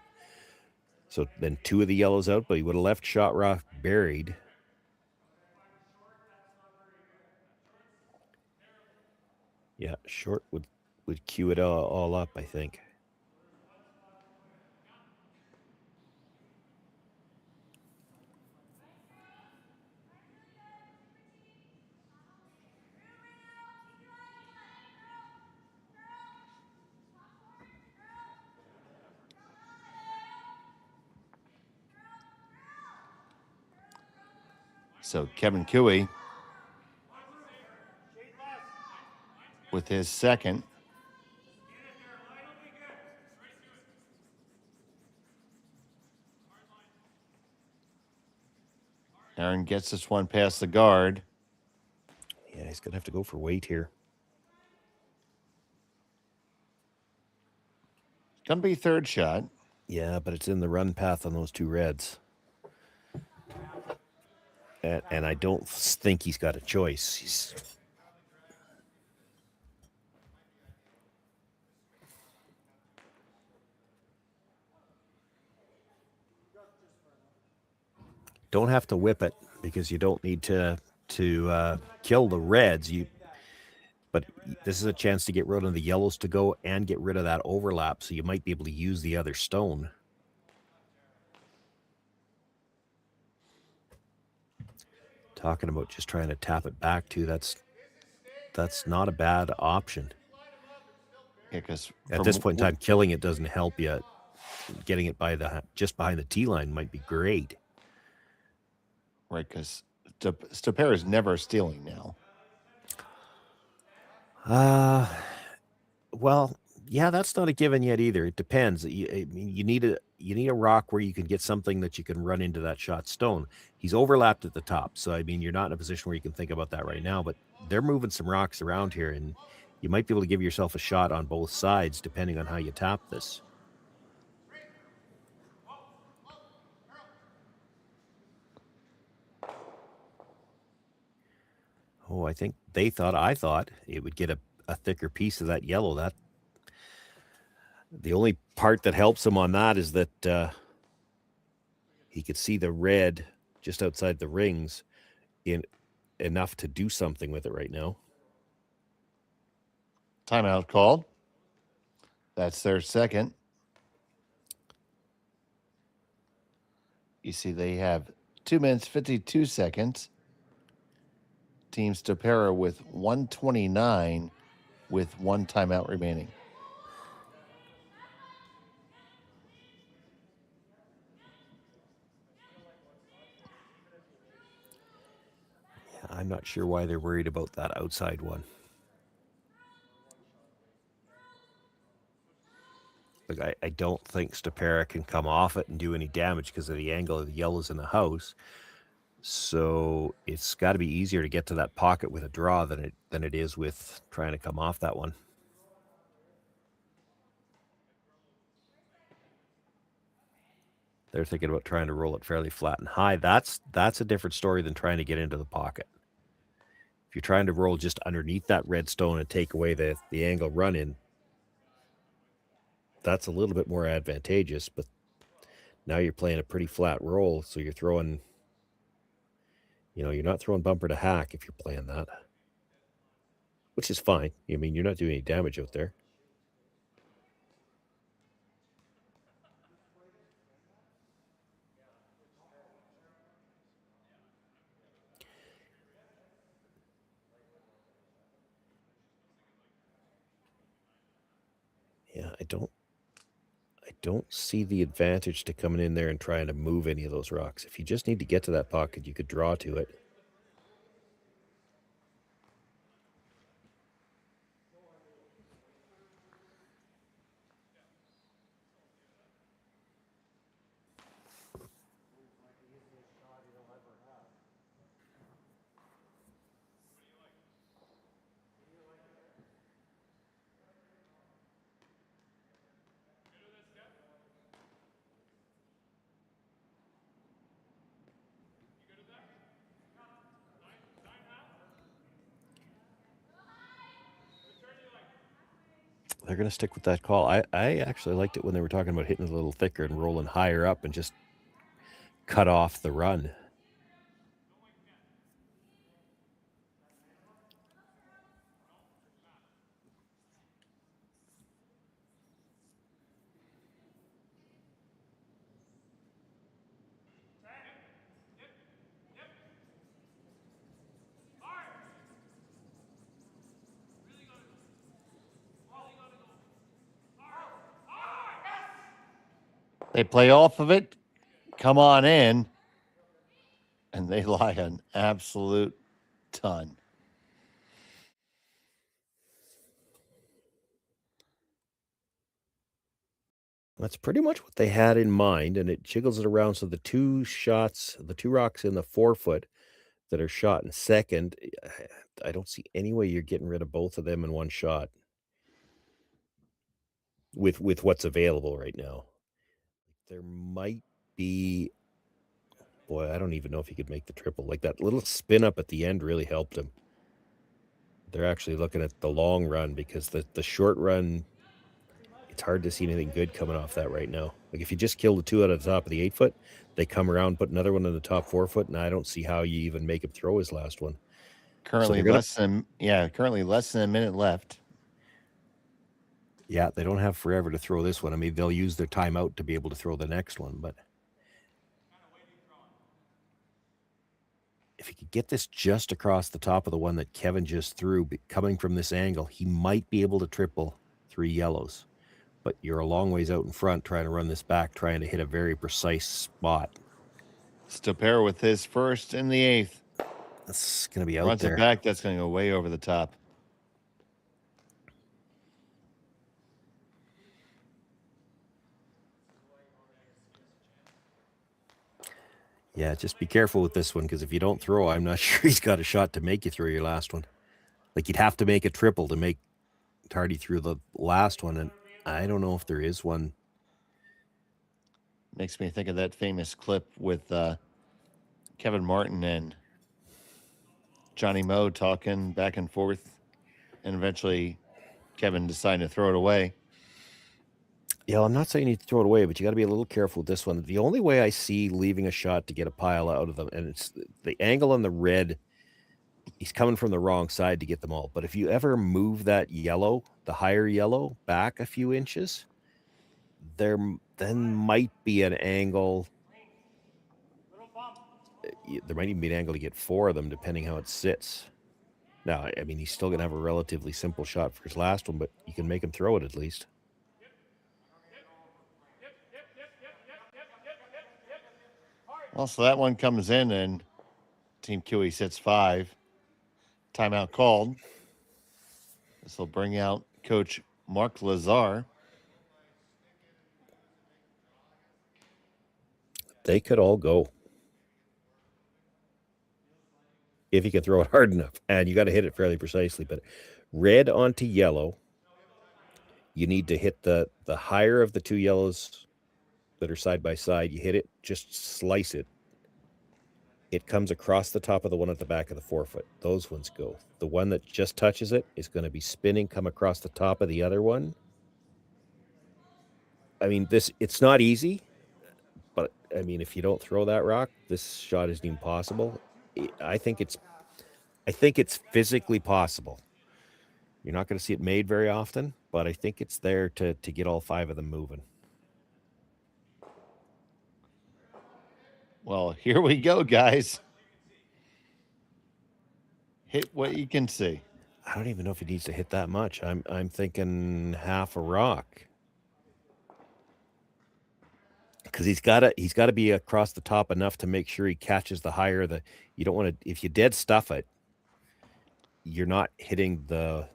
so then 2 of the yellows out, but he would have left shot rock buried. Yeah, short would cue it all up, I think. So Kevin Cooey with his second. Aaron gets this one past the guard. Yeah, he's going to have to go for weight here. Going to be third shot. Yeah, but it's in the run path on those 2 reds. And I don't think he's got a choice. Don't have to whip it because you don't need to kill the reds. But this is a chance to get rid of the yellows to go and get rid of that overlap, so you might be able to use the other stone. Talking about just trying to tap it back too, that's not a bad option. Yeah, because at this point in time, killing it doesn't help you. Getting it just behind the tee line might be great. Right, because Stopera is never stealing now. Well, yeah, that's not a given yet either. It depends. You need a rock where you can get something that you can run into that shot stone. He's overlapped at the top, so I mean, you're not in a position where you can think about that right now. But they're moving some rocks around here, and you might be able to give yourself a shot on both sides depending on how you tap this. Oh, I thought it would get a thicker piece of that yellow. That the only part that helps him on that is that he could see the red just outside the rings in enough to do something with it right now. Timeout called. That's their second. You see they have 2 minutes, 52 seconds. Team Stopera with 129 with 1 timeout remaining. Yeah, I'm not sure why they're worried about that outside one. Like I don't think Stopera can come off it and do any damage because of the angle of the yellows in the house. So it's got to be easier to get to that pocket with a draw than it is with trying to come off that one. They're thinking about trying to roll it fairly flat and high. That's a different story than trying to get into the pocket. If you're trying to roll just underneath that red stone and take away the angle run in, that's a little bit more advantageous, but now you're playing a pretty flat roll, so you're throwing, you're not throwing bumper to hack if you're playing that, which is fine. I mean, you're not doing any damage out there. Yeah, I don't see the advantage to coming in there and trying to move any of those rocks. If you just need to get to that pocket, you could draw to it. they're going to stick with that call. I actually liked it when they were talking about hitting a little thicker and rolling higher up and just cut off the run. They play off of it, come on in, and they lie an absolute ton. That's pretty much what they had in mind, and it jiggles it around. So the two rocks in the 4 foot that are shot in second, I don't see any way you're getting rid of both of them in one shot with what's available right now. There might be, boy, I don't even know if he could make the triple. Like that little spin up at the end really helped him. They're actually looking at the long run because the short run, it's hard to see anything good coming off that right now. Like if you just kill the two out of the top of the 8 foot, they come around, put another one in the top 4 foot, and I don't see how you even make him throw his last one. Currently less than a minute left. Yeah, they don't have forever to throw this one. I mean, they'll use their timeout to be able to throw the next one, but if he could get this just across the top of the one that Kevin just threw, coming from this angle, he might be able to triple 3 yellows. But you're a long ways out in front trying to run this back, trying to hit a very precise spot. Stopera with his first in the 8th. That's going to be out Runs there. it back, that's going to go way over the top. Yeah, just be careful with this one, because if you don't throw, I'm not sure he's got a shot to make you throw your last one. Like, you'd have to make a triple to make Tardy through the last one, and I don't know if there is one. Makes me think of that famous clip with Kevin Martin and Johnny Moe talking back and forth, and eventually Kevin decided to throw it away. Yeah, I'm not saying you need to throw it away, but you got to be a little careful with this one. The only way I see leaving a shot to get a pile out of them, and it's the angle on the red, he's coming from the wrong side to get them all. But if you ever move that yellow, the higher yellow, back a few inches, there then might be an angle. There might even be an angle to get 4 of them, depending how it sits. Now, I mean, he's still going to have a relatively simple shot for his last one, but you can make him throw it at least. Well, so that one comes in, and Team QE sits 5. Timeout called. This will bring out Coach Mark Lazar. They could all go if you can throw it hard enough, and you got to hit it fairly precisely. But red onto yellow, you need to hit the higher of the 2 yellows that are side by side. You hit it, just slice it. It comes across the top of the one at the back of the 4 foot. Those ones go. The one that just touches it is going to be spinning, come across the top of the other one. I mean, it's not easy, but I mean, if you don't throw that rock, this shot isn't even possible. I think it's physically possible. You're not going to see it made very often, but I think it's there to get all 5 of them moving. Well, here we go, guys. Hit what you can see. I don't even know if he needs to hit that much. I'm thinking half a rock. Because he's got to be across the top enough to make sure he catches the higher. You don't want to, if you dead stuff it, you're not hitting the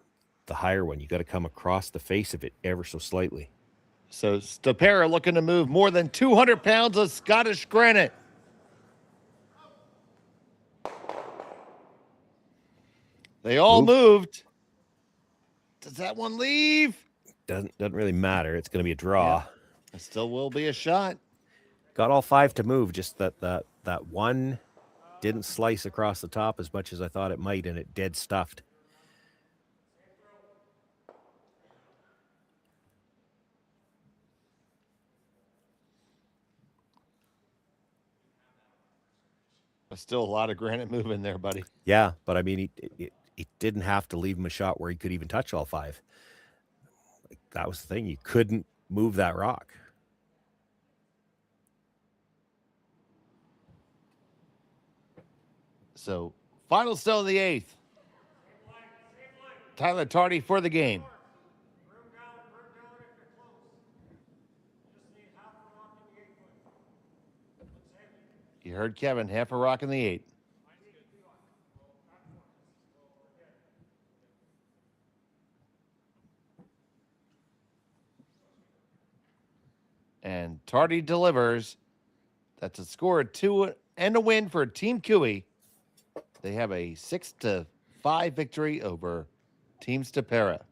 higher one. You got to come across the face of it ever so slightly. So Stopera looking to move more than 200 pounds of Scottish granite. They all moved. Does that one leave? Doesn't really matter. It's going to be a draw. Yeah. It still will be a shot. Got all 5 to move. Just that one didn't slice across the top as much as I thought it might, and it dead stuffed. Still a lot of granite moving there, buddy. Yeah, but I mean, he didn't have to leave him a shot where he could even touch all 5. Like, that was the thing. You couldn't move that rock. So, final still in the 8th. Tyler Tardy for the game. You heard Kevin, half a rock in the 8th. And Tardy delivers. That's a score of 2 and a win for Team Cooey. They have a 6-5 victory over Team Stopera.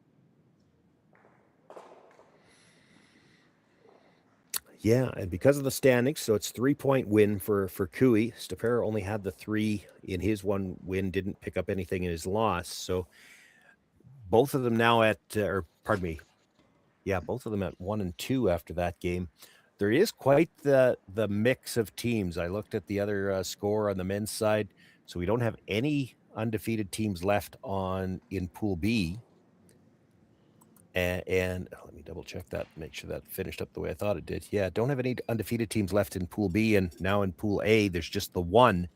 Yeah, and because of the standings, so it's 3-point win for Cooey. Stopera only had the 3 in his one win, didn't pick up anything in his loss. So both of them now at, both of them at 1 and 2 after that game. There is quite the mix of teams. I looked at the other score on the men's side. So we don't have any undefeated teams left in Pool B. And let me double check that, make sure that finished up the way I thought it did. Yeah, don't have any undefeated teams left in Pool B, and now in Pool A, there's just the 1.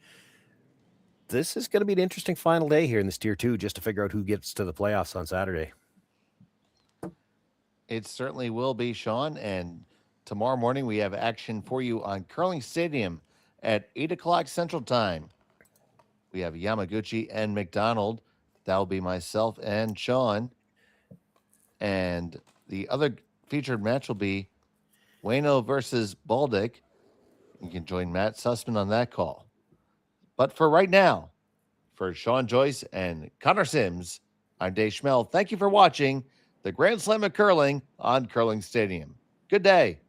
This is going to be an interesting final day here in this Tier 2, just to figure out who gets to the playoffs on Saturday. It certainly will be, Sean. And tomorrow morning, we have action for you on Curling Stadium at 8 o'clock Central Time. We have Yamaguchi and McDonald. That will be myself and Sean. And the other featured match will be Wayno versus Baldick. You can join Matt Sussman on that call. But for right now, for Sean Joyce and Connor Sims, I'm Dave Schmel. Thank you for watching the Grand Slam of Curling on Curling Stadium. Good day.